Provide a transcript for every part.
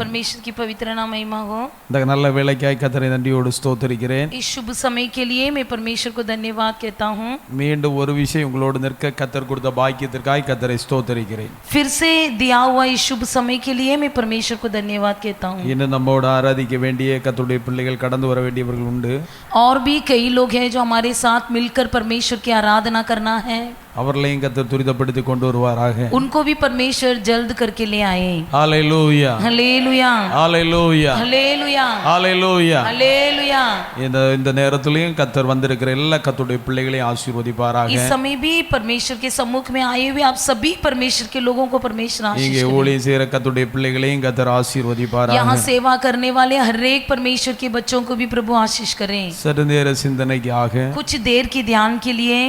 परमेश्वर की पवित्र नाम महिमा हो। இந்த நல்ல வேளைக்காய் கர்த்தரை நன்றியோடு ஸ்தோத்திரிக்கிறேன். इस शुभ समय के लिए मैं परमेश्वर को धन्यवाद कहता हूँ. மீண்டும் ஒரு விஷயம் உங்களோடு நிற்க கர்த்தர் கொடுத்த பாக்கியத்திற்காய் கர்த்தரை ஸ்தோத்திரிக்கிறேன். फिर से दिया हुआ इस शुभ समय के लिए मैं परमेश्वर को धन्यवाद कहता हूँ. இன்னும் நம்மோடு ஆராதிக்க வேண்டிய கர்த்தருடைய பிள்ளைகள் கடந்து வர வேண்டியவர்கள் உண்டு. और भी कई लोग हैं जो हमारे साथ मिलकर परमेश्वर की आराधना करना है. அவர்களையும் கர்த்தர் துரிதப்படுத்தி கொண்டு வருவாராக. उनको भी परमेश्वर जल्द करके ले आए. ஹalleluya ஹalleluya ஹalleluya ஹalleluya ஹalleluya ஹalleluya. இந்த நேரத்திலயும் கர்த்தர் வந்திருக்கிற எல்லா கர்த்தருடைய பிள்ளைகளையும் ஆசீர்வதிப்பாராக. इस समय भी परमेश्वर के सम्मुख में आए हुए आप सभी परमेश्वर के लोगों को परमेश्वर आशीष இங்கே ஊழியம் செய்கிற கர்த்தருடைய பிள்ளைகளையும் கர்த்தர் ஆசீர்வதிப்பாராக. यहाँ सेवा करने वाले हर एक परमेश्वर के बच्चों को भी प्रभु आशीष करें. சற்று நேர சிந்தனைக்காக कुछ देर की ध्यान के लिए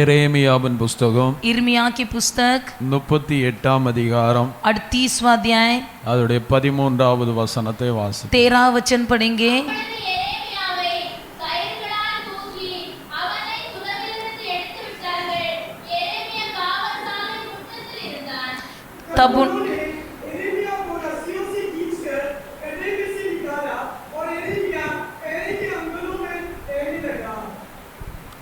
எரேமியாவின் புத்தகம் इर्मिया की पुस्तक 38ஆம் அதிகாரம் 38वां अध्याय அதோட 13வது வசனத்தை வாசி. 13 वचन पढ़ेंगे. तब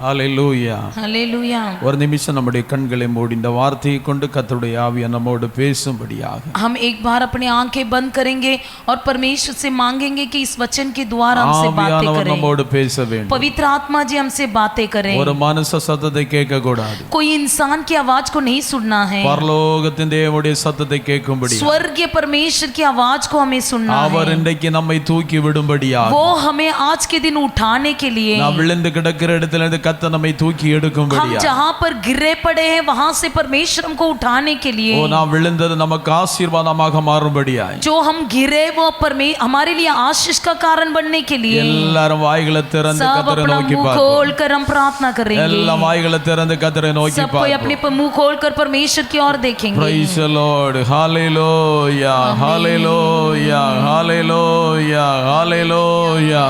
ஹalleluya ஹalleluya. ஒரு நிமிஷம் நம்முடைய கண்களை மூடி இந்த வார்த்தையை கொண்டு கர்த்தருடைய ஆவி நம்மோடு பேசும்படியாக हम एक बार अपनी आंखें बंद करेंगे और परमेश्वर से मांगेंगे कि इस वचन के द्वारा हमसे बातें करें. நம்மோடு பேச வேண்டும். पवित्र आत्मा जी हमसे बातें करें. ஒரு மனுஷ சத்தத்தை கேட்க கூடாது. कोई इंसान की आवाज को नहीं सुनना है. பரலோகத்தின் தேவனுடைய சத்தத்தை கேட்கும்படி स्वर्गीय परमेश्वर की आवाज को हमें सुनना है. அவர் இன்றைக்கு நம்மை தூக்கி விடும்படியாக वो हमें आज के दिन उठाने के लिए நாம் விழுந்து கிடக்கிற இடத்துல இருந்து கர்த்தர் நம்மை தூக்கி हम எடுக்கும்படியாக जहाँ पर गिरे पड़े हैं वहां से परमेश्वर हमको उठाने के लिए ஓ நாம் விழுந்தது நமக்கு ஆசீர்வாதமாக மாறும்படியாக जो हम गिरे वो हमारे लिए आशीष का कारण बनने के लिए எல்லாரும் வாய்களை திறந்து सब கர்த்தரை अपना நோக்கி मुंह பார்ப்போம். खोलकर हम प्रार्थना करेंगे. எல்லாம் வாய்களை திறந்து கர்த்தரை நோக்கி सब कोई अपने பார்ப்போம். मुंह खोलकर परमेश्वर की ओर देखेंगे. Praise the Lord. Hallelujah. Hallelujah. Hallelujah. Hallelujah.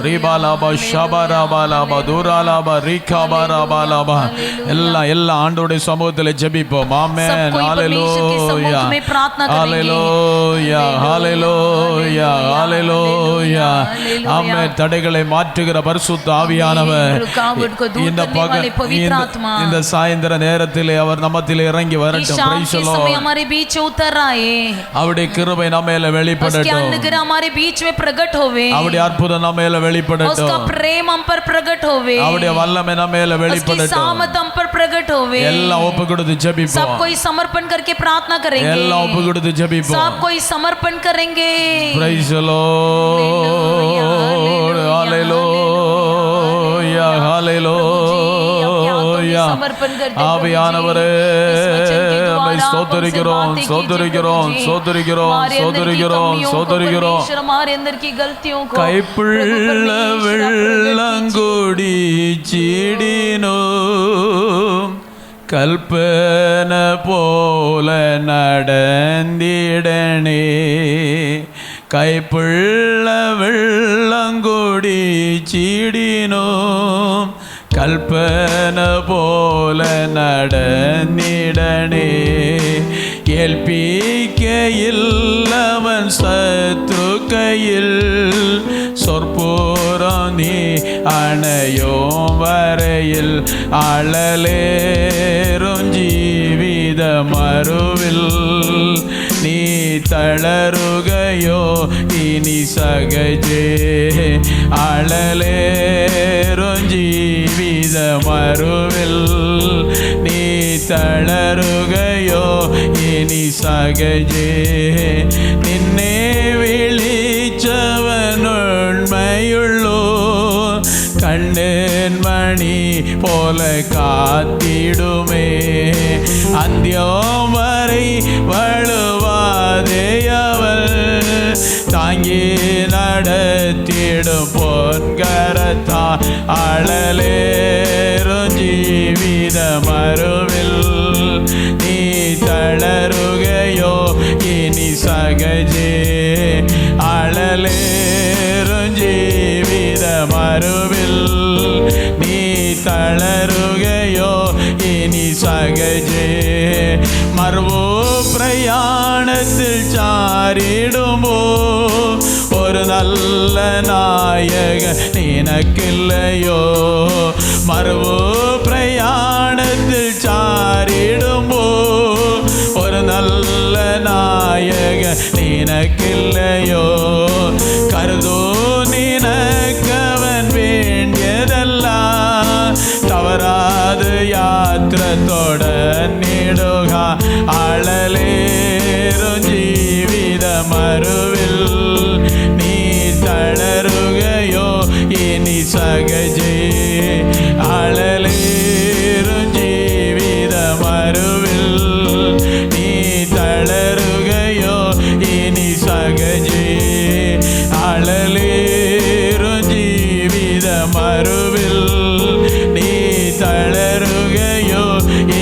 ரிபாலாபா ஷபராபாலாபா துராலாபா ரிகாபாராபாலாபா எல்லாம் ஆண்டவருடைய சமூகத்தில் ஜெபிப்போம். ஆமென். ஹalleluya ஹalleluya ஹalleluya ஹalleluya. ஆமென். தடைகளை மாற்றுகிற பரிசுத்த ஆவியானவர் இந்த சாயந்தர நேரத்திலே அவர் நம்மத்திலே இறங்கி வரட்டும். Praise the Lord. हमारे बीच उतर आए. அவருடைய கிருபை நம்ம மேல வெளிப்படட்டும். अनुग्रह हमारे बीच में प्रकट होवे. அவருடைய அற்புதம் நம்ம மேல வெளிப்படட்டும். उसका प्रेम हम पर प्रकट होवे. அவருடைய வல்லமை நம்ம மேல வெளிப்படட்டும். उसकी सामर्थ हम पर प्रकट होवे. எல்லாம் ஒப்பு கொடுத்து ஜெபிப்போம். सब कोई समर्पण करके प्रार्थना करेंगे. எல்லாம் ஒப்பு கொடுத்து ஜெபிப்போம். सब कोई समर्पण करेंगे. Praise the Lord. Hallelujah. Hallelujah. ஆவியானவரே உம்மை ஸ்தோத்திரிக்கிறோம் ஸ்தோத்திரிக்கிறோம் ஸ்தோத்திரிக்கிறோம் ஸ்தோத்திரிக்கிறோம் ஸ்தோத்திரிக்கிறோம். हमारे अंदर की गलतियों को கைப்புள்ள வெள்ளங்கொடி சீடினோ கல்பன போல நடந்திடனே கைப்புள்ள வெள்ளங்கொடி சீடினோ கல்பன போல நடந்திடனே ஏல்பிக்கையில் அவன் சத்துருக்கையில் சொற்பூரம் நீ அணையோம் வரையில் அழலேறும் ஜீவித மறுவில் நீ தளருகையோ இனி சகஜே அழலேறும் ஜீவித மறுவில் நீ தளருகையோ இனி சகஜே நின்னே விழிச்சவன் உண்மையுள்ளோ கண்ணேன் மணி போல காத்திடுமே அந்தியம் வரை வழுவாதே அவள் தாங்கி நடத்திடும் பொன்கரத்தா அழலேறும் ஜீவித மறுவில் நீ தளருகையோ இனி சகஜே அழலேறும் ஜீவித மறுவில் நீ தளருகையோ இனி சகஜே மர்வோ பிரயாணத்தில் சாரிடுமோ ஒரு நல்ல நாயகன் நினக்கில்லையோ மறுவு பிரயாணத்தில் சாரிடுமோ ஒரு நல்ல நாயகன் நினக்கில்லையோ கருதோ நினக்கவன் வேண்டியதெல்லாம் தவறாது யாத்திரத்தோட நீடுக அழலேறும் ஜீவித மறுவில் நீ தளருகையோ இனி சகஜே அழலேறும் ஜீவித மறுவில் நீ தளருகையோ இனி சகஜே அழலேறும் ஜீவித மறுவில் நீ தளருகையோ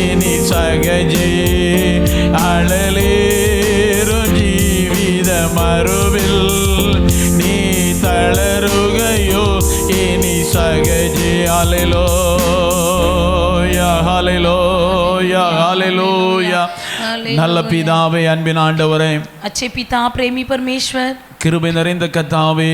இனி சகஜே அழலேறும் ஜீவித மறுவில் நீ தளருகையோ இனி சகஜே ஹல்லேலூயா ஹல்லேலூயா ஹல்லேலூயா நல்ல பிதாவே அன்பின் ஆண்டவரே अच्छे पिता प्रेमी परमेश्वर கிருபை நிறைந்த கர்த்தாவே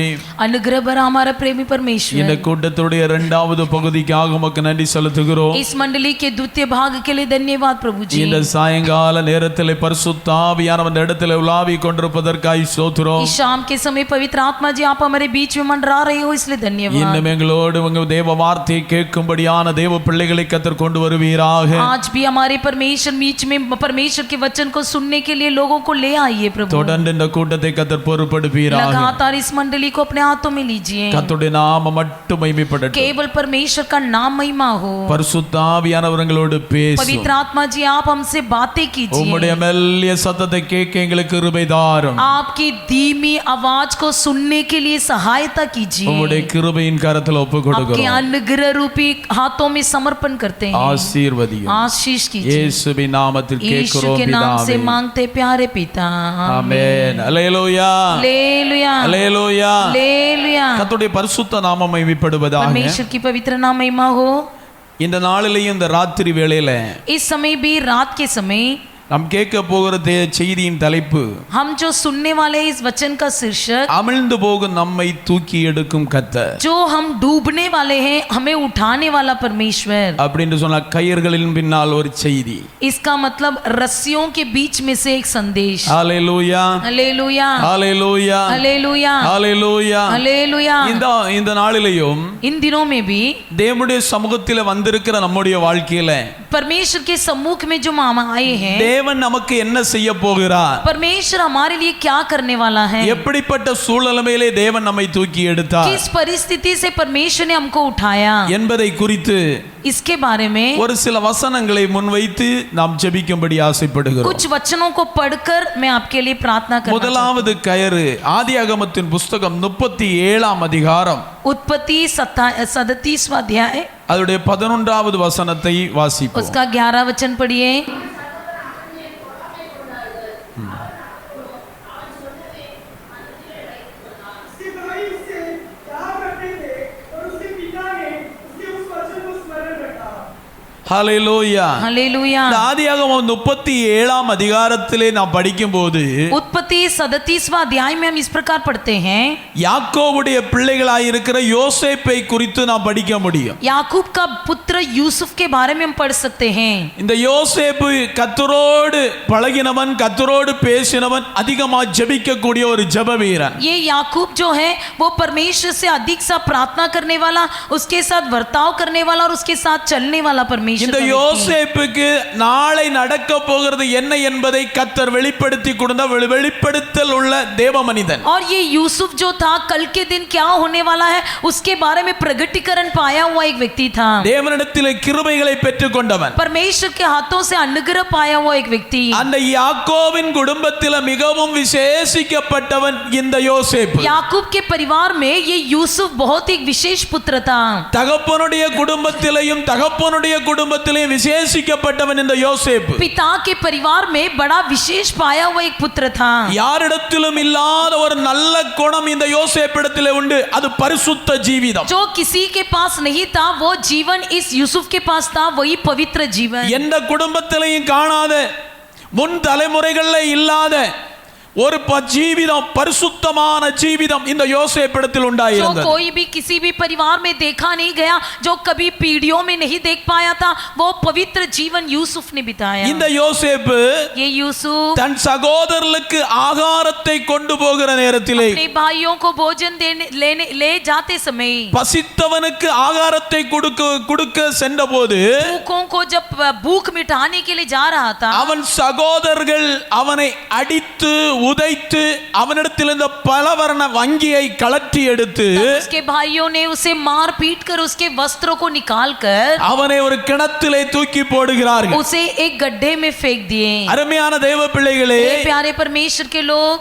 अनुग्रह भरा हमारा प्रेमी परमेश्वर இந்த கூட்டத்துடைய இரண்டாவது பகுதிக்காக உமக்கு நன்றி செலுத்துகிறோம் इस मंडली के द्वितीय भाग के लिए धन्यवाद प्रभु जी இந்த சாயங்கால நேரத்திலே பரிசுத்த ஆவியானவர் இடத்திலே உலாவி கொண்டிருப்பதற்காக ஸ்தோத்திரம் इस शाम के समय पवित्र आत्मा जी आप हमारे बीच में मंडरा रहे हो इसलिए धन्यवाद இன்னும் எங்களோடு உங்க தேவ வார்த்தையை கேட்கும்படியான தேவ பிள்ளைகளை கர்த்தர் கொண்டு வருவீராக आज भी हमारे परमेश्वर बीच में परमेश्वर के वचन को सुनने के लिए लोगों को ले आइए प्रभु தொடர்ந்து இந்த கூட்டத்தை கர்த்தர் பொறுப்படுவீராக लगातार इस मंडली को अपने हाथों में लीजिए கர்த்தருடைய நாமம் மட்டும் மகிமைப்படட்டும் केवल परमेश्वर का नाम महिमा हो பரிசுத்த ஆவியானவர் எங்களோடு பேசும் पवित्र आत्मा जी आप हमसे बातें कीजिए உம்முடைய மெல்லிய சத்தத்தை கேட்க எங்களுக்கு கிருபை தாரும் आपकी धीमी आवाज को सुनने के लिए सहायता कीजिए உம்முடைய கிருபையின் கரத்தில் ஒப்பு आपके கொடுக்கிறோம் अनुग्रह रूपी हाथों में समर्पण करते हैं ஆசீர்வதியும் आशीष कीजिए இயேசுவின் நாமத்தில் यीशु கேட்கிறோம் के नाम से பிதாவே मांगते प्यारे पिता ஆமென் அல்லேலூயா हालेलुया அல்லேலூயா हालेलुया கர்த்தருடைய பரிசுத்த நாமம் மகிமைப்படுவதாக परमेश्वर की पवित्र नाम महिमा हो இந்த நாளிலேயும் இந்த ராத்திரி வேளையில इस समय भी रात के समय நாம் கேட்க போகிற செய்தியின் தலைப்பு हम जो सुनने वाले इस वचन का शीर्षक அமிழ்ந்து போகும் நம்மை தூக்கி எடுக்கும் கர்த்தர் जो हम डूबने वाले हैं हमें उठाने वाला परमेश्वर அப்படின்னு சொன்னா கயிறுகளின் பின்னால் ஒரு செய்தி इसका मतलब रस्सियों के बीच में से एक संदेश ஹalleluya हालेलुया ஹalleluya हालेलुया ஹalleluya हालेलुया இந்த நாளிலேயும் इन दिनों में भी தேவனுடைய சமூகத்தில் வந்திருக்கிற நம்முடைய வாழ்க்கையில परमेश्वर के सम्मुख में जो मामा आए हैं தேவன் நமக்கு என்ன செய்ய போகிறார் परमेश्वर हमारे लिए क्या करने वाला है எப்படிப்பட்ட சூழ்நிலையிலே தேவன் நம்மை தூக்கி எடுத்தார் किस परिस्थिति से परमेश्वर ने हमको उठाया என்பதை குறித்து इसके बारे में ஒரு சில வசனங்களை முன்வைத்து நாம் ஜெபிக்கும்படி ஆசைப்படுகிறோம் कुछ वचनों को पढ़कर मैं आपके लिए प्रार्थना करना முதலாவது கயிறு ஆதியாகமத்தின் புஸ்தகம் 37ஆம் அதிகாரம் उत्पत्ति 37वां अध्याय அதோட 11வது வசனத்தை வாசிப்போம் उसका 11 वचन पढ़िए ஹalleluya हालेलुया ஆதியாகமம் 37ஆம் அதிகாரத்திலே நாம் படிக்கும்போது उत्पत्ति 37वां अध्याय में हम इस प्रकार पढ़ते हैं யாக்கோபுடைய பிள்ளைகளாய் இருக்கிற யோசேப்பை குறித்து நாம் படிக்க முடியும் याकूब का पुत्र यूसुफ के बारे में हम पढ़ सकते हैं இந்த யோசேப்பு கர்த்தரோடு பழகினவன் கர்த்தரோடு பேசினவன் அதிகமாக ஜெபிக்க கூடிய ஒரு ஜெப வீரன் ये याकूब जो है वो परमेश्वर से अधिक सा प्रार्थना करने वाला उसके साथ बर्ताव करने वाला और उसके साथ चलने वाला परमेश्वर இந்த யோசேப்புக்கு நாளை நடக்க போகிறது என்ன என்பதை கர்த்தர் வெளிப்படுத்தி கொடுத்த வெளிப்படுத்தல் உள்ள தேவ மனிதன் और ये यूसुफ जो था कल के दिन क्या होने वाला है उसके बारे में प्रगटीकरण पाया हुआ एक व्यक्ति था தேவனிடத்திலே கிருபைகளை பெற்றுக்கொண்டவன் परमेश्वर के हाथों से अनुग्रह पाया हुआ एक व्यक्ति அந்த யாக்கோபின் குடும்பத்திலே மிகவும் விசேஷிக்கப்பட்டவன் இந்த யோசேப்பு याकूब के परिवार में ये यूसुफ बहुत एक विशेष पुत्र था தகப்பனுடைய குடும்பத்திலேயும் தகப்பனுடைய குடும்பத்திலேயும் விசேஷிக்கப்பட்டவன் இந்த யோசேப்பு पिता के परिवार में बड़ा विशेष पाया हुआ एक पुत्र था யாரிடத்திலும் இல்லாத ஒரு நல்ல குணம் இந்த யோசேப்பிடத்திலே உண்டு அது பரிசுத்த ஜீவிதம் जो किसी के पास नहीं था वो जीवन इस यूसुफ के पास था वही पवित्र जीवन எந்த குடும்பத்திலையும் காணாத முன் தலைமுறைகளில் இல்லாத ஒரு ஜீவிதம் பரிசுத்தமான ஜீவிதம் இந்த யோசேப்பிடத்தில் जो உண்டாயிருந்தது. कोई भी किसी भी परिवार में देखा नहीं गया, जो कभी पीढ़ियों में नहीं देख पाया था, वो पवित्र जीवन यूसुफ ने बिताया. இந்த யோசேப்பு ये यूसुफ தன் சகோதரர்களுக்கு ஆகாரத்தை கொண்டு போகிற நேரத்திலே, अपने भाइयों को भोजन ले जाते समय, பசித்தவனுக்கு ஆகாரத்தை கொடுக்க சென்றபோது भूखों को जब भूख मिटाने के लिए जा रहा था, அவன் சகோதரர்கள் அவனை அடித்து உதைத்து அவனிடத்தில் இருந்த பலவர்ண வங்கியை கலற்றி எடுத்து उसके भाइयों ने उसे मार पीट कर उसके वस्त्रों को निकाल कर அவனை ஒரு கிணத்திலே தூக்கி போடுகிறார்கள். उसे एक गड्ढे में फेंक दिए. அருமையான தேவ பிள்ளைகளே, प्यारे परमेश्वर के लोग,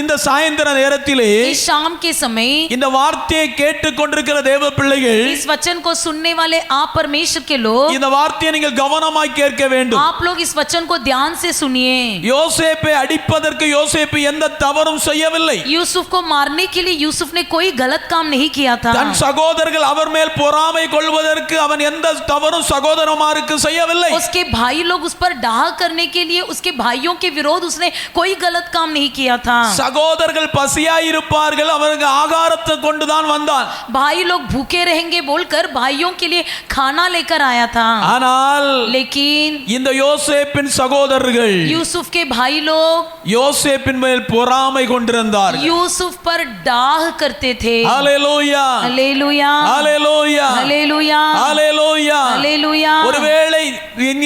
இந்த சாயந்தர நேரத்திலே इस शाम के समय இந்த வார்த்தையை கேட்டுக்கொண்டிருக்கிற தேவ பிள்ளைகள், इस वचन को सुनने वाले आप परमेश्वर के लोग, இந்த வார்த்தையை நீங்கள் கவனமாய் கேட்க வேண்டும். आप लोग इस वचन को ध्यान से सुनिए. யோசேப்பை அடிப்பதற்கு யோசேப்பு எந்த தவறும் செய்யவில்லை. यूसुफ को मारने के लिए यूसुफ ने कोई गलत काम नहीं किया था. தன் சகோதரர்கள் அவர் மேல் பொறாமை கொள்வதற்கு அவன் எந்த தவறும் சகோதரமாருக்கு செய்யவில்லை. उसके भाई लोग उस पर डाह करने के लिए उसके भाइयों के विरोध उसने कोई गलत काम नहीं किया था. சகோதரர்கள் பசியாய் இருப்பார்கள், அவர்கள் ஆகாரத்தை கொண்டுதான் வந்தான். भाई लोग भूखे रहेंगे बोलकर भाइयों के लिए खाना लेकर आया था. ஆனால் लेकिन இந்த யோசேப்பின் சகோதரர்கள் यूसुफ के भाई लोग யோசேப்பின் மேல் பொறாமை கொண்டிருந்தார்கள். यूसुफ पर डाह करते थे. ஹல்லேலூயா, हालेलुया, ஹல்லேலூயா, हालेलुया, ஹல்லேலூயா. हालेलुया. ஒருவேளை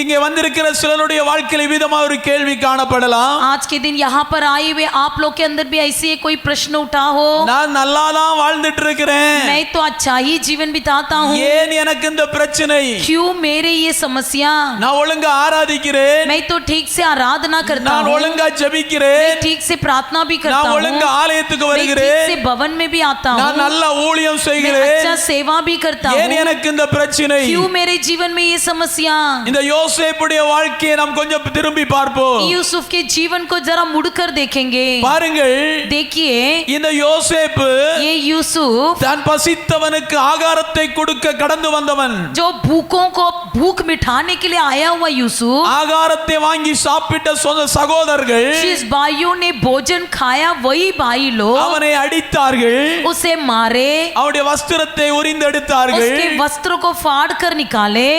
இங்கே வந்திருக்கிற சிலருடைய வாழ்க்கையில் விதமாக ஒரு கேள்வி காணப்படலாம். आज के दिन यहाँ पर आए हुए आप लोग के अंदर भी ऐसी कोई प्रश्न उठा हो, நான் நல்லா தான் வாழ்ந்துட்டு இருக்கிறேன், मैं तो अच्छा ही जीवन बिताता हूँ, ஏன் எனக்கு இந்த பிரச்சனை, क्यों मेरे ये समस्या, நான் ஒழுங்கா ஆராதிக்கிறேன், मैं तो ठीक से आराधना करता நான் हूँ, ஒழுங்கா ஜெபிக்கிறேன், मैं ठीक से प्रार्थना भी करता நான் हूँ, ஒழுங்கா ஆலயத்துக்கு मैं ठीक வருகிறேன், से भवन में भी आता நான் हूँ, நல்ல ஊழியம் मैं செய்கிறேன், अच्छा सेवा भी करता ஏன் हूँ, எனக்கு இந்த பிரச்சனை? क्यों मेरे जीवन में ये समस्या. இந்த யோசேப்புடைய வாழ்க்கையை நாம் கொஞ்சம் திரும்பி பார்ப்போம். यूसुफ के जीवन को जरा मुड़कर देखेंगे. பாருங்கள், देखिए, இந்த யோசேப்பு ये यूसुफ தான் பசித்தவனுக்கு ஆகாரத்தை கொடுக்க கடந்து வந்தவன், जो भूखों को भूख मिटाने के लिए आया हुआ यूसुफ, ஆகாரத்தை வாங்கி சாப்பிட்ட சொந்த சகோதரர்கள் जिस भाइयों ने भोजन खाया वही भाई लोग அவனை अடித்தார்கள், उसे मारे, அவருடைய வஸ்திரத்தை உரிந்தெடுத்தார்கள், उसके वस्त्र को फाड़ कर निकाले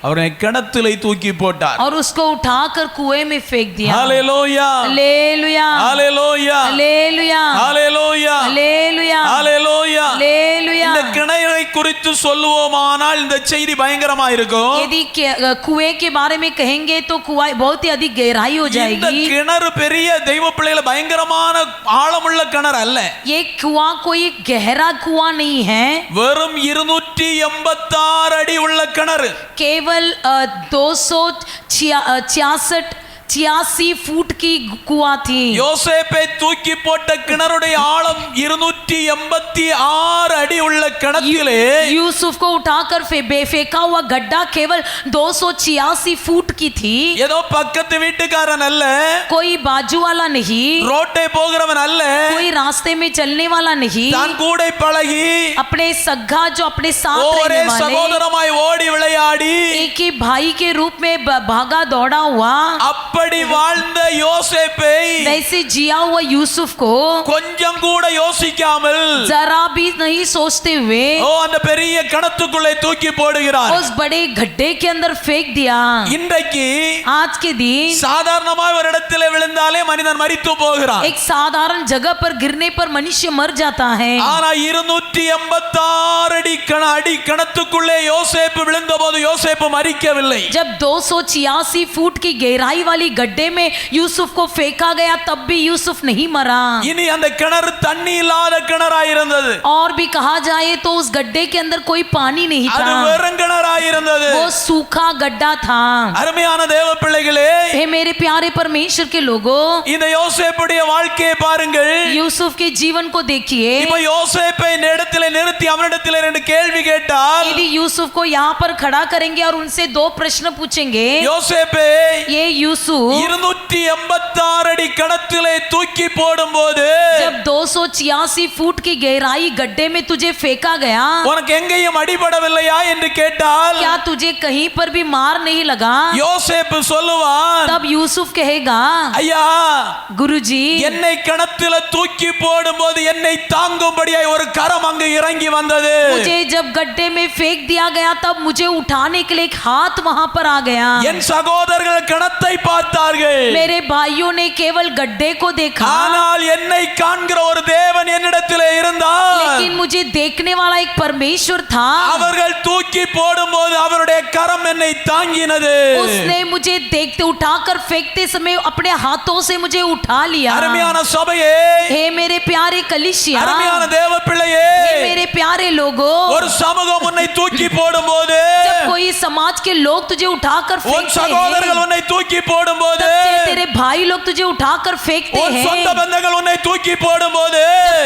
அவரை கிணத்திலே தூக்கி போட்டார். और उसको उठाकर कुएं में फेंक दिया. ஹல்லேலூயா, हालेलुया, ஹல்லேலூயா, हालेलुया, ஹல்லேலூயா, हालेलुया, ஹல்லேலூயா. हालेलुया. இந்த கிணறை குறித்து சொல்லுவோமானால் இந்த செய்தி பயங்கரமா இருக்கும். यदि कुएं के बारे में कहेंगे तो कुआं बहुत ही अधिक गहराई हो இந்த जाएगी. கிணறு பெரிய தெய்வ பிள்ளைகள பயங்கரமான ஆழமுள்ள கிணறு அல்ல. ये कुआं कोई गहरा कुआं नहीं है, வெறும் 286 அடி உள்ள கிணறு. केवल 286 फुट की कुआं थी. யோசேப்பை தூக்கி போட்ட கிணறுடைய ஆழம் 286 அடி உள்ள கிணத்திலே यूसुफ को उठाकर फेंका हुआ गड्ढा केवल 286 फुट की थी. ஏதோ பக்கத்து வீட்டுக்காரன் அல்ல, कोई बाजू वाला नहीं, ரோட்டை போகிறவன் அல்ல, कोई रास्ते में चलने वाला नहीं, தான் கூட பழகி अपने सगा जो अपने साथ ஒரே रहने वाले, சகோதரமாய் ஓடி விளையாடி एक ही भाई के रूप में भागा दौड़ा हुआ, அப்படி வாழ்ந்த யோசேப்பை वैसे जिया हुआ यूसुफ को கொஞ்சம் கூட யோசிக்காமல் जरा भी नहीं सोचते हुए அந்த பெரிய கிணத்துக்குள்ளே தூக்கி போடுகிறார். उस बड़े गड्ढे के अंदर फेंक दिया. இன்றைக்கு आज के दिन சாதாரணமாய் ஒரு இடத்திலே விழுந்தாலே மனிதன் மரித்து போகிறான். एक साधारण जगह पर गिरने पर मनुष्य मर जाता है. ஆனா 286 அடி கிணத்துக்குள்ளே யோசேப்பு விழுந்தபோது யோசேப்பு மரிக்கவில்லை. जब 286 फुट की गहराई वाली गड्ढे में यूसुफ को फेंका गया तब भी यूसुफ नहीं मरा. இனி அந்த கிணறு தண்ணி இல்லாத கிணறாய் இருந்தது. और भी कहा जाए तो उस गड्ढे के अंदर कोई पानी नहीं அது था, வெறும் கிணறாய் இருந்தது. वो सूखा गड्ढा था. அருமையான தேவ பிள்ளைகளே, हे मेरे प्यारे परमेश्वर के लोगों, இந்த யோசேப்புடைய வாழ்க்கையை பாருங்கள். यूसुफ के जीवन को देखिए. இப்போ யோசேப்பை இந்த இடத்திலே நிறுத்தி அவனிடத்திலே ரெண்டு கேள்வி கேட்டால், यदि यूसुफ को यहाँ पर खड़ा करेंगे और उनसे दो प्रश्न पूछेंगे, யோசேப்பே ये यूसुफ 286 அடி கிணத்திலே தூக்கி போடும்போது जब 286 फुट की गहराई गड्ढे में तुझे फेंका गया, உனக்கு எங்கேயும் அடிபடவில்லையா என்று கேட்டால், क्या तुझे कहीं पर भी मार नहीं लगा? யோசேப்பு சொல்லுவான், तब यूसुफ कहेगा, ஐயா गुरुजी, என்னை கிணத்துல தூக்கி போடும்போது என்னை தாங்கும்படியாய் ஒரு கரம் அங்கு இறங்கி வந்தது. मुझे जब गड्ढे में फेंक दिया गया तब मुझे उठाने के लिए एक हाथ वहां पर आ गया. என் சகோதரர்கள் கிணத்தை பார்த்தார்கள், मेरे भाइयों ने केवल गड्ढे को देखा, ஆனால் என்னை காண்கிற ஒரு தேவன் என்னிடத்திலே இருந்தார். लेकिन मुझे देखने वाला एक परमेश्वर था. அவர்கள் தூக்கி போடும்போது அவருடைய கரம் என்னை தாங்கினது. उसने मुझे देखते उठाकर फेंकते समय अपने हाथों से मुझे उठा लिया. அருமையான சபையே, हे मेरे प्यारे कलीसिया, அருமையான தேவ பிள்ளையே, हे मेरे प्यारे लोगों, ஒரு சமூகம் உன்னை தூக்கி போடும்போது, जब कोई समाज के लोग तुझे उठाकर உன் फेंकते சகோதரர்கள் हैं, உன்னை தூக்கி போடும்போது, तब तेरे भाई लोग तुझे उठाकर फेंकते உன் சொந்த हैं, பந்தங்கள் உன்னை தூக்கி போடும்போது,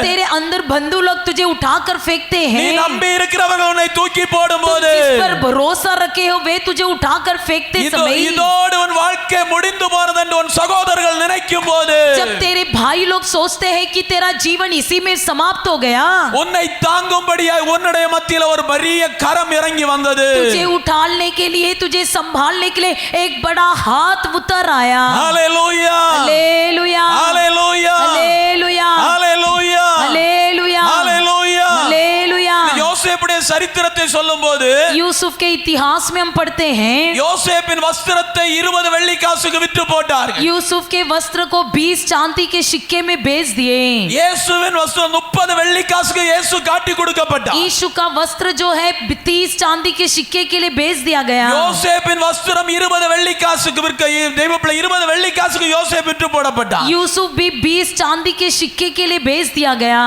तेरे अंदर बंधु लोग तुझे उठाकर फेंकते நீ हैं, நம்பி இருக்கிறவர்கள் உன்னை தூக்கி तुम போடும்போது, जिस पर भरोसा रखे हो वे तुझे उठाकर फेंकते समय, இதோடு உன் வாழ்க்கை முடிந்து போறது என்று உன் சகோதரர்கள் நினைக்கும் போது, जब तेरे भाई लोग सोचते हैं कि तेरा जीवन इसी में समाप्त हो गया, உன்னை தாங்கும்படியாய் உன்னுடைய மத்தியில ஒரு பெரிய கரம் இறங்கி வந்தது. तुझे उठाने के लिए, तुझे संभालने के लिए एक बड़ा हाथ उतर आया. Hallelujah, hallelujah, hallelujah, hallelujah, hallelujah, hallelujah, hallelujah. Hallelujah. யோசேப்புடைய சரித்திரத்தை சொல்லும்போது, यूसुफ के इतिहास में हम पढ़ते हैं, யோசேப்பின் வஸ்திரத்தை 20 வெள்ளி காசுக்கு விற்று போட்டார்கள். यूसुफ के वस्त्र को 20 चांदी के सिक्के में बेच दिए. இயேசுவின் வஸ்திரம் 30 வெள்ளி காசுக்கு இயேசு காட்டி கொடுக்கப்பட்டார். यीशु का वस्त्र जो है 30 चांदी के सिक्के के लिए बेच दिया गया. யோசேப்பின் வஸ்திரம் 20 வெள்ளி காசுக்கு விற்க தெய்வப்பிள்ளை 20 வெள்ளி காசுக்கு யோசேப்பு விற்று போடப்பட்டார். यूसुफ भी 20 चांदी के सिक्के के लिए बेच दिया गया.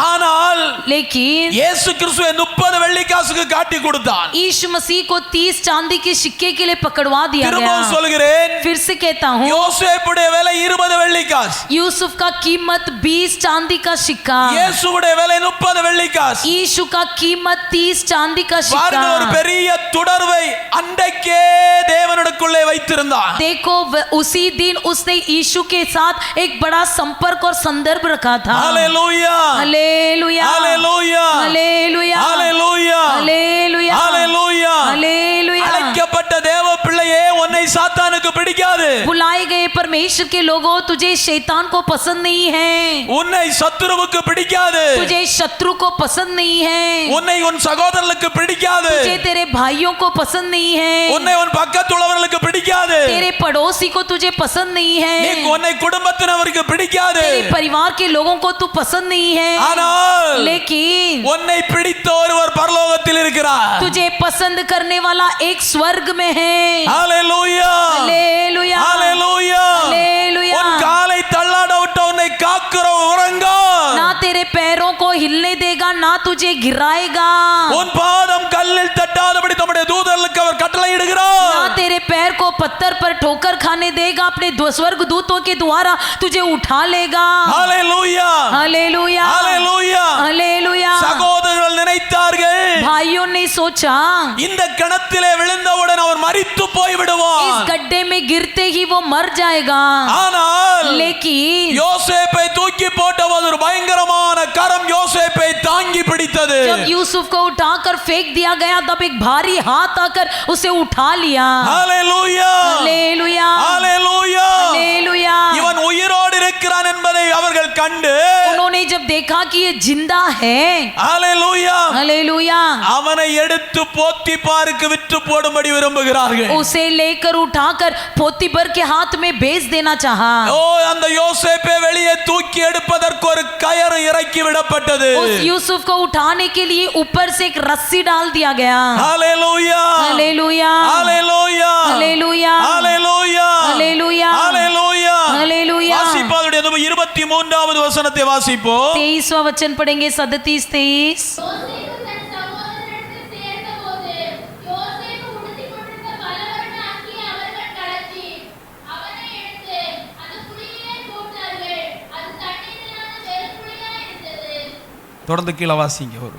ஆனால் लेकिन இயேசு கிறிஸ்துவை 30 வெள்ளி காசுக்கு காட்டி கொடுத்தார். यीशु मसीह को 30 चांदी के सिक्के के लिए पकड़वा दिया திரும்பவும் गया. சொல்கிறேன், फिर से कहता हूँ, யோசேப்புடைய விலை 20 வெள்ளி காசு, यूसुफ का कीमत 20 चांदी का सिक्का, இயேசுவுடைய விலை 30 வெள்ளி காசு. यीशु का कीमत 30 चांदी का பாருங்க, ஒரு सिक्का. பெரிய தொடர்பை அன்றைக்கே தேவனுக்குள்ளே வைத்திருந்தார். देखो उसी दिन उसने यीशु के साथ एक बड़ा संपर्क और संदर्भ रखा था. Hallelujah, hallelujah, hallelujah, hallelujah, hallelujah, hallelujah, hallelujah. Hallelujah. அழைக்கப்பட்ட தேவ பிள்ளையே, உன்னை சாத்தானுக்கு பிடிக்காது. बुलाए गए परमेश्वर के लोगों, तुझे शैतान को पसंद नहीं है, உன்னை சத்துருவுக்கு பிடிக்காது. तुझे शत्रु को पसंद नहीं है, உன்னை உன் சகோதரர்களுக்கு பிடிக்காது. तुझे तेरे भाइयों को पसंद नहीं है, உன்னை உன் பக்கத்துள்ளவர்களுக்கு பிடிக்காது. तेरे पड़ोसी को तुझे पसंद नहीं है, உன்னை குடும்பத்தினருக்கு பிடிக்காது. तेरे परिवार के लोगों को तू पसंद नहीं है. ஆனால் लेकिन உன்னை பிடித்த ஒருவர் பரலோகத்தில் இருக்கிறார். तुझे पसंद करने वाला एक स्वर्ग में है. ஹalleluya, हालेलुया, ஹalleluya. हालेलुया. உன் காலை தள்ளாட விட்டு உன்னை காக்கிற உறங்கா, ना तेरे पैरों को हिलने देगा, ना तुझे गिराएगा, உன் பாதம் கல்லில் தட்டாதபடி தம்முடைய தூதர்களுக்கு அவர் கட்டளையிடுகிறார். ना तेरे पैर को पत्थर पर ठोकर खाने देगा, अपने स्वर्ग दूतों के द्वारा तुझे उठा लेगा. ஹalleluya, हालेलुया, ஹalleluya. हालेलुया. சகோதரர்கள் நினைத்தார்கள், भाइयों ने सोचा இந்த கிணத்திலே விழுந்தவுடன் அவர் மரித்து போய் इस விடுவார். गड्ढे में गिरते ही वो मर जाएगा. ஆனால் लेकिन யோசேப்பை தூக்கி போட்டபோது ஒரு பயங்கரமான கரம் யோசேப்பை தாங்கி பிடித்தது. जब यूसुफ को उठाकर फेंक दिया गया तब एक भारी हाथ आकर उसे उठा लिया. ஹalleluya, हालेलुया, ஹalleluya. हालेलुया. இவன் உயிரோடு இருக்கிறான் என்பதை அவர்கள் கண்டு, उन्होंने जब देखा कि ये जिंदा है, ஹalleluya, हालेलुया, அவனை எடுத்து போத்திபாருக்கு விற்று போடும்படி விரும்புகிறார்கள். उसे लेकर उठाकर पोतीफर के हाथ में बेच देना चाहा. ஓ, அந்த யோசேப்பை வெளியே தூக்கி எடுப்பதற்கு ஒரு கயறு இறக்கி விடப்பட்டது. उस यूसुफ को उठाने के लिए ऊपर से एक रस्सी डाल दिया गया. ஹalleluya, हालेलुया, ஹalleluya, हालेलुया, ஹalleluya, हालेलुया, ஹalleluya. हालेलुया. வாசிப்பாருடைய 23வது வசனத்தை வாசிப்போம். 23वां वचन पढ़ेंगे, 37-23. தொடர்ந்து கீழே வாசிங்க. ஒரு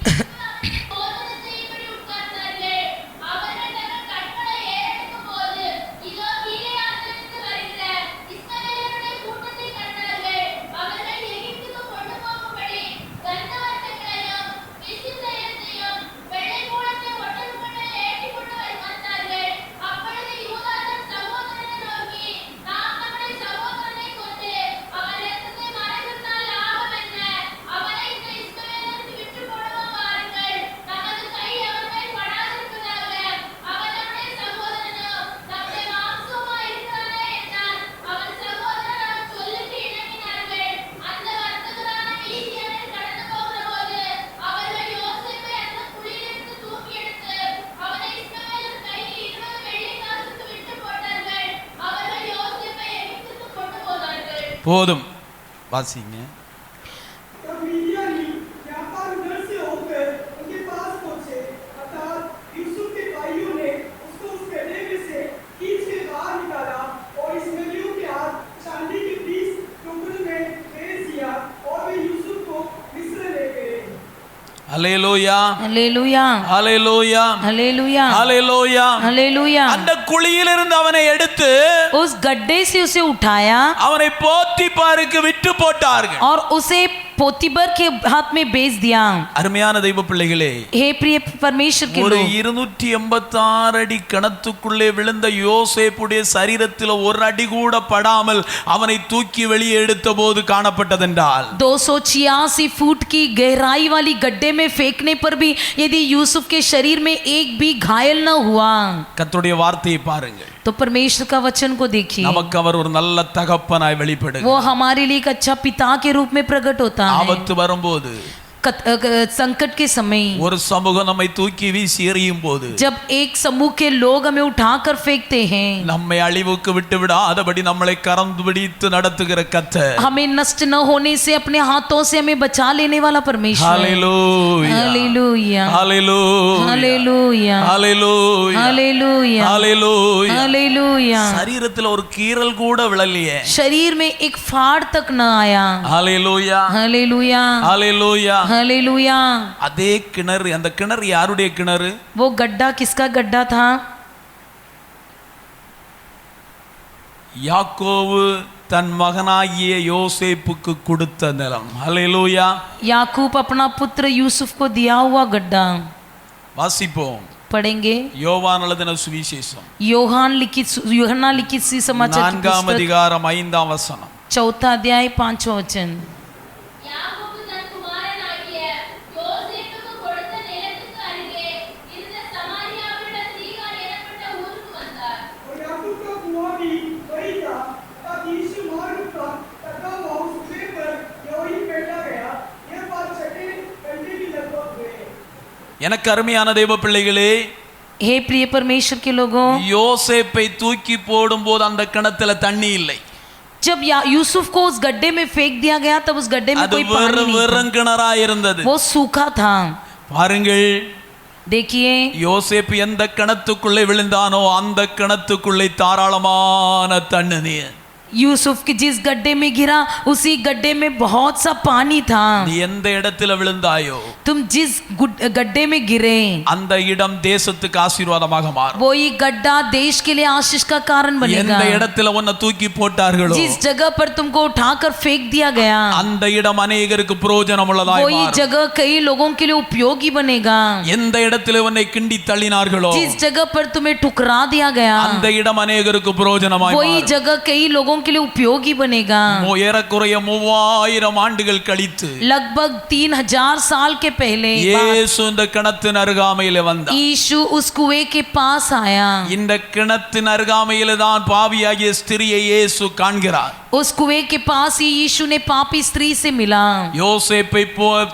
போதும் வாசிங்க. तब मिडियानी व्यापार उधर से होकर उनके पास पहुंचे, अर्थात यूसुफ के भाइयों ने उसको उस गड्ढे में से खींच के बाहर निकाला और इस्माइलियों के हाथ चांदी के 20 टुकड़ों में भेज दिया और वे यूसुफ को मिस्र ले गए। அல்லேலூயா, हालेलुया அல்லேலூயா, हालेलुया அல்லேலூயா. हालेलुया। அந்த குழியிலிருந்து அவனை எடுத்து उस गड्ढे से उसे उठाया அவனை போத்திபாருக்கு விட்டு போட்டார்கள். और उसे पोतीबर के हाथ में बेच दिया। அருமையான தெய்வ பிள்ளைகளே, हे प्रिय परमेश्वर के ஒரு लोग, 286 அடி கிணத்துக்குள்ளே விழுந்த யோசேப்புடைய சரீரத்தில் ஒரு அடி கூட படாமல் அவனை தூக்கி வெளியே எடுத்த போது காணப்பட்டதென்றால் 286 फुट की गहराई वाली गड्ढे में फेंकने पर भी यदि यूसुफ के शरीर में एक भी घायल न हुआ, கர்த்தருடைய வார்த்தையை பாருங்கள். तो परमेश्वर का वचन को देखिए, நமக்கு அவர் ஒரு நல்ல தகப்பனாய் வெளிப்படுகிறார். वो हमारे लिए एक अच्छा पिता के रूप में प्रकट होता है। ஆபத்து வரும்போது, संकट के समय, ஒரு சமூகம் நம்மை தூக்கி வீசி எறியும் போது, जब एक समूह के लोग हमें उठाकर फेंकते हैं, நம்மை அழிவுக்கு விட்டு விடாதபடி நம்மளை கரம் பிடித்து நடத்துகிற கர்த்தர், हमें नष्ट न होने से अपने हाथों से हमें बचा लेने वाला परमेश्वर। ஹalleluya, हालेलुया ஹalleluya, हालेलुया ஹalleluya, हालेलुया ஹalleluya. हालेलुया। சரீரத்தில் ஒரு கீறல் கூட விழலையே. शरीर में एक फाड़ तक न आया। ஹalleluya, हालेलुया ஹalleluya. हालेलुया। அதே கிணறு, அந்த கிணறு யாருடைய கிணறு? वो गड्ढा किसका गड्ढा था? யாக்கோபு தன் மகனாகிய யோசேப்புக்கு கொடுத்த நிலம். ஹalleluya. याकूब अपना पुत्र यूसुफ को दिया हुआ गड्ढा। வாசிப்போம். पढ़ेंगे யோவான் எழுதின சுவிசேஷம் यूहन्ना लिखित समाचार की 4 पुस्तक, அதிகாரம் 5 வசனம். 4 अध्याय 5 वचन। யாக்கோபு தன் குமாரனாகிய யோசேப்புக்கு கொடுத்த நிலத்துக்கு அருகே இருந்த சமாரியாவுள்ள சீகார் எனப்பட்ட ஊருக்கு வந்தார். और याकूब का कुआं भी वही था, तब यीशु मार्ग पर तथा वहाँ उस कुएं पर यहोही बैठा गया। यह बात 6 घंटे की लगभग हुई। எனக்கு அருமையான தேவ பிள்ளைகளே, हे प्रिय परमेश्वर के लोगों, யோசேப்பை தூக்கி போடும்போது அந்த கிணத்துல தண்ணி இல்லை. जब यूसुफ को उस गड्ढे में फेंक दिया गया तब उस गड्ढे में அது कोई पानी नहीं था। வெறும் கிணறா இருந்தது. वो सूखा था। பாருங்கள், देखिए, யோசேப்பு எந்த கிணத்துக்குள்ளே விழுந்தானோ அந்த கிணத்துக்குள்ளே தாராளமான தண்ணீர். यूसुफ के जिस गड्ढे में गिरा उसी गड्ढे में बहुत सा पानी था। நீ எந்த இடத்துல விழுந்தாயோ तुम जिस गड्ढे में गिरे அந்த இடம் தேசத்துக்கு ஆசீர்வாதமாக மாறும். वो ये गड्ढा देश के लिए आशीष का कारण बनेगा। எந்த இடத்துல உன்னை தூக்கி போட்டார்களோ जिस जगह पर तुमको उठाकर फेंक दिया गया அந்த இடம் अनेகருக்கு பிரயோஜனம் உள்ளதாய் वो ये மாறும். जगह कई लोगों के लिए उपयोगी बनेगा। எந்த இடத்துல உன்னை கிண்டி தள்ளினார்களோ जिस जगह पर तुम्हें ठुकरा दिया गया அந்த இடம் अनेகருக்கு பிரயோஜனமாய் वही மாறும். जगह कई लोगों के लिए उपयोगी बनेगा। ஏறக்குறைய 3000 ஆண்டுகள் கழித்து लगभग 3000 साल के पहले இயேசு இந்த கிணத்தின் அருகாமையில வந்தார். यीशु उस कुएं के पास आया। இந்த கிணத்தின் அருகாமையில தான் பாவியாகிய ஸ்திரியை இயேசு காண்கிறார். उस कुएं के पास ही यीशु ने पापी स्त्री से मिला। யோசேப்பை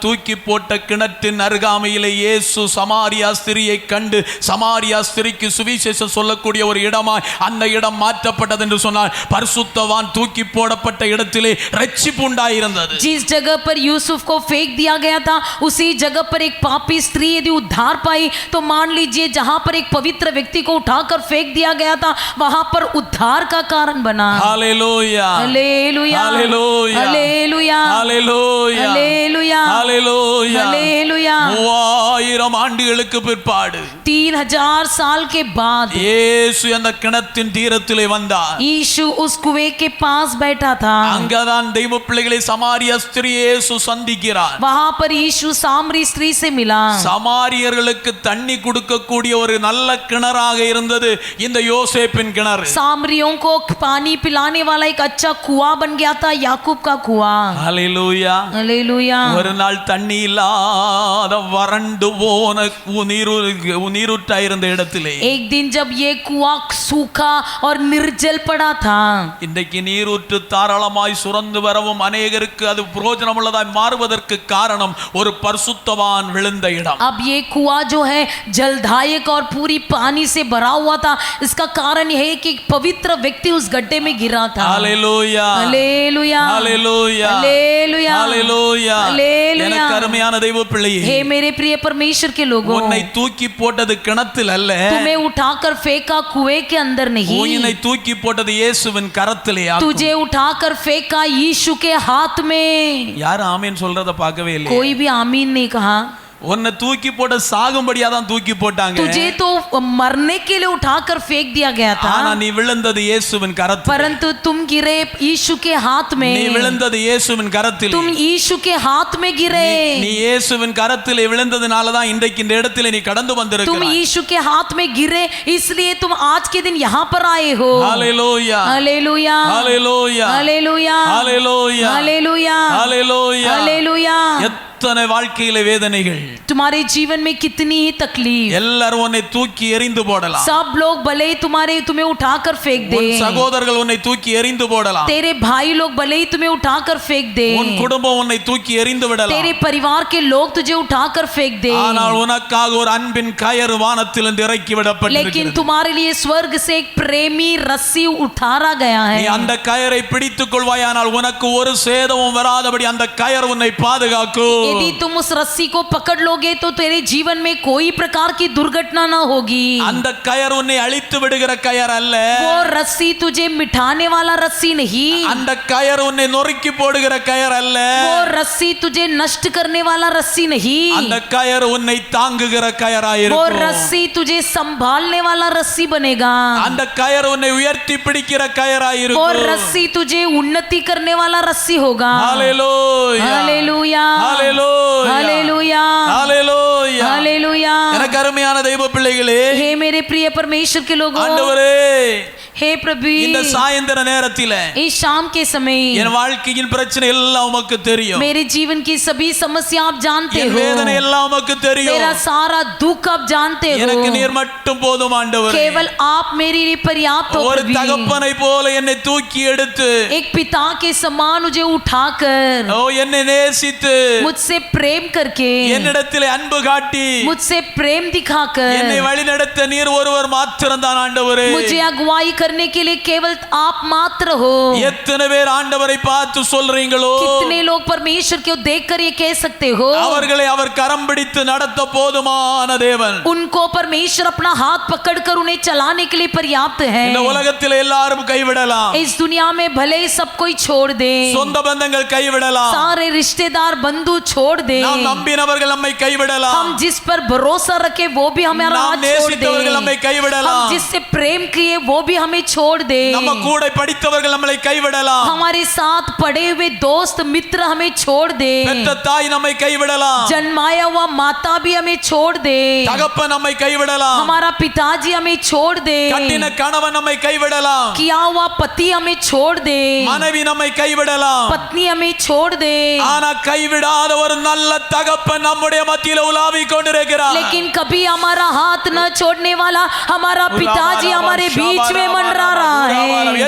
தூக்கி போட்ட கிணற்றின் அருகாமையிலே இயேசு சமாரியா ஸ்திரியை கண்டு சமாரியா ஸ்திரிக்கு சுவிசேஷம் சொல்லக்கூடிய ஒரு இடமாய் அந்த இடம் மாற்றப்பட்டது என்று சொன்னார். பரிசுத்தவான் தூக்கி போடப்பட்ட இடத்திலே ரட்சிப்பு உண்டாயிருந்தது. जिस जगह पर यूसुफ को फेंक दिया गया था उसी जगह पर एक पापी स्त्री यदि उद्धार पाई तो मान लीजिए जहां पर एक पवित्र व्यक्ति को उठाकर फेंक दिया गया था वहां पर उद्धार का कारण बना। Hallelujah, hallelujah, hallelujah, hallelujah, hallelujah, hallelujah, hallelujah. Hallelujah. 3000 ஆண்டுகளுக்கு பிற்பாடு 3000 साल के बाद இயேசு அந்த கிணத்தின் தீரத்திலே வந்தார். यीशु उस कुएं के पास बैठा था। அங்கதான் தெய்வ பிள்ளைகளை சமாரியா ஸ்திரி இயேசு சந்திக்கிறார். वहां पर यीशु सामरी स्त्री से मिला। சமாரியர்களுக்கு தண்ணி கொடுக்கக்கூடிய ஒரு நல்ல கிணறாக இருந்தது இந்த யோசேப்பின் கிணறு. सामरियों को पानी पिलाने वाला एक अच्छा कुआं बन गया था, याकूब का कुआं। ஹalleluya. हालेलुया। ஒரு நாள் தண்ணி இல்லாத வறண்டு போன நீரூற்றா இருந்த இடத்திலே एक दिन जब ये कुआं सूखा और निर्जल पड़ा था, இன்றைக்கு நீரூற்று தாராளமாய் சுரந்து வரவும் அநேகருக்கு அது பிரயோஜனமுள்ளதாய் மாறுவதற்கு காரணம் ஒரு பரிசுத்தவான் விழுந்த இடம். अब ये कुआं जो है जलदायक और पूरी पानी से भरा हुआ था, इसका कारण यह है कि एक पवित्र व्यक्ति उस गड्ढे में गिरा था. ஹல்லேலூயா हालेलुया ஹல்லேலூயா हालेलुया ஹல்லேலூயா. हालेलुया. எனக்கு அருமையான தெய்வ பிள்ளையே, हे मेरे प्रिय परमेश्वर के लोगों, உன்னை தூக்கி போட்டது கிணத்தில் அல்ல, तुम्हें उठाकर फेंका कुएं के अंदर नहीं, உன்னை தூக்கி போட்டது இயேசுவின் கரத்திலே. तुझे उठाकर फेंका यीशु के हाथ में. யாரும் ஆமீன் சொல்றத பார்க்கவே இல்லை. कोई भी आमीन नहीं कहा. உன்னை தூக்கி போட்ட சாகும்படியா தான் தூக்கி போட்டாங்க. तुझे तो मरने के लिए उठाकर फेंक दिया गया था, ஆனா நீ விழுந்தது இயேசுவின் கரத்தில். परंतु तुम गिरे यीशु के हाथ நீ में. விழுந்தது இயேசுவின் கரத்தில். तुम यीशु के हाथ में गिरे. நீ இயேசுவின் கரத்திலே விழுந்ததனால தான் இன்றைக்கு இந்த இடத்திலே நீ கடந்து तुम வந்திருக்கிறாய். यीशु के हाथ में गिरे, इसलिए तुम आज के दिन यहाँ पर आए हो. ஹல்லேலூயா हालेलुया ஹல்லேலூயா हालेलुया ஹல்லேலூயா हालेलुया ஹல்லேலூயா. हालेलुया. எத்தனை வாழ்க்கையில வேதனைகள், तुम्हारे जीवन में कितनी ही तकलीफ. எல்லாரும் உன்னை தூக்கி எறிந்து போடலாம். सब लोग भले ही तुम्हें उठाकर फेंक दे. உன் சகோதரர்கள் உன்னை தூக்கி எறிந்து போடலாம். तेरे भाई लोग भले ही तुम्हें उठाकर फेंक दे. உன் குடும்பம் உன்னை தூக்கி எறிந்து விடலாம். तेरे परिवार के लोग तुझे उठाकर फेंक दे. ஆனால் உனக்காக ஒரு அன்பின் கயறு வானத்திலிருந்து இறக்கி लेकिन விடப்பட்டிருக்கிறது. तुम्हारे लिए स्वर्ग से एक प्रेमी रस्सी उतारा गया நீ है. அந்த கயரை பிடித்துக் கொள்வாயானால் உனக்கு ஒரு சேதமும் வராதபடி அந்த கயர் உன்னை பாதுகாக்கும். यदि तुम उस रस्सी को पकड़ लोगे तो तेरे जीवन में कोई प्रकार की दुर्घटना ना होगी. அந்த கயர் உன்னை அழித்து விடுகிற கயர் அல்ல. वो रस्सी तुझे मिटाने वाला रस्सी नहीं. அந்த கயர் உன்னை நொறுக்கி போடுகிற கயர் அல்ல. वो रस्सी तुझे नष्ट करने वाला रस्सी नहीं. அந்த கயர் உன்னை தாங்குகிற वो கயராயிருக்கும். रस्सी तुझे संभालने वाला रस्सी बनेगा. அந்த கயர் உன்னை உயர்த்தி பிடிக்கிற वो கயராயிருக்கும். रस्सी तुझे उन्नति करने वाला रस्सी होगा. ஹல்லேலூயா हालेलुया ஹல்லேலூயா हालेलुया ஹல்லேலூயா. हालेलुया. எனக்கு அருமையான தெய்வ பிள்ளைகளே, हे मेरे प्रिय परमेश्वर के लोगों, ஆண்டவரே, हे प्रभु, இந்த சாயந்தர நேரத்திலே इस शाम के समय என் வாழ்க்கையின் பிரச்சனை எல்லாம் உமக்கு தெரியும். मेरे जीवन की सभी समस्या आप जानते என் हो. வேதனை எல்லாம் உமக்கு தெரியும். मेरा सारा दुख आप जानते हो. எனக்கு நீர் மட்டும் போதும் ஆண்டவரே. केवल आप मेरे लिए पर्याप्त हो ஒரு प्रभु. தகப்பனை போல என்னை தூக்கி எடுத்து, एक पिता के समान मुझे उठाकर, ஓ என்னை நேசித்து, मुझसे प्रेम करके, என்னிடத்திலே அன்பு காட்டி, मुझसे प्रेम என்னை दिखाकर வழிநடத்த நீர் ஒருவர் மாத்திரம்தான் ஆண்டவரே. मुझे अगुवाई करने के लिए केवल आप मात्र हो. எத்தனை பேர் ஆண்டவரை பார்த்து சொல்றீங்களோ, कितने लोग परमेश्वर को देखकर ये कह सकते हो, அவர்களை அவர் கரம் பிடித்து நடத்த போதுமான தேவன். उनको परमेश्वर अपना हाथ पकड़कर उन्हें चलाने के लिए पर्याप्त है. இந்த உலகத்தில் எல்லாரும் கைவிடலாம், इस दुनिया में भले ही सब कोई छोड़ दे, சொந்த பந்தங்கள் கைவிடலாம், सारे रिश्तेदार बंधु छोड़ दे, நாம் நம்பினவர்கள் நம்மை கைவிடலாம், हम जिस पर भरोसा रखे वो भी हमारा நாம் हाथ छोड़ दे, நேசித்தவர்கள் நம்மை கைவிடலாம், हम जिससे प्रेम किए वो भी हमें छोड़ दे, நம்ம கூட படித்தவர்கள் நம்மை கைவிடலாம், हमारे साथ पढ़े हुए दोस्त मित्र हमें छोड़ दे, பெற்ற தாய் நம்மை கைவிடலாம், जन्माया हुआ माता भी हमें छोड़ दे, தகப்பன் நம்மை கைவிடலாம், हमारा पिताजी हमें छोड़ दे, கட்டின கணவன் நம்மை கைவிடலாம், किया हुआ पति हमें छोड़ दे, மனைவி நம்மை கைவிடலாம். पत्नी हमें छोड़ दे, ஆனா கைவிடாத ஒரு நல்ல தகப்பன் நம்முடைய மத்தியில உலாவிக் கொண்டிருக்கிறார். लेकिन कभी हमारा हाथ न छोड़ने वाला हमारा पिताजी हमारे बीच में मंडरा रहा है.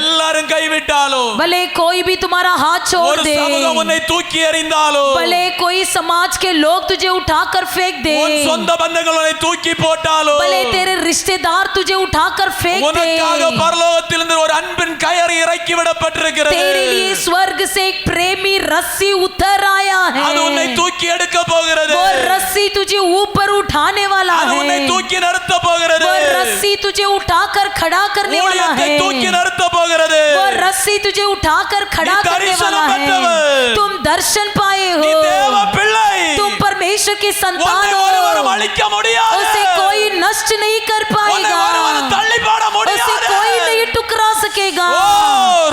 எல்லாரும் கைவிட்டாலும், भले कोई भी तुम्हारा हाथ छोड़ ஒரு दे, சமூகம் உன்னை தூக்கி எறிந்தாலும், भले कोई समाज के लोग तुझे उठाकर फेंक दे, உன் சொந்த பந்தங்கள் உன்னை தூக்கி போட்டாலும், भले तेरे रिश्तेदार तुझे उठाकर फेंक दे, உனக்காக பரலோகத்திலிருந்து ஒரு அன்பின் கயறு இறக்கி விடப்பட்டிருக்கிறது. तेरे लिए स्वर्ग से एक प्रेमी रस्सी उतर आया அது உன்னை है. தூக்கி எடுக்க போகிறது. वो रस्सी तुझे ऊपर उठाने वाला அது உன்னை है. தூக்கி நிறுத்த போகிறது. वो रस्सी तुझे उठाकर खड़ा करने वाला ஊழியத்தை है. தூக்கி நிறுத்த போகிறது. वो रस्सी तुझे उठाकर खड़ा நீ करने वाला தரிசனம் है. பெற்றவர். तुम दर्शन पाए நீ हो, தேவ பிள்ளை. तुम परमेश्वर के संतान உன்னை हो, ஒருவரும் அழிக்க முடியாது. उसे कोई नष्ट नहीं कर உன்னை पाएगा, ஒருவரும் தள்ளி போட उसे முடியாது. कोई नहीं टुकरा सकेगा. ஓ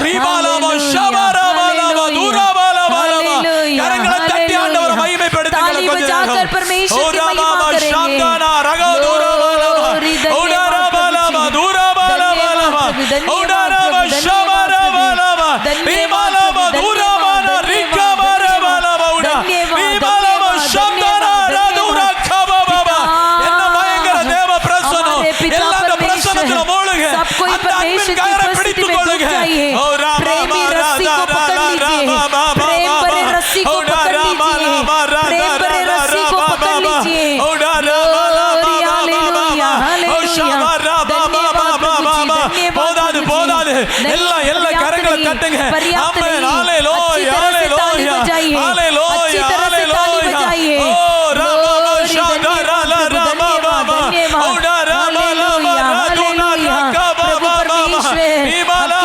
ரிபாலாமா ஷபராபாலாமா தூராபாலாபாலாமா. கரங்களை தட்டி ஆண்டவரை மகிமைப்படுத்துங்கள் ताली கொஞ்ச बजाकर நேரம். परमेश्वर की महिमा ஓராபாமா करेंगे. ஷாந்தானா ரகோ தூராபாலாமா. ஓடாராபாலாமா தூராபாலாபாலாமா. ஓடாராபா ஷபராபாலாமா. ரிபாலாமா தூராபாலா ரிக்கபராபாலாமா. ஓடா ரிபாலாமா ஷாந்தானா ரதுரா கபாபாபா. என்ன பயங்கர தேவ பிரசன்னம். எல்லா பிரசன்னத்திலும் மூழ்க. அந்த அன்பின் கயரை பிடித்துக் கொள்ளுங்க. ஓ ராமா प्रेम भरे रस्सी को पकड़ लीजिए। Glory, hallelujah, hallelujah. धन्यवाद प्रभु जी, धन्यवाद प्रभु जी। எல்லா கரங்களை தட்டுங்க. पर्याप्त ஆமென். नहीं, ஹalleluya, अच्छी तरह से ताली ஹalleluya, बजाइए, ஹalleluya, अच्छी तरह से ताली ஹalleluya. बजाइए। ஓ ராமா ஷாதா ராலா ராமா பாபா ஓ ராமா ராமா ராதுனா ராகா பாபா இபாலா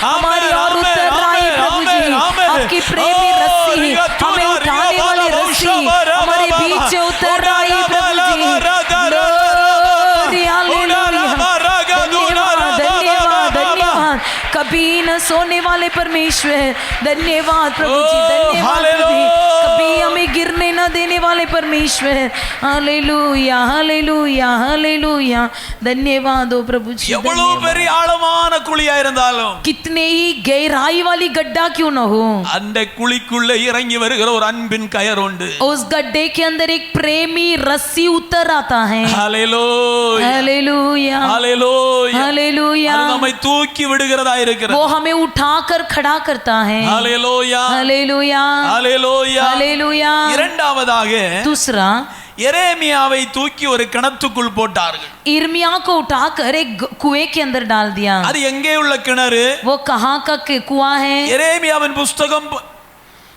हमारी और उतर आए प्रभु जी, आपकी प्रेमी रस्सी, हमें उठाने वाली रस्सी हमारे बीच से उतर आई प्रभु जी। धन्यवाद, धन्यवाद, कभी न सोने वाले परमेश्वर, धन्यवाद प्रभु जी, धन्यवाद प्रभु जी, कभी हमें गिरने न देने वाले परमेश्वर। हालेलुया, हालेलुया, हालेलुया, धन्यवाद हो प्रभु जी। எவ்வளவு பெரிய ஆழமான குழியா இருந்தாலும் कितने ही गहराई वाली गड्ढा क्यों न हो, அந்த குழிக்குள்ள இறங்கி வருகிற ஒரு அன்பின் கயர் உண்டு। उस गड्ढे के अंदर एक प्रेमी रस्सी उतर आता है। ஹalleluya, हालेलुया, ஹalleluya, हालेलुया, அது நம்மை தூக்கி விடுகிறதா இருக்கிறது। वो हमें उठाकर खड़ा करता है। ஹalleluya, हालेलुया, ஹalleluya, हालेलुया। இரண்டாவதாக दूसरा, எரேமியாவை தூக்கி ஒரு கிணத்துக்குள் போட்டார்கள்। इर्मिया को उठाकर एक कुएं के अंदर डाल दिया। அது எங்கே உள்ள கிணறு? वो कहाँ का कुआं है? எரேமியாவின் புஸ்தகம்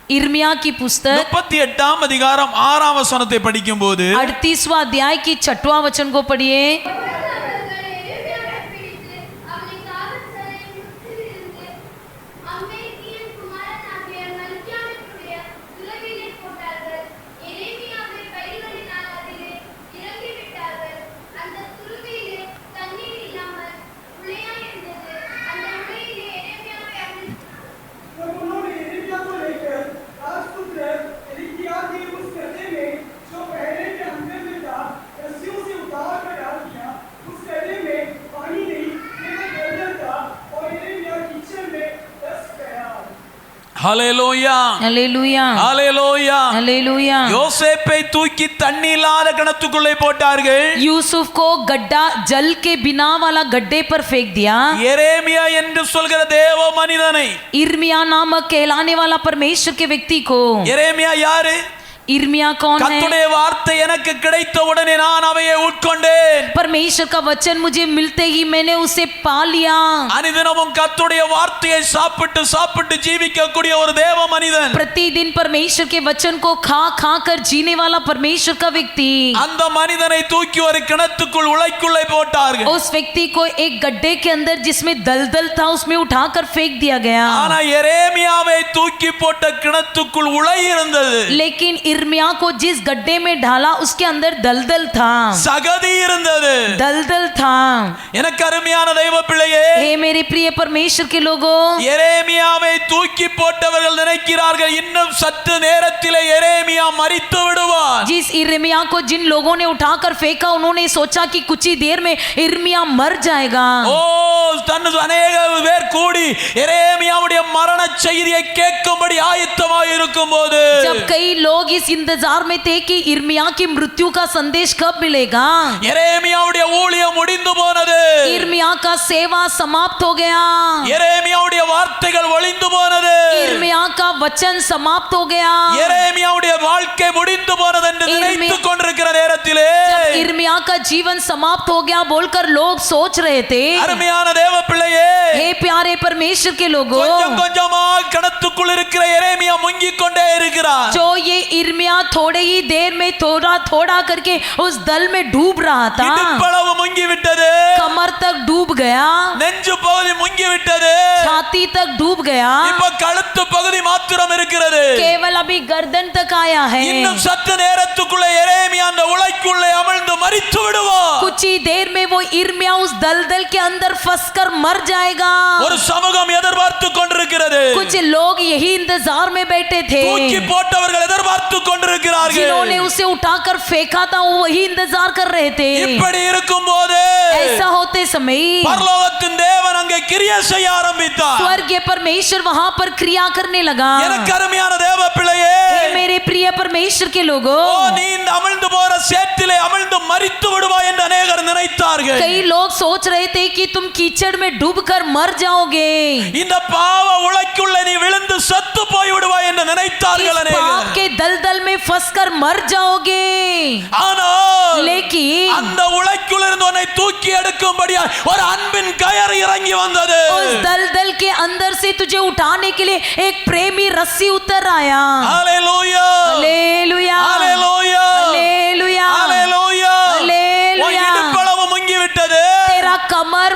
इर्मिया की पुस्तक 38 அதிகாரம் 6 வசனத்தை படிக்கும்போது 38वां अध्याय की 6वां वचन को पढ़िए। जब उन्होंने यिर्मयाह को लेकर राजपुत्र हिजकिय्याह के उस गड्ढे में जो पहरे के अंदर में था रस्सियों से उतार कर डाल दिया, उस गड्ढे में पानी नहीं केवल दलदल था और यिर्मयाह कीचड़ में धंस गया। ஹalleluya, हालेलुया, ஹalleluya, हालेलुया। யோசேப்பை தூக்கி தண்ணி இல்லாத கிணத்துக்குள்ளே போட்டார்கள்। यूसुफ को गड्ढा जल के बिना वाला गड्ढे पर फेंक दिया। எரேமியா என்று சொல்கிற தேவ மனிதனை, इर्मिया नामक कहलाने वाला परमेश्वर के व्यक्ति को, எரேமியா யாரு? इर्मिया कौन है? கர்த்தருடைய வார்த்தை எனக்கு கிடைத்த உடனே நான் அவையை உட்கொண்டேன்। परमेश्वर का वचन मुझे मिलते ही मैंने उसे पा लिया। அனுதினமும் கர்த்தருடைய வார்த்தையை சாப்பிட்டு சாப்பிட்டு ஜீவிக்கக்கூடிய ஒரு தேவ மனிதன், प्रतिदिन परमेश्वर के वचन को खा खा कर जीने वाला परमेश्वर का व्यक्ति, அந்த மனிதனை தூக்கி ஒரு கிணத்துக்குள் உளைக்குள்ளே போட்டார்கள்। उस व्यक्ति को एक गड्ढे के अंदर जिसमें दलदल था उसमें उठाकर फेंक दिया गया। ஆனா எரேமியாவை தூக்கி போட்ட கிணத்துக்குள் உளை இருந்தது, लेकिन इर्मिया को जिस गड्ढे में डाला उसके अंदर दलदल था, சகதி இருந்தது। दलदल था। எனக்கு அருமையான தெய்வ பிள்ளையே, हे मेरे प्रिय परमेश्वर के लोगों, எரேமியாவை தூக்கி போட்டவர்கள் நினைக்கிறார்கள் இன்னும் சற்று நேரத்திலே எரேமியா மரித்து விடுவார்। जिस इर्मिया को जिन लोगों ने उठाकर फेंका उन्होंने सोचा कि कुछ ही देर में इर्मिया मर जाएगा। ஓ தன் அநேக பேர் கூடி எரேமியாவுடைய மரண செய்தியை கேட்கும்படி ஆயத்தமாய் இருக்கும்போது, जब कई लोग इस इंतजार में थे कि इर्मिया की मृत्यु का संदेश कब मिलेगा, எரேமியாவுடைய ஊழியம் முடிந்து போனது, इर्मिया का सेवा समाप्त हो गया, எரேமியாவுடைய வார்த்தைகள் ஒளிந்து போனது, इर्मिया का वचन समाप्त हो गया, எரேமியாவுடைய வாழ்க்கை முடிந்து போனது என்று நினைத்துக் கொண்டிருக்கிற நேரத்திலே जब इर्मिया का जीवन समाप्त हो गया बोलकर लोग सोच रहे थे। அருமையான தேவ பிள்ளையே, हे प्यारे परमेश्वर के लोगों, கொஞ்சம் கொஞ்சமாக கிணத்துக்குள் இருக்கிற எரேமியா முங்கிக் கொண்டே இருக்கிறார்। जो ये इर्मिया थोड़े ही देर में थोड़ा थोड़ा करके उस दल में डूब रहा था, இடுப்பளவு முங்கி விட்டது, कमर तक डूब गया, நெஞ்சு பகுதி முங்கி விட்டது, छाती तक डूब गया, இப்ப கழுத்து பகுதி மாத்திரம் இருக்கிறது। केवल अभी गर्दन तक आया है। இன்னும் சற்று நேரத்துக்குள்ளே எரேமியா அந்த உளைக்குள்ளே அமிழ்ந்து மரித்து விடுவார்। कुछ ही देर में वो इर्मिया उस दलदल के अंदर फंसकर मर जाएगा। ஒரு சமூகம் எதிர்பார்த்து கொண்டிருக்கிறது, कुछ लोग यही इंतजार में बैठे थे, தூக்கி போட்டவர்கள் எதிர்பார்த்து கொண்டிருக்கிறார்கள், जिन्होंने उसे उठाकर फेंका था वो वही इंतजार कर रहे थे। இப்படி இருக்கும்போது ऐसा होते समय பரலோகத்தின் தேவன் அங்கே கிரியை செய்ய ஆரம்பித்தார்। स्वर्गीय परमेश्वर वहां पर क्रिया करने लगा। எனக்கு அருமையான தேவ பிள்ளையே, हे मेरे मेरे प्रिय परमेश्वर के लोगों, ஓ நீ இந்த அமிழ்ந்து போற சேற்றிலே அமிழ்ந்து மரித்து விடுவாய் என்று அநேகர் நினைத்தார்கள். कई लोग सोच रहे थे कि तुम कीचड़ में डूबकर मर जाओगे, இந்த பாவ உளைக்குள்ள நீ விழுந்து செத்து போய் விடுவாய் என்று நினைத்தார்கள் इस அநேகர். पाप के दलदल में फंसकर मर जाओगे। ஆனால் लेकिन அந்த உளைக்குள்ள இருந்து உன்னை தூக்கி எடுக்கும்படியா ஒரு அன்பின் கயறு இறங்கி வந்தது. उस दलदल के अंदर से तुझे उठाने के लिए एक प्रेमी रस्सी उतर आया। ஹalleluya हालेलुया, ஹalleluya हालेलुया, ஹalleluya. हालेलुया। இடுப்பளவு முங்கி விட்டது, तेरा कमर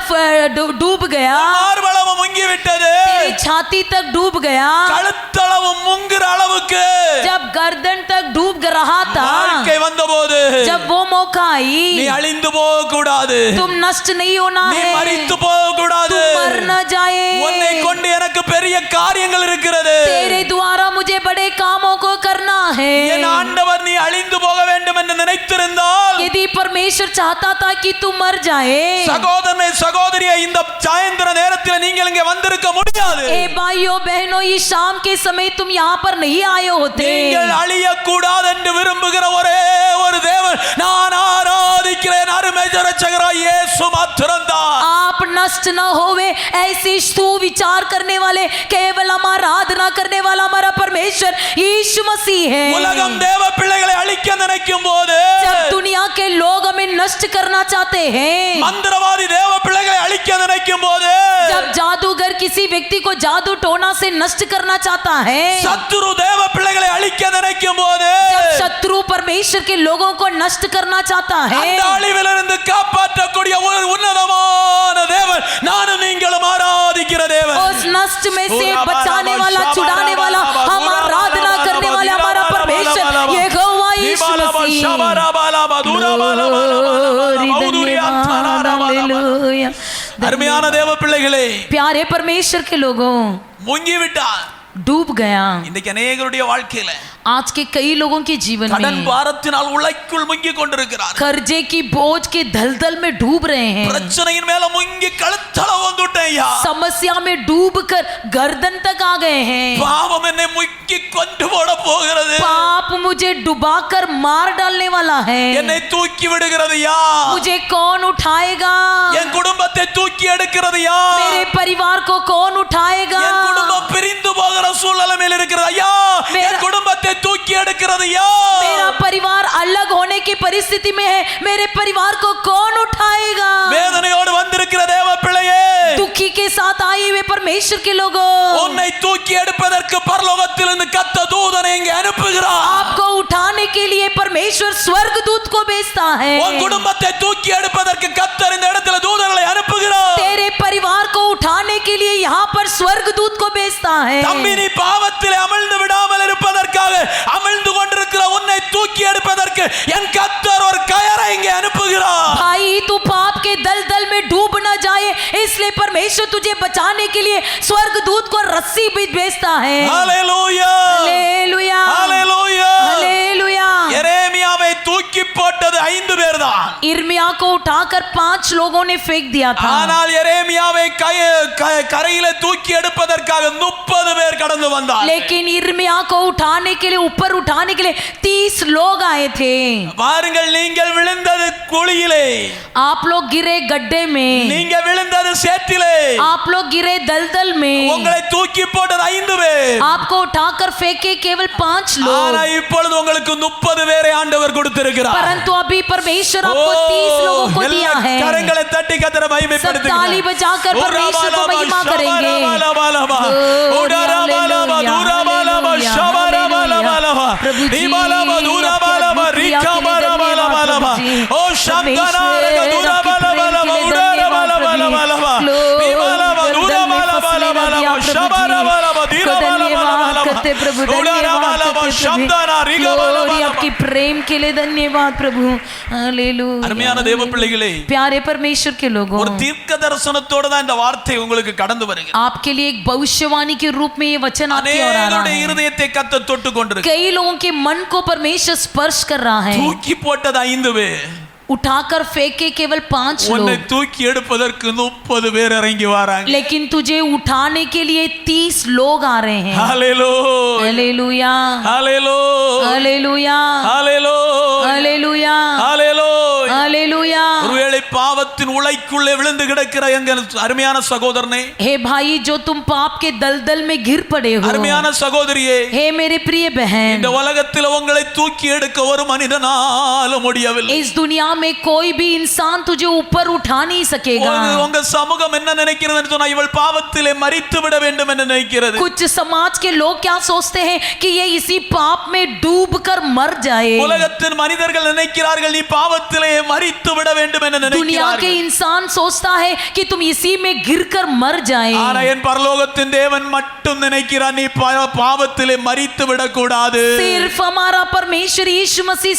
डूब गया, மார்பளவு முங்கி விட்டது, तेरी छाती तक डूब गया, கழுத்தளவு முங்குற அளவுக்கு जब गर्दन तक डूब रहा था, வாழ்க்கை வந்தபோது जब वो मौका आई, நீ அழிந்து போக கூடாது, तुम नष्ट नहीं होना நீ है, மரித்து போக கூடாது, तुम मर न जाए, உன்னை கொண்டு எனக்கு பெரிய காரியங்கள் இருக்கிறது, तेरे द्वारा मुझे बड़े कामों को करना है। என் ஆண்டவர் நீ அழிந்து போக வேண்டும் என்று நினைத்திருந்தால், यदि परमेश्वर चाहता था कि तू मर जाए, சகோதரனே சகோதரியே, இந்த சாயந்தர நேரத்தில் நீங்கள் இங்கே வந்திருக்க முடியாது. ए भाइयों बहनों, इस शाम के समय तुम यहाँ पर नहीं आए होते। நீங்கள் அழியக்கூடாது என்று விரும்புகிற ஒரே ஒரு தேவன் நான் ஆராதிக்கிறேன் அருமை இரட்சகராய் இயேசு மாத்திரம்தான். आप नष्ट न होवे ऐसे सुविचार करने वाले, केवल हमारा आराधना करने वाला हमारा परमेश्वर यीशु मसीह है। உலகம் தேவ பிள்ளைகளை அழிக்க நினைக்கும் போது, जब दुनिया के लोग हमें नष्ट करना चाहते हैं, மந்திரவாதி தேவ பிள்ளைகளை அழிக்க நினைக்கும் போது, जब जादूगर किसी व्यक्ति को जादू टोना से नष्ट करना चाहता है, சத்துரு தேவ பிள்ளைகளை அழிக்க நினைக்கும் போது, जब शत्रु परमेश्वर के लोगों को नष्ट करना चाहता है, அந்த அழிவிலிருந்து காப்பாற்றக்கூடிய ஒரு உன்னதமான தேவன் நானும் நீங்களும் ஆராதிக்கிற தேவன். उस नष्ट में से बचाने वाला, छुड़ाने वाला, हम आराधना करने वाला हमारा परमेश्वर यहोवा यीशु मसीह। हालेलुया। அருமையான தேவ பிள்ளைகளே, प्यारे परमेश्वर के लोगों, முங்கி விட்டான். डूब गया। இன்னைக்கு அநேகருடைய வாழ்க்கையில आज के कई लोगों के जीवन கடன் में பாரத்தினால் உளைக்குள் முங்கி கொண்டிருக்கிறார். कर्जे की बोझ के दलदल में डूब रहे हैं, பிரச்சனையின் மேல முங்கி கழுத்தளவு வந்துட்டேயா, समस्या में डूब कर गर्दन तक आ गए हैं, பாவம் என்னை முக்கி கொண்டு போட போகிறது, पाप मुझे डुबाकर मार डालने वाला है, என்னை தூக்கி விடுகிறது யா, मुझे कौन उठाएगा, என் குடும்பத்தை தூக்கி எடுக்கிறது யா, मेरे परिवार को कौन उठाएगा, என் குடும்பம் பிரிந்து போகிற சூழ்நிலையில் இருக்கிறது ஐயா, என் குடும்பத்தை தூக்கி எடுக்கிறது யா, मेरा परिवार अलग होने की परिस्थिति में है, मेरे परिवार को कौन उठाएगा। வேதனையோடு வந்திருக்கிற தேவ பிள்ளையே, दुखी के साथ आए हुए परमेश्वर के लोगों, உன்னை தூக்கி எடுப்பதற்கு பரலோகத்திலிருந்து கத்த தூதனை இங்கே அனுப்புகிறார். आपको उठाने के लिए परमेश्वर स्वर्गदूत को भेजता है, உன் குடும்பத்தை தூக்கி எடுப்பதற்கு கத்தர் இந்த இடத்துல தூதர்களை அனுப்புகிறார். तेरे परिवार को उठाने के लिए यहाँ पर स्वर्गदूत को भेजता है। தம்பி, நீ பாவத்திலே அமிழ்ந்து விடாமல் இருப்பதற்காக, அமிழ்ந்து கொண்டிருக்கிற உன்னை தூக்கி எடுப்பதற்கு என் கத்தர் ஒரு கயரை இங்கே அனுப்புகிறார். भाई, तू पाप के दलदल में डूब न जाए, इसलिए परमेश्वर तुझे बचाने के लिए स्वर्गदूत को रस्सी भी भेजता है। ஹalleluya हालेलुया, ஹalleluya. हालेलुया। எரேமியாவை தூக்கி போட்டது 5 பேர் தான். इर्मिया को उठाकर 5 लोगों ने फेंक दिया था, ஆனால் எரேமியாவை கரையில தூக்கி எடுப்பதற்காக 30 பேர் கடந்து வந்தார். लेकिन इर्मिया को उठाने के लिए, ऊपर उठाने के लिए 30 लोग आए थे। பாருங்கள், நீங்கள் விழுந்தது குழியிலே, आप लोग गिरे गड्ढे में, நீங்க விழுந்தது சேற்றிலே, आप लोग गिरे दलदल में, உங்களை தூக்கி போட்டது 5 பேர். आपको उठाकर फेंके केवल 5 ஆனா लोग, இப்பொழுது உங்களுக்கு 30 பேரை ஆண்டவர் கொடுத்திருக்கிறார். परंतु अभी परमेश्वर आपको 30 लोगों को दिया है। கரங்களை தட்டி கர்த்தரை सब ताली மகிமைப்படுத்துங்கள். बजाकर परमेश्वर को महिमा करेंगे। प्रभु जी, ओ शंकरा रे दूरा बाला बाला उड़ारा बाला बाला बाला विमाला दूरा बाला बाला बाला शबरा बाला धीरा बाला बाला करते प्रभु, उड़ारा बाला शब्दाना रिगा बाला बाला। आपकी प्रेम के लिए धन्यवाद प्रभु। हालेलुया। அருமையான தேவ பிள்ளைகளே, प्यारे परमेश्वर के लोगों, ஒரு தீர்க்க தரிசனத்தோட தான் இந்த வார்த்தை உங்களுக்கு கடந்து வருகிறது. आपके लिए एक भविष्यवाणी के रूप में ये वचन आपकी ओर आ रहा அநேகருடைய है। இருதயத்தை கர்த்தர் தொட்டு கொண்டிருக்கிறார். कई लोगों के मन को परमेश्वर स्पर्श कर रहा है। தூக்கி போட்டது 5 பேர். उठाकर फेंके केवल 5 உன்னை लोग, தூக்கி எடுப்பதற்கு 30 பேர் இறங்கி வராங்க. लेकिन तुझे उठाने के लिए 30 लोग आ रहे हैं। ஹalleluya हालेलुया, ஹalleluya हालेलुया, ஹalleluya हालेलुया, ஹalleluya. हालेलुया। ஒருவேளை பாவத்தின் உளைக்குள்ளே விழுந்து கிடக்கிற எங்கள் அருமையான சகோதரனே, हे भाई जो तुम पाप के दलदल में गिर पड़े हो, அருமையான சகோதரியே, हे मेरे प्रिय இந்த बहन, உலகத்தில் உங்களை தூக்கி எடுக்க ஒரு மனிதனால முடியவில்லை. इस दुनिया में कोई भी इंसान तुझे ऊपर उठा नहीं सकेगा। உங்க சமூகம் என்ன நினைக்கிறது சொன்னா, இவள் பாவத்திலே மரித்து விட வேண்டும் என்று நினைக்கிறது. कुछ समाज के लोग क्या सोचते हैं कि ये इसी पाप में डूब कर मर जाए। உலகத்தின் மனிதர்கள் நினைக்கிறார்கள் நீ பாவத்திலே மரித்து விட வேண்டும் என்று दुनिया के நினைக்கிறார்கள். इंसान सोचता है कि तुम इसी में गिरकर मर जाए। ஆனா என் பரலோகத்தின் தேவன் மட்டும் நினைக்கிறார் நீ பாவத்திலே மரித்து விடக்கூடாது. सिर्फ हमारा परमेश्वर यीशु मसीह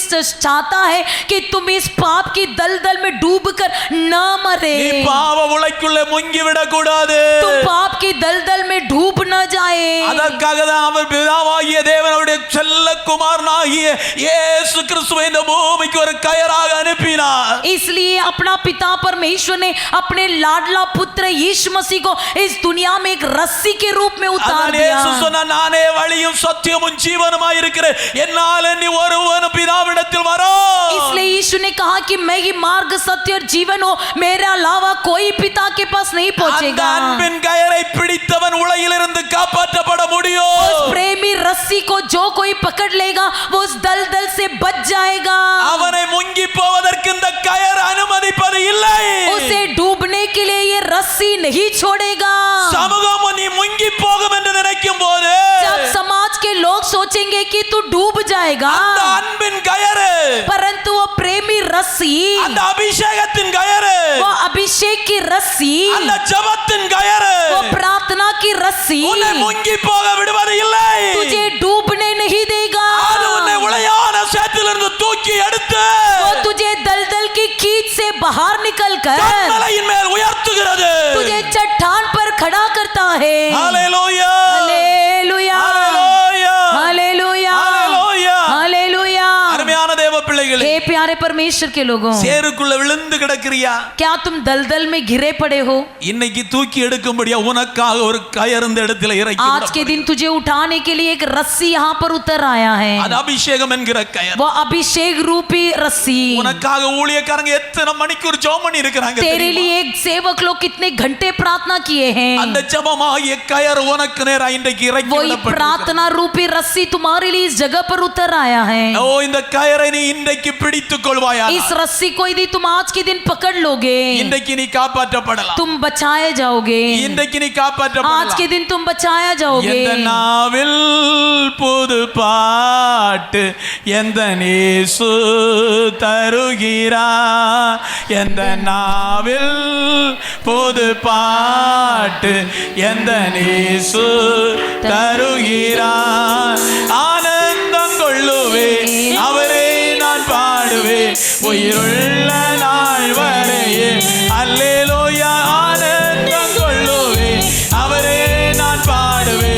चाहता है कि तुम इस पाप की दलदल में डूबकर न मरे। நீ பாவ உளைக்குள்ளே முங்கி விடக்கூடாது. तुम पाप की दलदल में डूब न जाए। அதற்காக தான் அவர் பிதாவாகிய தேவனுடைய செல்ல குமாரனாகிய இயேசு கிறிஸ்துவை இந்த பூமிக்கு ஒரு கயராக அனுப்பினார். इसलिए अपना पिता परमेश्वर ने अपने लाडला पुत्र यीशु मसीह को इस दुनिया में एक रस्सी के रूप में उतार அதான் दिया। இயேசு சொன்னார், நானே வழியும் சத்தியமும் ஜீவனுமாய் இருக்கிறேன், என்னாலே நீ ஒருவனும் பிதாவிடத்தில் வரோ. इसलिए यीशु ने कहा कि मैं ही मार्ग सत्य और जीवन हूँ, मेरे अलावा कोई पिता के पास नहीं அந்த पहुंचेगा। அன்பின் கயரை பிடித்தவன் உலகிலிருந்து காப்பாற்றப்பட முடியும். उस प्रेमी रस्सी को जो कोई पकड़ लेगा वो उस दलदल से बच जाएगा। அவனை முங்கி போவதற்கு இந்த கயர் அனுமதிப்பது இல்லை. उसे डूबने के लिए ये रस्सी नहीं छोड़ेगा। சமூகம் நீ முங்கி போகும் என்று நினைக்கும் போது जब समाज के लोग सोचेंगे कि तू डूब जाएगा, அந்த அன்பின் கயறு, परंतु वो प्रेमी रस्सी, அந்த அபிஷேகத்தின் கயறு, वो अभिषेक की रस्सी, அந்த ஜெபத்தின் கயறு वो प्रार्थना की रस्सी உன்னை முங்கி போக விடுவது இல்லை. तुझे डूबने नहीं देगा। அது உன்னை உளையான சேற்றிலிருந்து தூக்கி எடுத்து वो तुझे दलदल की खींच से बाहर निकल कर கன்மலையின் மேல் உயர்த்துகிறது. तुझे चट्टान पर खड़ा करता है। ஹalleluya हालेलुया, ஹalleluya हालेलुया, ஹalleluya. हालेलुया। அருமையான தேவ பிள்ளைகளே, हे प्यारे परमेश्वर के लोगों, சேருக்குள்ள விழுந்து கிடக்கிறியா? क्या तुम दलदल में घिरे पड़े हो? இன்னைக்கு தூக்கி எடுக்கும்படியா உனக்காக ஒரு கயர் இந்த இடத்துல இறக்கி आज के दिन तुझे उठाने के लिए एक रस्सी यहाँ पर उतर आया है। அது அபிஷேகம் என்கிற கயர். वो अभिषेक रूपी रस्सी। உனக்காக ஊழியக்காரங்க எத்தனை மணிக்கூர் ஜெபம் பண்ணி இருக்காங்க तेरे தெரியுமா? लिए एक सेवक लोग कितने घंटे प्रार्थना किए हैं। அந்த ஜெபமாகிய கயர் உனக்கு நேரா இன்றைக்கு இறக்கி वही விடப்பட்டிருக்கிறது. प्रार्थना रूपी रस्सी तुम्हारे लिए इस जगह पर उतर आया है। ஓ இந்த கயரை நீ இன்றைக்கு பிடித்துக் கொள்வாயா? इस रस्सी को यदि तुम आज के दिन पकड़ लोगे, இன்றைக்கு நீ காப்பாற்றப்படலாம். तुम बचाए जाओगे। இன்றைக்கு நீ आज காப்பாற்றப்படலாம். के दिन तुम बचाया जाओगे। எந்த நாவில் புது பாட்டு எந்த இயேசு தருகிறார், எந்த நாவில் புது பாட்டு எந்த இயேசு தருகிறார், ஆனந்தம் கொள்ளுவே அவரே நான் பாடுவே உயிருள்ள நாள் வரையே. அல்லேலூயா, ஆனந்தம் கொள்ளுவே அவரே நான் பாடுவே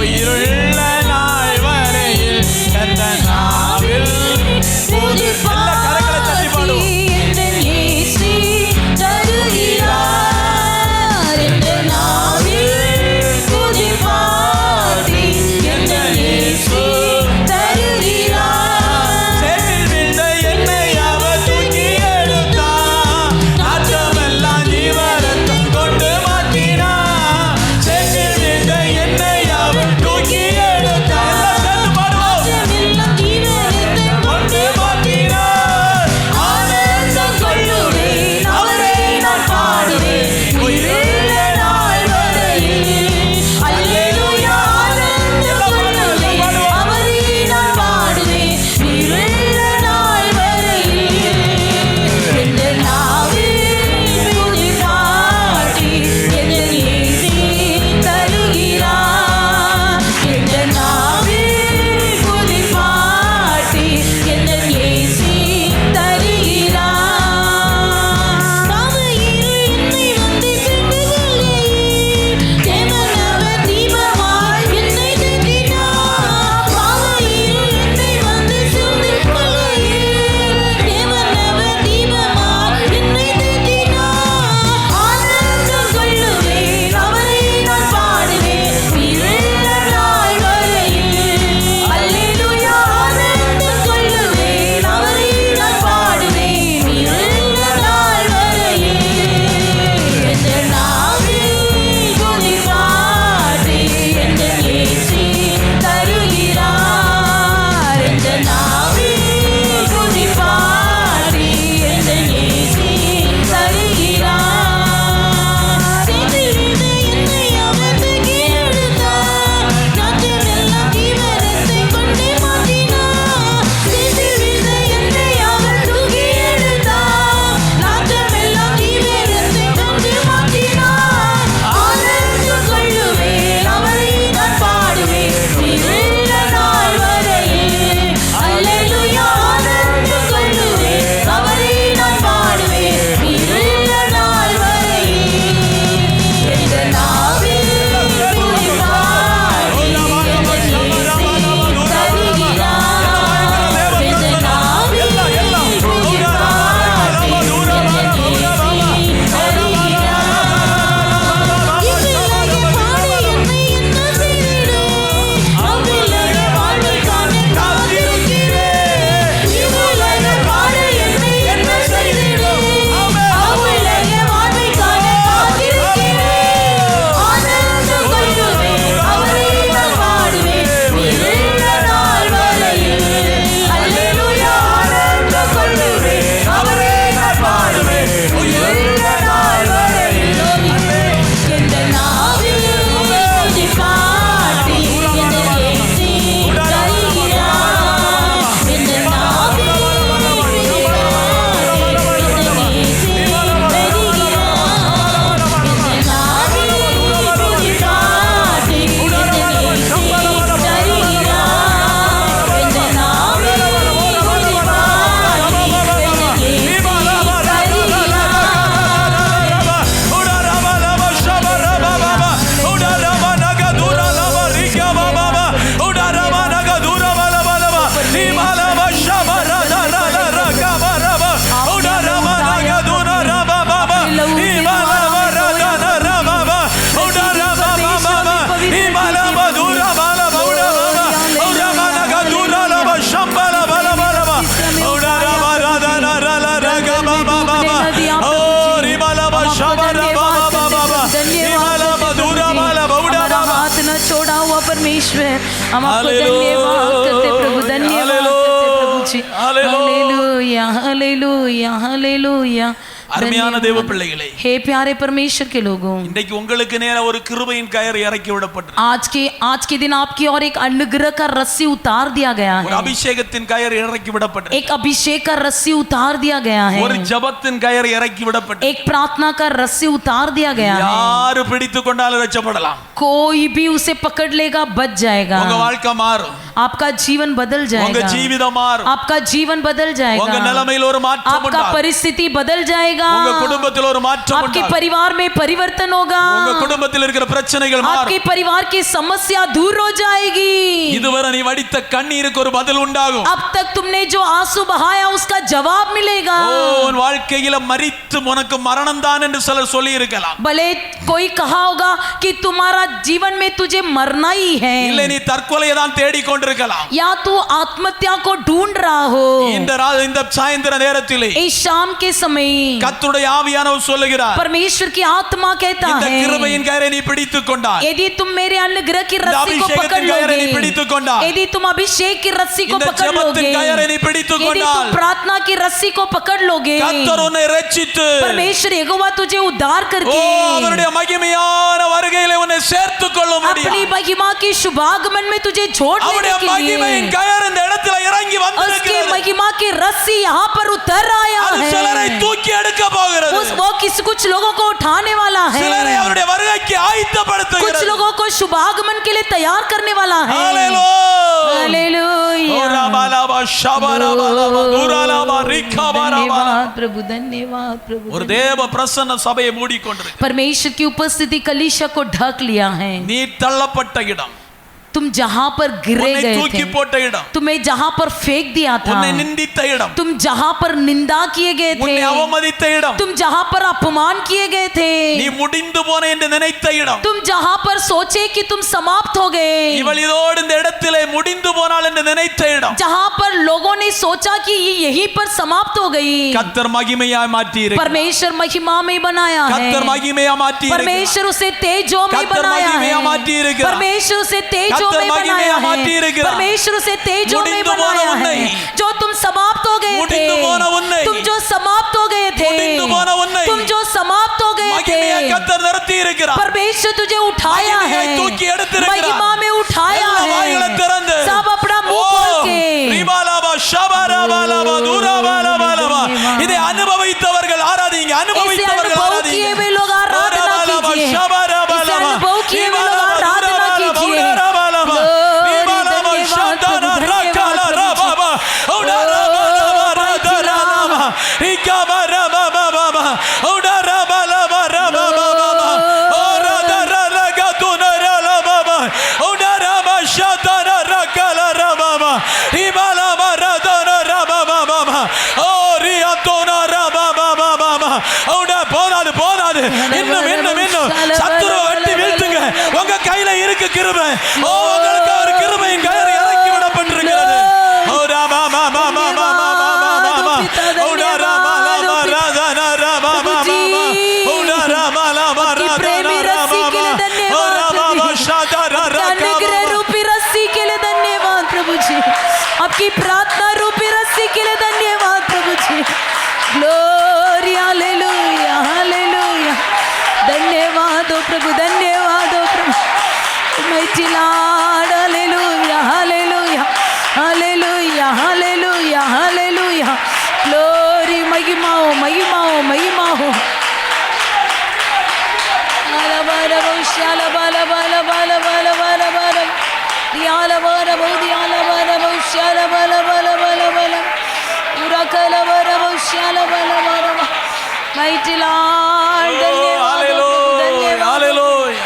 உயிருள்ள நாள் வரையில். எந்த நாவில் புது எல்லா கரங்களை தட்டி பாடுவோம். சேற்றில் விழுந்த என்னை அவர் தூக்கி हम आपको धन्यवाद करते प्रभु, धन्यवाद करते प्रभु जी। Hallelujah hallelujah hallelujah. அருமையான தேவ பிள்ளைகளே, हे प्यारे परमेश्वर के लोगों, இன்றைக்கு உங்களுக்கு நேரா ஒரு கிருபையின் கயிறு இறக்கி விடப்பட்டது। आज के दिन आपकी और एक अनुग्रह का रस्सी उतार दिया गया ஒரு है, அபிஷேகத்தின் கயிறு இறக்கி விடப்பட்டது। एक अभिषेक का रस्सी उतार दिया गया है, ஒரு ஜெபத்தின் கயிறு இறக்கி விடப்பட்டது। एक प्रार्थना का रस्सी उतार दिया गया है। யாரு பிடித்துக் கொண்டாலும் ரட்சிக்கப்படலாம்। कोई भी उसे पकड़ लेगा बच जाएगा। உங்க வாழ்க்கை மாறும், आपका जीवन बदल உங்க जाएगा, ஜீவிதம் மாறும், आपका जीवन बदल உங்க जाएगा, நிலைமையில் ஒரு மாற்றம் आपका உண்டாகும், परिस्थिति बदल जाएगा, உங்க குடும்பத்தில் ஒரு மாற்றம் आपके உண்டாகும், परिवार में परिवर्तन होगा, உங்க குடும்பத்தில் இருக்கிற பிரச்சனைகள் आपके மாறும், परिवार की समस्या दूर हो जाएगी। இதுவரை நீ வடித்த கண்ணீருக்கு ஒரு பதில் உண்டாகும்। अब तक तुमने जो आंसू बहाया उसका जवाब मिलेगा। உன் வாழ்க்கையில மரித்து உனக்கு மரணம் தான் என்று சிலர் சொல்லி இருக்கலாம்। भले कोई कहा होगा कि तुम्हारा जीवन में तुझे मरना ही है, இல்லை நீ தற்கொலையை தான் தேடிக் கொண்டிருக்கலாம்। या तू आत्महत्या को ढूंढ रहा हो। இந்த சாயந்தர நேரத்திலே इस शाम के समय கர்த்தருடைய ஆவியானவர் சொல்லுகிறார், परमेश्वर की आत्मा कहता இந்த है, கிருபையின் கயிறை நீ பிடித்துக் கொண்டாய், यदि तुम मेरे अनुग्रह की रस्सी को अभिषेक पकड़ की कयरे नहीं लोगे, पिड़ित कोंडा। यदि तुम अभिषेक की रस्सी को இந்த पकड़ ஜெபத்தின் लोगे, கயரை நீ பிடித்துக் यदि கொண்டால், तुम प्रार्थना की रस्सी को पकड़ लोगे, கர்த்தர் உன்னை இரட்சித்து परमेश्वर यहोवा तुझे उद्धार करके அவருடைய மகிமையான வருகையிலே உன்னை சேர்த்துக் கொள்ள முடியும்। अपनी महिमा के शुभागमन में तुझे जोड़ लेने அவருடைய के மகிமையின் लिए கயர் இந்த இடத்துல இறங்கி उसके வந்திருக்கிறது। महिमा की रस्सी यहाँ पर उतर आया அது சிலரை है। தூக்கி எடுக்க போகிறது, वो कुछ लोगों को उठाने वाला है, சிலரை அவருடைய வருகைக்கு कुछ ஆயத்தப்படுத்துகிறது। लोगों को शुभागमन के लिए तैयार करने वाला है। Hallelujah hallelujah. ओरा बालाबा शबराबालाबा दुरालाबा रिखाबाराबा। धन्यवाद प्रभु, धन्यवाद प्रभु। ஒரு தேவ பிரசன்ன சபையை மூடிக்கொண்டிருக்கு। परमेश्वर की उपस्थिति कलीसिया को ढक लिया है। நீ தள்ளப்பட்ட இடம், तुम जहां पर गिरे உன்னை गए தூக்கி थे, போட்ட இடம், तुम्हें जहां पर फेंक दिया था, உன்னை நிந்தித்த இடம், तुम जहां पर निंदा किए गए थे, உன்னை அவமதித்த இடம், तुम जहां पर अपमान किए गए थे, நீ முடிந்து போன என்று நினைத்த இடம், तुम जहां पर सोचे कि तुम समाप्त हो गए, இவள் இதோடு இந்த இடத்திலே முடிந்து போனாள் என்று நினைத்த இடம், जहां पर लोगों ने सोचा कि ये यहीं पर समाप्त हो गई, கர்த்தர் மகிமையாய் மாற்றி இருக்கிறார்। परमेश्वर महिमा में बनाया है, கர்த்தர் மகிமையா மாற்றி இருக்கிறார்। परमेश्वर उसे तेजो में கர்த்தர் बनाया மகிமையா है, மாற்றி இருக்கிறார்। परमेश्वर उसे तेजो கர்த்தர் में மகிமையா बनाया மாற்றி है, இருக்கிறார்। परमेश्वर उसे तेजो में முடிந்து போன बनाया உன்னை, है। जो तुम समाप्त हो गए थे, முடிந்து போன உன்னை, तुम जो समाप्त हो गए थे, முடிந்து போன உன்னை, तुम जो समाप्त हो गए थे, மகிமையை கர்த்தர் நிறுத்தி இருக்கிறார்। परमेश्वर तुझे उठाया है, மகிமையை தூக்கி எடுத்திருக்கிறார்। महिमा में उठाया எல்லா है। வாய்களை திறந்து, सब अपना मुंह खोल के ரிபாலாபா ஷபராபாலாபா துராபாலாபாலாபா, இதை அனுபவித்தவர்கள் ஆராதிங்க, इसे அனுபவித்தவர்கள் अनुभव ஆராதிங்க। किए हुए लोग आराधना ஓராபாலாபா कीजिए, इसे ஷபராபாலாபா, अनुभव किए हुए लोग आराधना कीजिए। உடாராபாலாபா, ரிபாலாபா ஷந்தானா ரகாலா ரபாபா, உடாராபாலாபா ரதராலாபா, ரிகாபாராபாபாபா, உடாராபாலாபா ரபாபாபா, ஓராதரலகதுனரலபாபா, உடாராபா ஷந்தானா ரகாலா ரபாபா, ரிபாலாபா ரதரலபாபாபா, ஓரியாத்தோனா ரபாபாபாபா. போதாது போதாது, இன்னும் இன்னும் இன்னும் சத்துருவை வெட்டி வீழ்த்துங்க, உங்க கையில இருக்கு கிருபை. ஓ, உங்களுக்கு ஒரு கிருபையின் கயிறு இறக்கி விடப்பட்டிருக்கிறது. ஓ ராமா மா மா மா மா மா மா மா மா, ஓ ராமா லா மா ரா ரா ரா ரா மா மா மா மா, ஓ ராமா லா மா ரா ரா ரா ரா மா மா, ஓ ராமா மா ஷாதா ரா ரா கா अनुग्रह रूपी रस्सी के लिए धन्यवाद प्रभु जी, आपकी प्रार्थना रूपी रस्सी के लिए धन्यवाद प्रभु जी। Glory hallelujah hallelujah. धन्यवाद हो प्रभु, धन्यवाद हो प्रभु, mighty Lord, hallelujah hallelujah hallelujah hallelujah hallelujah. Glory, महिमा हो महिमा हो महिमा हो। बाला बाला बाला बाला बाला बाला बाला बाला बाला दियाला बाला दियाला बाला बाला बाला बाला बाला बाला पूरा कला बाला बाला बाला mighty Lord, ஹalleluya.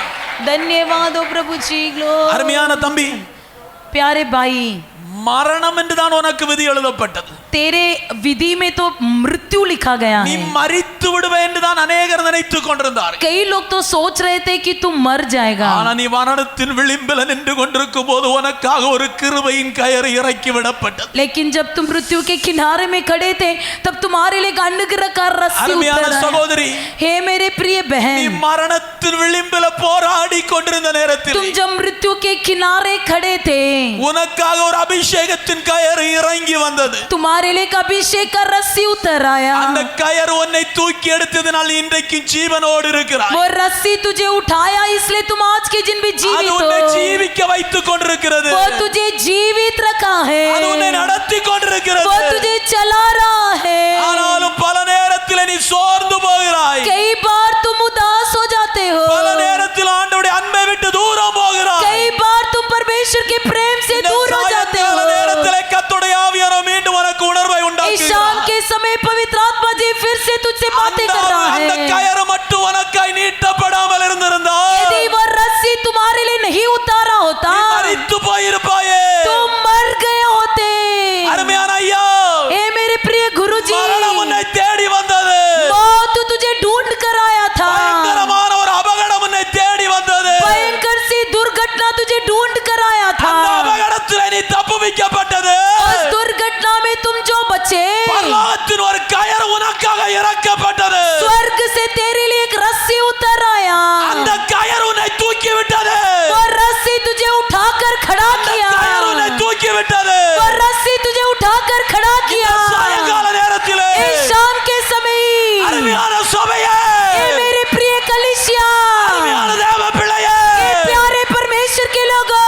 धन्यवाद हो प्रभु जी। ग्लोरी। அருமையான தம்பி, प्यारे भाई, மரணம் என்றுதான் உனக்கு விதி எழுதப்பட்டது. तेरे विधि में तो मृत्यु लिखा गया நீ है। மரித்து விடுவே என்று தான் அநேகர் நினைத்துக் கொண்டிருந்தார்கள். कई लोग तो सोच रहे थे कि तू मर जाएगा, ஆனா நீ மரணத்தின் விளிம்பில் நின்று கொண்டிருக்கும் போது உனக்காக ஒரு கிருபையின் கயிறு இறக்கி விடப்பட்டது. लेकिन जब तुम मृत्यु के किनारे में खड़े थे तब तुम्हारे लिए अनुग्रह का रस्सी அருமையான उतर आया। சகோதரி, हे मेरे प्रिय நீ बहन, மரணத்தின் விளிம்பில் போராடி கொண்டிருந்த நேரத்தில் तुम जब मृत्यु के किनारे खड़े थे உனக்காக ஒரு அபிஷேகத்தின் கயிறு இறங்கி வந்தது. तुम्हारे लिए एक अभिषेक का रस्सी उतर आया। அந்த கயிறு உன்னை தூக்கி எடுத்ததினால் இன்றைக்கு ஜீவனோடு இருக்கிறாய். वो रस्सी तुझे उठाया इसलिए तुम आज के दिन भी அது जीवित உன்னை हो। ஜீவிக்க வைத்துக் கொண்டிருக்கிறது. वो तुझे जीवित रखा है, அது உன்னை நடத்தி கொண்டிருக்கிறது. वो तुझे चला रहा है। ஆனாலும் பல நேரத்தில் நீ சோர்ந்து போகிறாய். कई बार तुम उदास हो जाते हो, பல நேரத்தில் ஆண்டவருடைய அன்பை விட்டு தூரம் போகிறாய். कई बार तुम परमेश्वर के प्रेम से இந்த दूर हो जाते சாயங்கால हो। நேரத்திலே கர்த்தருடைய ஆவியானவர் மீண்டும் உனக்கு உணர்வை इस உண்டாக்குகிறார். शाम के समय पवित्र आत्मा जी फिर से तुझसे बातें कर रहा அந்த है। கயிறு மட்டும் உனக்காய் நீட்டப்படாமல் இருந்திருந்தால் यदि वो रस्सी तुम्हारे लिए नहीं उतारा होता நீ மரித்து போயிருப்பாயே. तुम मर गए होते। அருமையான ஐயா, ए मेरे प्रिय गुरुजी, மரணம் உன்னை தேடி வந்தது. मौत तुझे ढूंढ कर आया था, பயங்கரமான ஒரு அபகடம் உன்னை தேடி வந்தது. भयंकर सी दुर्घटना तुझे ढूंढ कर आया था। அந்த அபகடத்திலே நீ தப்புவிக்கப்பட்டது. उस दुर्घटना में तुम जो बचे, பரலோகத்தின் ஒரு கயிறு உனக்காக இறக்கப்பட்டது. स्वर्ग से तेरे लिए एक रस्सी उतर आया। அந்த கயிறு உன்னை தூக்கி விட்டது. वो रस्सी तुझे उठाकर खड़ा किया, கயிறு உன்னை தூக்கி விட்டது. वो रस्सी तुझे उठाकर खड़ा किया। சாயங்கால நேரத்திலே इस शाम के समय, அருமையான சபையே, ए मेरे प्रिय कलीसिया, அருமையான தேவ பிள்ளையே, ए प्यारे परमेश्वर के लोगों,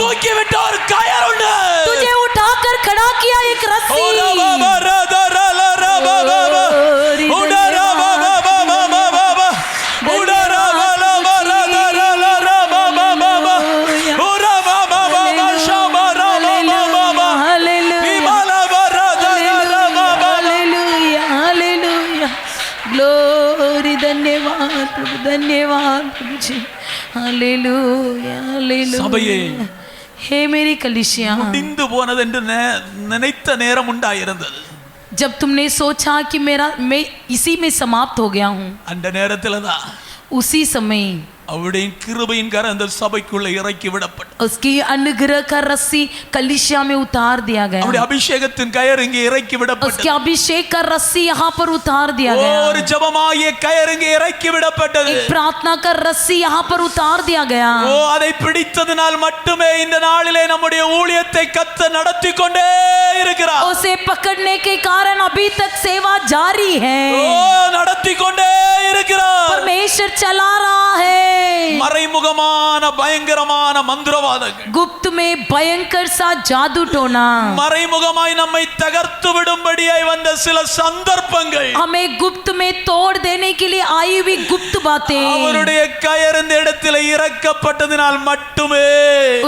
தூக்கி விட்ட ஒரு கயிறு உண்டு. तुझे उठाकर खड़ा किया एक रस्सी। ग्लोरी, धन्यवाद प्रभु, धन्यवाद प्रभु जी, हालेलुया சபையே, हालेलुया। हे मेरी कलीसिया, முடிந்து போனது என்று நினைத்த நேரம் உண்டாயிருந்தது. जब तुमने सोचा कि मैं इसी में समाप्त हो गया हूँ, அந்த நேரத்துல தான் उसी समय அவருடைய கிருபையின் கரம் அந்த சபைக்குள்ள இறக்கி விடப்பட்டது. उसकी अनुग्रह का रस्सी कलीसिया में उतार दिया गया। அவருடைய அபிஷேகத்தின் கயிறு இங்கே இறக்கி उसके விடப்பட்டது. अभिषेक का रस्सी यहाँ पर उतार दिया गया। ஒரு ஜெபமாகிய கயிறு இங்கே இறக்கி விடப்பட்டது. एक प्रार्थना का रस्सी यहाँ पर उतार दिया गया। அதை பிடித்ததினால் மட்டுமே இந்த நாளிலே நம்முடைய ஊழியத்தை கர்த்தர் நடத்தி கொண்டே இருக்கிறார். उसे पकड़ने के कारण अभी तक सेवा जारी है, நடத்தி கொண்டே இருக்கிறார். परमेश्वर चला रहा है। மறைமுகமான பயங்கரமான மந்திரவாதங்கள், गुप्त में भयंकर सा जादू टोना, மறைமுகமாய் நம்மை தகர்த்து விடும்படியாய் வந்த சில சந்தர்ப்பங்கள், हमें गुप्त में तोड़ देने के लिए आई हुई गुप्त बातें, அவருடைய கயிறு இந்த இடத்திலே இறக்கப்பட்டதினால் மட்டுமே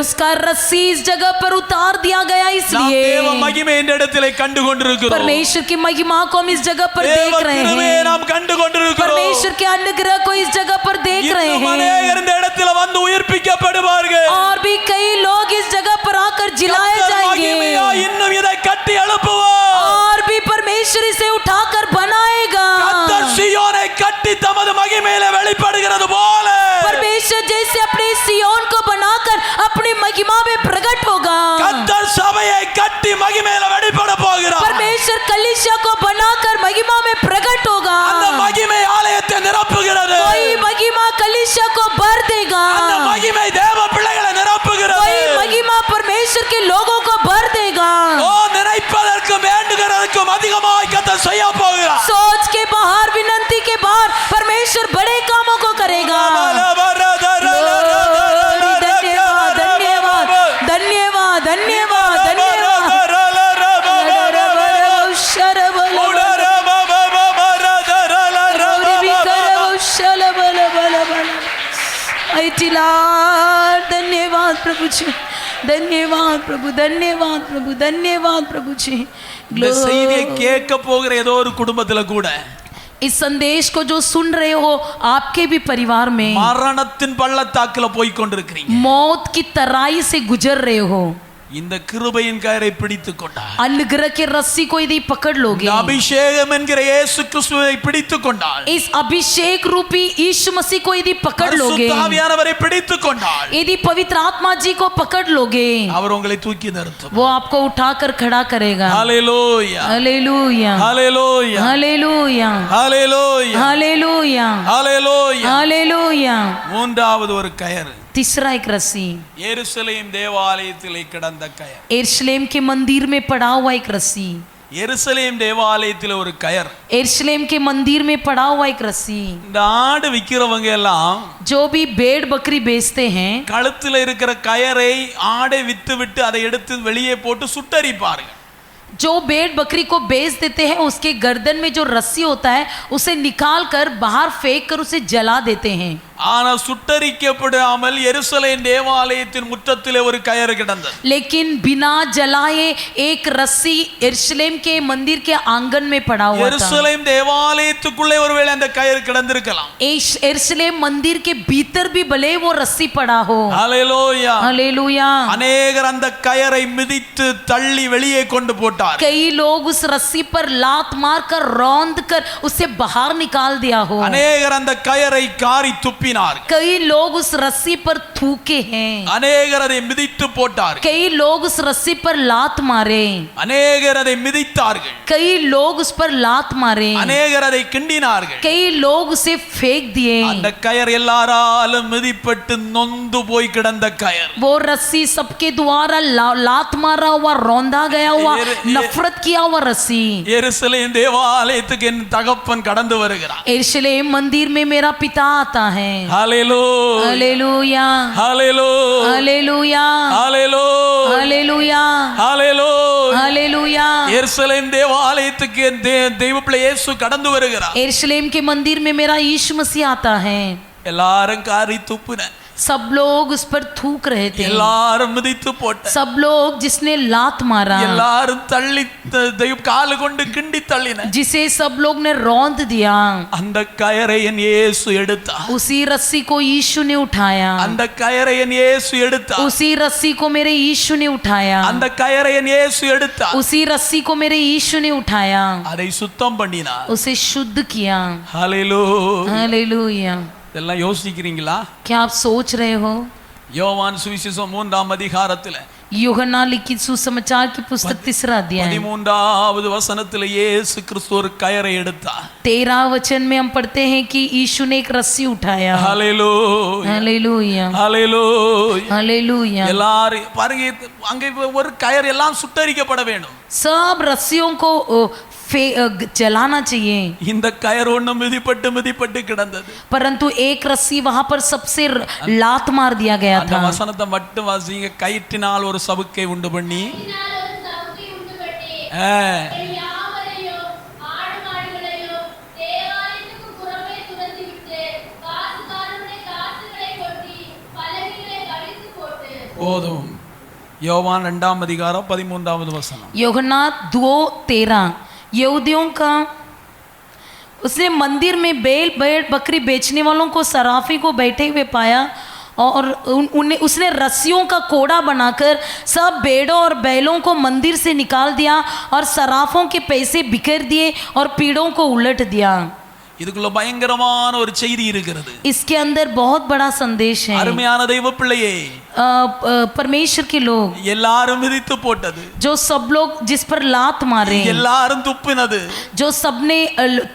उसका रस्सी इस जगह पर उतार दिया गया। நாம் इसलिए தேவ மகிமை இந்த இடத்திலே கண்டு கொண்டிருக்கிறோம். परमेश्वर की महिमा को हम इस जगह पर தேவ देख रहे கிருபையை हैं, நாம் கண்டு கொண்டிருக்கிறோம். परमेश्वर के अनुग्रह को इस जगह पर देख रहे இன்னும் हैं। அநேகர் இந்த இடத்திலே வந்து உயிர்ப்பிக்கப்படுவார்கள். और भी कई लोग इस जगह पर आकर जिलाए கர்த்தர் மகிமையா जाएंगे, இன்னும் இதை கட்டி எழுப்புவார். और भी परमेश्वर इसे उठाकर बनाएगा। கர்த்தர் சீயோனை கட்டி தமது மகிமையிலே வெளிப்படுகிறது போல परमेश्वर जैसे अपने सियोन को बनाकर अपनी महिमा में प्रकट होगा, கர்த்தர் சபையை கட்டி மகிமையிலே வெளிப்பட போகிறார். परमेश्वर कलीसिया को बनाकर महिमा में प्रकट होगा। அந்த மகிமை ஆலயத்தை நிரப்புகிறது. वही महिमा कलीसिया को भर देगा, அந்த மகிமை தேவ பிள்ளைகளை நிரப்புகிறது. वही महिमा परमेश्वर के लोगों को भर देगा। நினைப்பதற்கும் வேண்டுகிறதற்கும் அதிகமாய் கர்த்தர் செய்ய போகிறார். सोच के बाहर, विनंती के बाहर परमेश्वर बड़े कामों को करेगा। धन्यवाद, धन्यवाद, धन्यवाद, धन्यवाद, धन्यवाद। धन्यवाद प्रभु जी, धन्यवाद प्रभु, धन्यवाद प्रभु, धन्यवाद प्रभु जी। இந்த செய்தியை கேட்க போகிற ஏதோ ஒரு குடும்பத்துல கூட इस संदेश को जो सुन रहे हो आपके भी परिवार में மரணத்தின் பள்ளத்தாக்குல போய் கொண்டிருக்கிறீங்க. मौत की तराई से गुजर रहे हो, இந்த கிருபையின் கயிறை பிடித்துக் கொண்டால், अनुग्रह के रस्सी को यदि पकड़ लोगे, இந்த அபிஷேகம் என்கிற இயேசு கிறிஸ்துவை பிடித்துக் கொண்டால், इस अभिषेक रूपी यीशु मसीह को यदि पकड़ लोगे, பரிசுத்த ஆவியானவரை பிடித்துக் கொண்டால், यदि पवित्र आत्मा जी को पकड़ लोगे, அவர் உங்களை தூக்கி நிறுத்தும். वो आपको उठाकर खड़ा करेगा। ஹalleluya, हालेलुया, ஹalleluya, हालेलुया, ஹalleluya, हालेलुया, ஹalleluya. हालेलुया। மூன்றாவது ஒரு கயிறு, तीसरा एक रस्सी, எருசலேம் தேவாலயத்திலே கிடந்த கயிறு. यरूशलेम के मंदिर में पड़ा हुआ एक रस्सी, எருசலேம் தேவாலயத்தில் ஒரு கயிறு. यरूशलेम के मंदिर में पड़ा हुआ एक रस्सी। இந்த ஆடு விக்கிறவங்க எல்லாம் जो भी भेड़ बकरी बेचते हैं, கழுத்துல இருக்கிற கயரை ஆடை வித்து விட்டு அதை எடுத்து வெளியே போட்டு சுட்டரிப்பார்கள். जो भेड़ बकरी को बेच देते हैं, उसके गर्दन में जो रस्सी होता है उसे निकाल कर बाहर फेंक कर उसे जला देते हैं। ஆனால் சுட்டரிக்கப்படாமல் எருசலேம் தேவாலயத்தின் முற்றத்திலே ஒரு கயிறு கிடந்தது. लेकिन बिना जलाए एक रस्सी यरूशलेम के मंदिर के आंगन में पड़ा हुआ था। எருசலேம் தேவாலயத்துக்குள்ளே ஒருவேளை அந்த கயிறு கிடந்திருக்கலாம். यरूशलेम मंदिर के भीतर भी भले वो रस्सी पड़ा हो। ஹalleluya, हालेलुया। அநேகர் அந்த கயிறை மிதித்து தள்ளி வெளியே கொண்டு போட்டார். कई लोग उस रस्सी पर लात मार कर रौंद कर उसे बाहर निकाल दिया हो। அநேகர் அந்த கயிறை காரி துப்பினார். कई लोग उस रस्सी पर थूके हैं। அநேகர் அதை மிதித்து போட்டார். कई लोग उस रस्सी पर लात मारे। அநேகர் அதை மிதித்தார்கள். कई लोग उस पर लात मारे। அநேகர் அதை கிண்டினார்கள். कई लोग उसे फेंक दिए। அந்த கயிறு எல்லாராலும் மிதிப்பட்டு நொந்து போய் கிடந்த கயிறு. वो रस्सी सबके द्वारा लात मारा हुआ, रौंदा गया हुआ, नफरत किया हुआ रस्सी। எருசலேம் தேவாலயத்துக்கு என் தகப்பன் கடந்து வருகிறார். यरूशलेम मंदिर में मेरा पिता आता है। ஹalleluya, हालेलुया, ஹalleluya, हालेलुया, ஹalleluya, हालेलुया, ஹalleluya. हालेलुया। எருசலேம் தேவாலயத்துக்கு என் தெய்வ பிள்ளை இயேசு கடந்து வருகிறார். यरूशलेम के मंदिर में मेरा यीशु मसीह आता है। எல்லாரும் காரி துப்புன, सब लोग उस पर थूक रहे थे। எல்லாரும் மிதித்து போட்ட, सब लोग जिसने लात मारा, எல்லாரும் தள்ளி தெய்வ கால் கொண்டு கிண்டி தள்ளின. जिसे सब लोग ने रौंद दिया, அந்த கயிறை என் இயேசு எடுத்தார். उसी रस्सी को यीशु ने उठाया। அந்த கயிறை என் இயேசு எடுத்தார். उसी रस्सी को मेरे यीशु ने उठाया। அந்த கயிறை என் இயேசு எடுத்தார். उसी रस्सी को मेरे यीशु ने उठाया, அதை சுத்தம் பண்ணினார். उसे शुद्ध किया। ஹalleluya. हालेलुया। இதெல்லாம் யோசிக்கிறீங்களா? क्या आप सोच रहे हो? யோவான் சுவிசேஷம் 3ஆம் அதிகாரத்தில் यूहन्ना लिखित सुसमाचार की पुस्तक 3रा अध्याय 13வது வசனத்தில் இயேசு கிறிஸ்து ஒரு கயிறை எடுத்தார். 13 वचन में हम पढ़ते हैं कि यीशु ने एक रस्सी उठाया। ஹalleluya, हालेलुया, ஹalleluya. हालेलुया। எல்லாரும் பாருங்க, அங்கே ஒரு கயிறு எல்லாம் சுட்டரிக்கப்பட வேண்டும். सब रस्सियों को जलाना चाहिए, இந்த கயிறு ஒண்ணு மிதிப்பட்டு கிடந்தது. परंतु एक रस्सी वहां पर सबसे लात मार दिया गया அந்த था। வசனத்தை மட்டும் வாசிங்க. கயிற்றினால் ஒரு சவுக்கை உண்டு பண்ணி, இதனால் ஒரு சவுக்கை உண்டுபண்ணி, ஆ, யாவரையும் ஆடு மாடுகளையும் தேவாலயத்துக்கு புறம்பே துரத்திவிட்டு, காசுகாரனுடைய காசுகளை கொட்டி பலகைகளை கவிழ்த்து போட்டு. போதும். யோவான் 2ஆம் அதிகாரம் 13வது வசனம். यूहन्ना 2:13। यहूदियों का उसने मंदिर में बैल भेड़ बकरी बेचने वालों को सराफी को बैठे हुए पाया और उसने रस्सियों का कोड़ा बनाकर सब भेड़ों और बैलों को मंदिर से निकाल दिया और सराफों के पैसे बिखेर दिए और पीड़ों को उलट दिया। இதுக்குள்ள பயங்கரமான ஒரு செய்தி இருக்கிறது. इसके अंदर बहुत बड़ा संदेश है। அருமையான தெய்வ பிள்ளையே, परमेश्वर के लोग, எல்லாரும் மிதித்து போட்டது, जो सब लोग जिस पर लात मारे, எல்லாரும் துப்பினது, जो सबने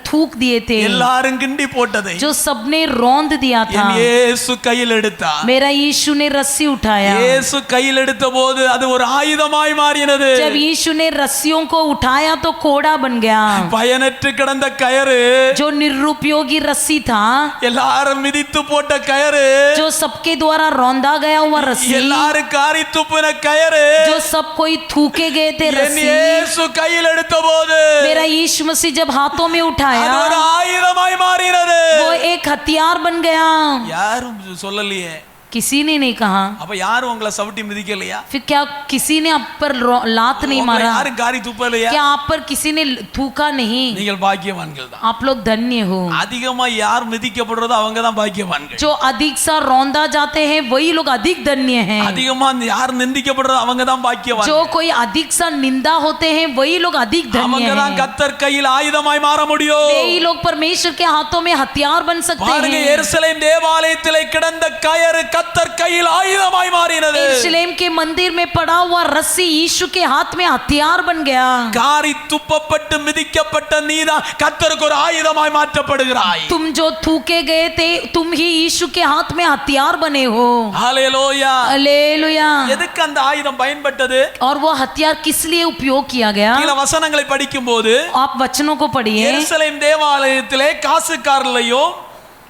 थूक दिए थे, எல்லாரும் கிண்டி போட்டதை जो सबने रौंद दिया था, என் இயேசு கையில் எடுத்தார். मेरा यीशु ने रस्सी उठाया। இயேசு கையில் எடுத்த போது அது ஒரு ஆயுதமாய் மாறினது. जब यीशु ने रस्सियों को उठाया तो कोड़ा बन गया। பயனற்று கிடந்த கயிறு, जो निरुपयोगी रस्सी था, எல்லாரும் மிதித்து போட்ட கயிறு, जो सबके द्वारा रौंदा गया हुआ रस्सी, எல்லாரும் காரி துப்பின கயிறு, जो सब कोई थूके गए थे என் रस्सी, இயேசு கையில் எடுத்த போது मेरा यीशु मसीह जब हाथों में அது उठाया ஒரு ஆயுதமாய் மாறினது. वो एक हथियार बन गया। யாரும் சொல்லலையே, किसी ने नहीं कहा। அப்ப யாரும் உங்களை சவுட்டி மிதிக்கலையா? फिर क्या किसी ने आप पर लात नहीं உங்களை मारा? யாரும் காரி துப்பலையா? क्या आप पर किसी ने थूका नहीं? நீங்கள் பாக்கியவான்கள் தான். आप लोग धन्य हो। அதிகமா யார் மிதிக்கப்படுறதோ அவங்க தான் பாக்கியவான்கள். जो अधिक सा रौंदा जाते हैं वही लोग अधिक धन्य हैं। அதிகமா யார் நிந்திக்கப்படுறதோ அவங்க தான் பாக்கியவான்கள். जो कोई अधिक सा निंदा होते हैं वही लोग अधिक धन्य அவங்க தான் हैं। கர்த்தர் கையில் ஆயுதமாய் மாற முடியும். वही लोग परमेश्वर के हाथों में हथियार बन सकते பாருங்க, हैं। எருசலேம் தேவாலயத்திலே கிடந்த கயறு கர்த்தர் கையில் ஆயுதமாய் மாறினது. यरूशलेम के मंदिर में पड़ा हुआ रस्सी यीशु के हाथ में हथियार बन गया। காரி துப்பப்பட்டு மிதிக்கப்பட்ட நீதான் கர்த்தருக்கு ஒரு ஆயுதமாய் மாற்றப்படுகிறாய். तुम जो थूके गए थे तुम ही यीशु के हाथ में हथियार बने हो। ஹல்லேலூயா. हालेलुया। எதுக்கு அந்த ஆயுதம் பயன்பட்டது? और वो हथियार किस लिए उपयोग किया गया? கீழ வசனங்களை படிக்கும்போது आप वचनों को पढ़िए। எருசலேம் தேவாலயத்திலே காசுக்காரர்களையும்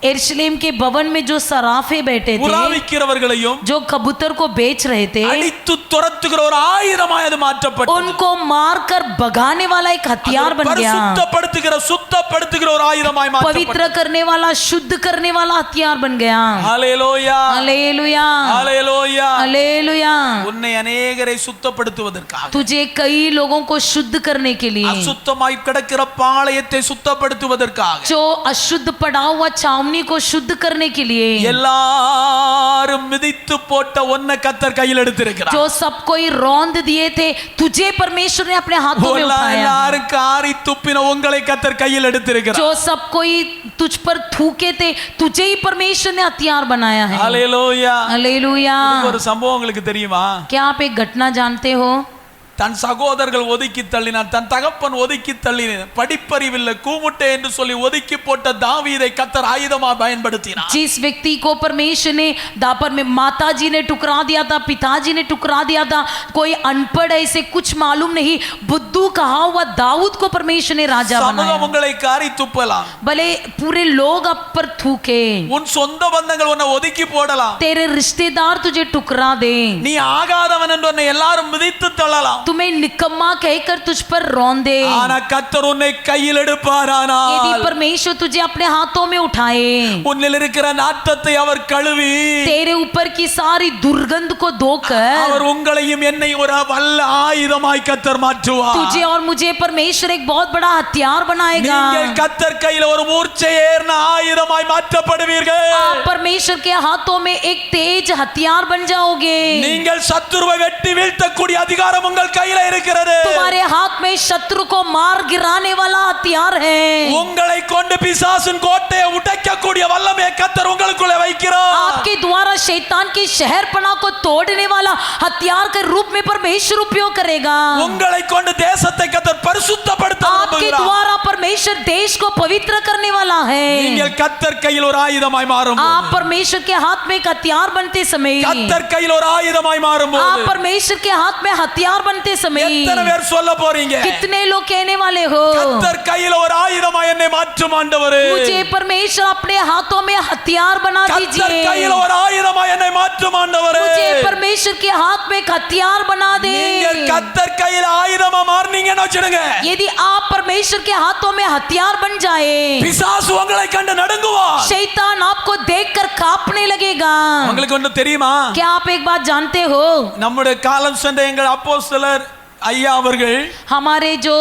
यरूशलेम के भवन में जो सराफे बैठे थे, புறாவிக்கிறவர்களையும் जो कबूतर को बेच रहे थे, அடித்து துரத்துகிற ஒரு ஆயுதமாய் அது மாற்றப்பட்டது. उनको मारकर भगाने वाला एक हथियार बन गया। சுத்தப்படுத்துகிற ஒரு ஆயுதமாய் மாற்றப்பட்டது. पवित्र करने वाला, शुद्ध करने वाला हथियार बन गया। ஹல்லேலூயா. हालेलुया। ஹல்லேலூயா. हालेलुया। உன்னை அநேகரை சுத்தப்படுத்துவதற்காக, तुझे कई लोगों को शुद्ध करने के लिए, அசுத்தமாய் கிடக்கிற பாளையத்தை சுத்தப்படுத்துவதற்காக, जो अशुद्ध पड़ा हुआ छावनी को शुद्ध करने के लिए, எல்லாரும் மிதித்து போட்ட உன்னை கர்த்தர் கையில் எடுத்திருக்கிறார். जो सब कोई रौंद दिए थे तुझे परमेश्वर ने अपने हाथों में उठाया। எல்லாரும் காரி துப்பின உங்களை கர்த்தர் கையில் எடுத்திருக்கிறார். जो सब कोई तुझ पर थूके थे तुझे ही परमेश्वर ने हथियार बनाया है। ஹல்லேலூயா. हालेलुया। ஒரு சம்பவம் உங்களுக்கு தெரியுமா? क्या आप एक घटना जानते हो? தன் சகோதரர்கள் ஒதுக்கி தள்ளினார், தன் தகப்பன் ஒதுக்கி தள்ளினார், படிப்பறிவில்லை கூமுட்டை என்று சொல்லி ஒதுக்கி போட்ட தாவீதை கர்த்தர் ஆயுதமா பயன்படுத்தினார். जिस व्यक्ति को परमेश्वर ने दापर में माताजी ने टुकरा दिया था, पिताजी ने टुकरा दिया था, कोई अनपढ़ ऐसे कुछ मालूम नहीं, बुद्धू कहा हुआ दाऊद को परमेश्वर ने राजा சமூகம் बनाया। உங்களை காரி துப்பலாம், भले पूरे लोग आप पर थूके, உன் சொந்த பந்தங்கள் உன்னை ஒதுக்கி போடலாம், तेरे रिश्तेदार तुझे टुकरा दे, நீ ஆகாதவன் என்று உன்னை எல்லாரும் மிதித்து தள்ளலாம், तुम्हें निकम्मा कहकर तुझ पर रौंदे, ஆனா கர்த்தர் உன்னை கையில் यदि எடுப்பாரானால் परमेश्वर तुझे अपने हाथों में उठाए, உன்னில் இருக்கிற நாட்டத்தை அவர் கழுவி तेरे ऊपर की सारी दुर्गंध को धोकर அவர் உங்களையும் என்னை ஒரு வல்ல ஆயுதமாய் கர்த்தர் மாற்றுவார். तुझे और मुझे परमेश्वर एक बहुत बड़ा हथियार बनाएगा। நீங்கள் கர்த்தர் கையில் ஒரு மூர்ச்சை ஏறின ஆயுதமாய் மாற்றப்படுவீர்கள். आप परमेश्वर के हाथों में एक तेज हथियार बन जाओगे। நீங்கள் சத்துருவை வெட்டி வீழ்த்தக்கூடிய அதிகாரம் உங்கள் கையில இருக்கிறது. तुम्हारे हाथ में शत्रु को मार गिराने वाला हथियार है। உங்களை கொண்டு பிசாசின் கோட்டையை உடைக்கக்கூடிய வல்லமையை கர்த்தர் உங்களுக்குள்ளே வைக்கிறார். आपके द्वारा शैतान की शहरपना को तोड़ने वाला हथियार के रूप में परमेश्वर उपयोग करेगा। உங்களை கொண்டு தேசத்தை கர்த்தர் பரிசுத்தப்படுத்த आपके விரும்புகிறார். द्वारा परमेश्वर देश को पवित्र करने वाला है। நீங்கள் கர்த்தர் கையில் ஒரு ஆயுதமாய் மாறும்போது, आप परमेश्वर के हाथ में एक हथियार बनते समय, கர்த்தர் கையில் ஒரு ஆயுதமாய் आप மாறும்போது परमेश्वर के हाथ में हथियार बनते समय எத்தனை பேர் சொல்ல போறீங்க? कितने लोग कहने वाले हो, கர்த்தர் கையில் ஒரு ஆயுதமாய் என்னை மாற்றும் ஆண்டவரே. मुझे परमेश्वर अपने हाथों में हथियार बना கர்த்தர் दीजिए, கையில் ஒரு ஆயுதமாய் என்னை மாற்றும் ஆண்டவரே. मुझे परमेश्वर के हाथ में एक हथियार बना दे। நீங்கள் கர்த்தர் கையில் ஆயுதமா மாறுனீங்கன்னு வச்சிடுங்க, यदि आप परमेश्वर के हाथों में हथियार बन जाए, பிசாசு உங்களை கண்டு நடுங்குவான். शैतान आपको देखकर कांपने लगेगा। உங்களுக்கு ஒன்று தெரியுமா? क्या आप एक बात जानते हो? நம்முடைய காலம் சென்ற எங்கள் அப்போஸ்தலர் ஐயா அவர்கள் हमारे जो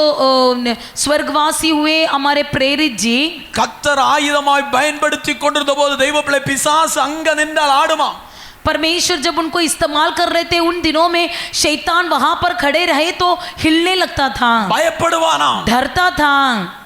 स्वर्गवासी हुए हमारे प्रेरित जी, கர்த்தர் ஆயுதமாய் பயன்படுத்தி கொண்டிருந்த போது தெய்வ பிள்ளை பிசாசு அங்க நின்றால் ஆடுமா. परमेश्वर जब उनको इस्तेमाल कर रहे थे उन दिनों में शैतान वहां पर खड़े रहे तो हिलने लगता था, பயப்படுவானா. डरता था।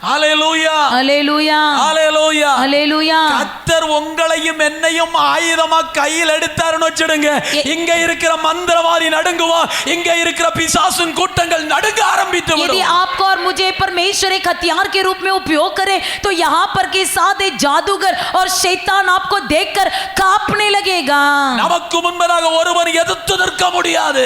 ஹல்லேலூயா. हालेलुया। ஹல்லேலூயா. हालेलुया। கர்த்தர் உங்களையும் என்னையும் ஆயுதமா கையில் எடுத்தாருன்னு வச்சிடுங்க, இங்க இருக்கிற மந்திரவாதி நடுங்குவா, இங்க இருக்கிற பிசாசின் கூட்டங்கள் நடுங்க ஆரம்பித்து यदि விடும். आपको और मुझे परमेश्वर एक हथियार के रूप में उपयोग करे तो यहाँ पर के साथ एक जादूगर और शैतान आपको देखकर कांपने लगेगा। நமக்கு முன்பதாக ஒருவர் எதிர்த்து நிற்க முடியாது.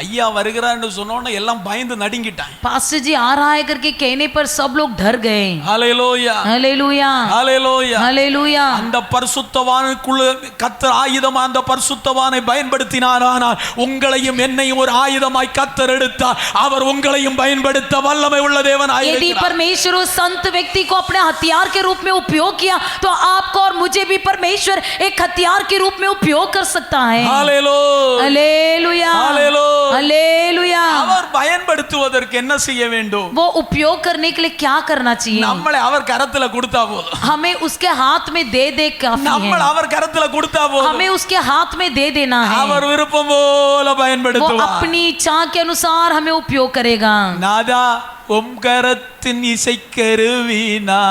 ஐயா வருகிறான்னு சொன்னோன்னு எல்லாம் பயந்து நடுங்கிட்டாங்க. पास्टर जी आ रहा है करके कहने पर सब लोग डर गए. ஹல்லேலூயா हालेलुया ஹல்லேலூயா. हालेलुया. அந்த பரிசுத்தவானுக்குள்ள கர்த்தர் ஆயுதமா அந்த பரிசுத்தவானை பயன்படுத்தினாரானால் உங்களையும் என்னையும் ஒரு ஆயுதமாய் கர்த்தர் எடுத்தார். அவர் உங்களையும் பயன்படுத்த வல்லமை உள்ள தேவனாய் यदि இருக்கிறார். परमेश्वर उस संत व्यक्ति को अपने हथियार के रूप में उपयोग किया तो आपको और मुझे भी परमेश्वर एक हथियार के रूप में उपयोग कर सकता है. ஹல்லேலூயா हालेलुया हालेलुया. हालेलुया. அவர் பயன்படுத்துவதற்கு என்ன செய்ய வேண்டும்? वो उपयोग करने के लिए क्या करना चाहिए? நம்மளை அவர் கரத்துல கொடுத்தா போதும். हमें उसके हाथ में दे काफी நம்மள है. அவர் கரத்துல கொடுத்தா போதும். हमें उसके हाथ में दे देना है. அவர் விருப்பம் போல वो பயன்படுத்துவார். अपनी इच्छा के अनुसार हमें उपयोग करेगा. நாதா உம் கரத்தின் இசைக்கருவினா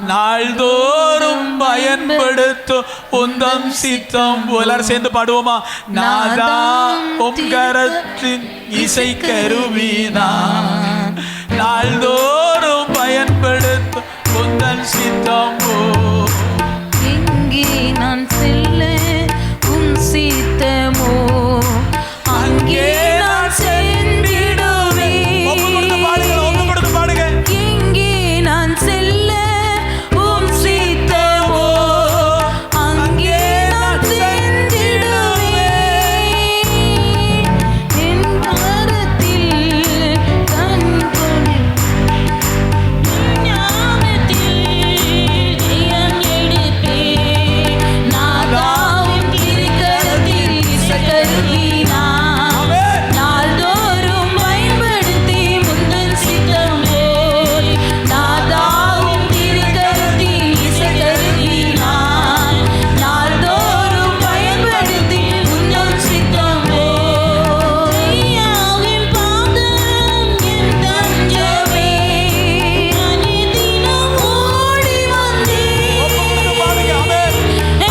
நாள்தோறும் பயன்படுத்தும் உந்தம் சித்தம். எல்லாரும் சேர்ந்து பாடுவோமா? நாதா உம் கரத்தின் இசைக்கருவினா நாள்தோறும் பயன்படுத்தும் உந்தம் சித்தம். எங்கே நான் செல்ல உம் சித்தமோ அங்கே நான் சென்றிடுவேன். ஒப்பு கொடுத்து பாடுங்க, ஒப்பு கொடுத்து பாடுங்க. எங்கே நான் செல்ல உம் சித்தமோ அங்கே நான் சென்றிடுவேன். என் கரத்தில் கண்கள் ஞானத்தில் ஜெயம் எடுப்பேன். நாதாவும் திருக்கரத்தில் இசைக்கருவினான் நாள்தோறும் பயன்படுத்தி முந்தன் சித்தம் போல். நாதாவும் திருக்கரத்தில் இசைக்கருவினான் நாள்தோறும் பயன்படுத்தி முந்தன் சித்தம் போல். ஐயாவின் பாதம் என் தஞ்சமே அனுதினம் ஓடி வந்தேன்.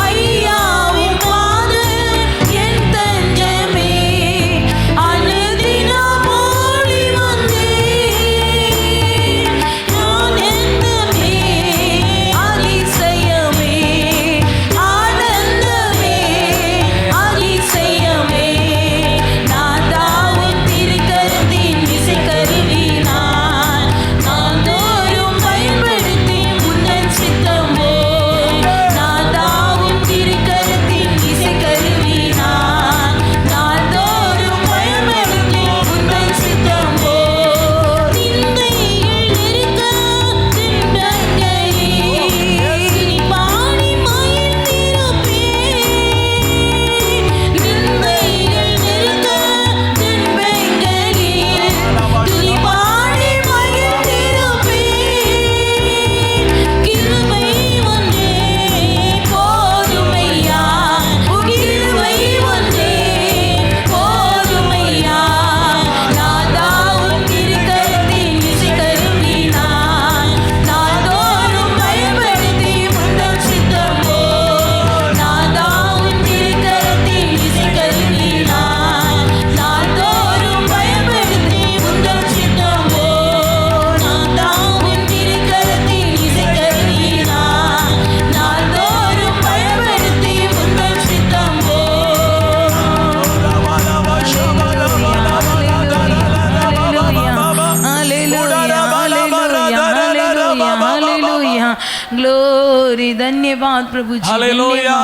ஐயாவின் பாதம் என் தஞ்சமே அனுதினம் ஓடி வந்தேன். நான் எந்தமே அதிசயமே ஆனந்தமே அதிசயமே. நாதாவும் திருக்கரத்தின் இசைக்கருவினான் நாள்தோறும் பயன்படுத்தி முந்தன் சித்தம் போல். நாதாவும் திருக்கரத்தின் இசைக்கருவினான் நாள்தோறும் பயன்படுத்தி முந்தன் சித்தம் போல். நிந்தையில் இருக்க தின்பங்களே பாடி மகிழ்ந்திருப்பேன். நிந்தையில் இருக்க தின்பங்களே பாடி மகிழ்ந்திருப்பேன். கிருபை ஒன்றே போதுமையா கிருபை ஒன்றே போதுமையா. நாதாவும் திருக்கரத்தின் இசைக்கருவினான் நாள்தோறும் பயன்படுத்தி முந்தன் சித்தம் போல். நாதாவும் திருக்கரத்தின் இசைக்கருவினான் நாள்தோறும் பயன்படுத்தி முந்தன் சித்தம் போல். நாதாவும் திருக்கரத்தின் இசைக்கருவினான் நாள்தோறும் பயன்படுத்தி முந்தன் சித்தம் போल. ग्लोरी धन्यवाद प्रभु जी. हालेलुया.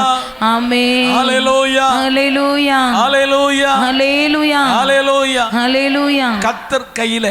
आमेन. हालेलुया. हालेलुया. ஹல்லேலூயா हालेलुया. ஹல்லேலூயா. हालेलुया. கர்த்தர் கையில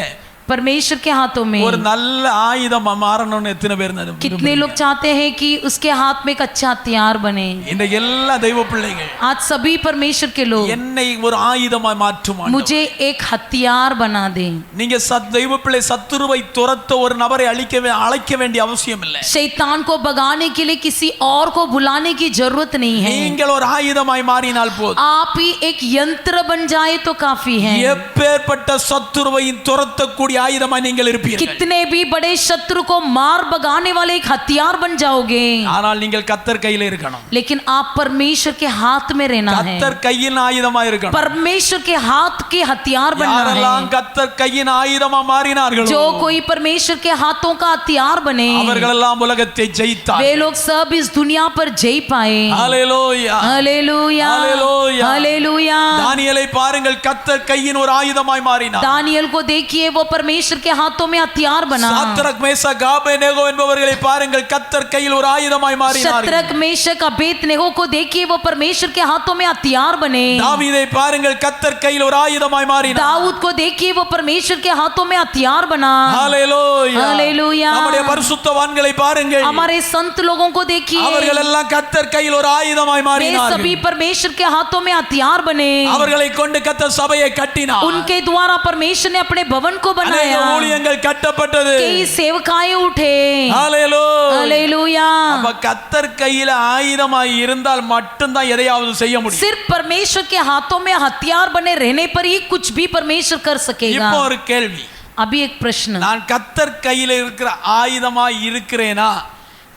परमेश्वर के हाथों में ஒரு நல்ல ஆயுதமா மாறணும்னு எத்தனை பேர் कितने लोग चाहते हैं कि उसके हाथ में एक अच्छा हथियार बने? இந்த எல்லா தெய்வ பிள்ளைகள் आज सभी परमेश्वर के लोग என்னை ஒரு ஆயுதமாய் மாற்றும் ஆண்டவரே. मुझे एक हथियार बना दे. நீங்க தெய்வ பிள்ளை சத்துருவை துரத்த ஒரு நபரை அழைக்க வேண்டிய அவசியம் இல்லை. शैतान को भगाने के लिए किसी और को बुलाने की जरूरत नहीं है. நீங்கள் ஒரு ஆயுதமாய் மாறினால் போதும். आप ही एक यंत्र बन जाए तो काफी है. எப்பேற்பட்ட சத்துருவையும் துரத்தக்கூடிய ஆயுதமாய் நீங்கள் இருப்பீர்கள். कितने भी बड़े शत्रु को मार भगाने वाले एक हथियार बन जाओगे. ஆனால் நீங்கள் கர்த்தர் கையில இருக்கணும். लेकिन आप परमेश्वर के हाथ में रहना है. கர்த்தர் கையின் ஆயுதமாய் இருக்கணும். परमेश्वर के हाथ के हथियार बनना யாரெல்லாம் है. கர்த்தர் கையின் ஆயுதமா மாறினார்களோ जो कोई परमेश्वर के हाथों का हथियार बने அவர்களெல்லாம் உலகத்தை ஜெயித்தார்கள். वे लोग सब इस दुनिया पर जय पाए. ஹல்லேலூயா. हालेलुया. हालेलुया. ஹalleluya हालेलुया। தானியேலை பாருங்கள் கர்த்தர் கையின் ஒரு ஆயுதமாய் மாறினார் दानियल को देखिए वो परमेश्वर के हाथों में हथियार बना। சாத்ரக் மேஷக் ஆபேத்நேகோ என்பவர்களை பாருங்கள் கர்த்தர் கையில் ஒரு ஆயுதமாய் மாறினார் शत्रक मेशक अबेदनेगो को देखिए वो परमेश्वर के हाथों में हथियार बने। தாவீதை பாருங்கள் கர்த்தர் கையில் ஒரு ஆயுதமாய் மாறினார் दाऊद को देखिए वो परमेश्वर के हाथों में हथियार बना। ஹalleluya हालेलुया। நம்முடைய பரிசுத்தவான்களை பாருங்கள் हमारे संत लोगों को देखिए அவர்கள் எல்லாம் கர்த்தர் கையில் ஒரு ஆயுதமாய் वे மாறினார்கள் सभी परमेश्वर के हाथों में हथियार बने। அவர்களை கொண்டு கர்த்தர் சபையை கட்டினார் उनके द्वारा परमेश्वर ने अपने भवन को அநேக बनाया। ஊழியங்கள் கட்டப்பட்டது कई सेवकाएं उठे। ஹalleluya हालेलुया। அப்ப கர்த்தர் கையில ஆயுதமாய் இருந்தால் மட்டும்தான் எதையாவது செய்ய முடியும் सिर्फ परमेश्वर के हाथों में हथियार बने रहने पर ही कुछ भी परमेश्वर कर सकेगा। இப்போ ஒரு கேள்வி अभी एक प्रश्न, நான் கர்த்தர் கையில இருக்கிற ஆயுதமாய் இருக்கிறேனா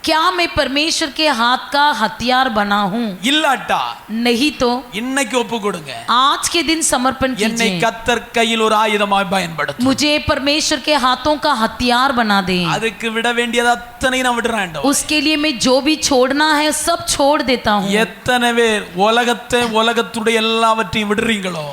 क्या मैं परमेश्वर के हाथ का हथियार बना हूँ? இல்லாட்டா नहीं तो இன்னைக்கு ஒப்பு கொடுங்க आज के दिन समर्पण என்னை कीजिए, கர்த்தர் கையில் ஒரு ஆயுதமாய் பயன்படுத்தும் मुझे परमेश्वर के हाथों का हथियार बना दे। அதுக்கு விட வேண்டியது அத்தனை நான் விடுறேன் उसके लिए मैं जो भी छोड़ना है सब छोड़ देता हूँ। எத்தனை பேர் உலகத்துடைய எல்லாவற்றையும் விடுறீங்களோ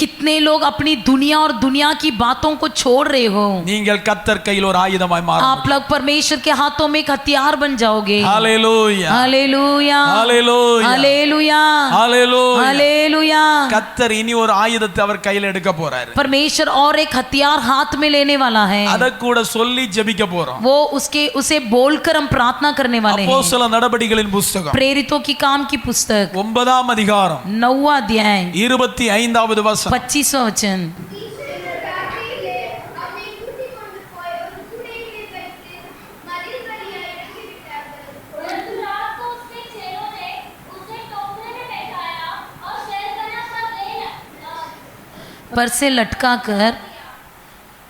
कितने लोग अपनी दुनिया और दुनिया की बातों को छोड़ रहे हो? நீங்கள் கர்த்தர் கையில் ஒரு ஆயுதமாய் மாற आप लोग परमेश्वर के हाथों में एक हथियार बन जाओगे। ஹalleluya हालेलुया। ஹalleluya हालेलुया। ஹalleluya हालेलुया। கர்த்தர் இனி ஒரு ஆயுதத்தை அவர் கையில் எடுக்க போறாரு परमेश्वर और एक हथियार हाथ में लेने वाला है। அத கூட சொல்லி ஜெபிக்க போறோம் वो उसे बोलकर हम प्रार्थना करने वाले हैं। அப்போஸ்தல நடபடிகளின் புத்தகம் प्रेरितों की काम की पुस्तक 9ஆம் அதிகாரம் 9वां अध्याय 25வது வசனம் 25वां वचन। पर से लटका कर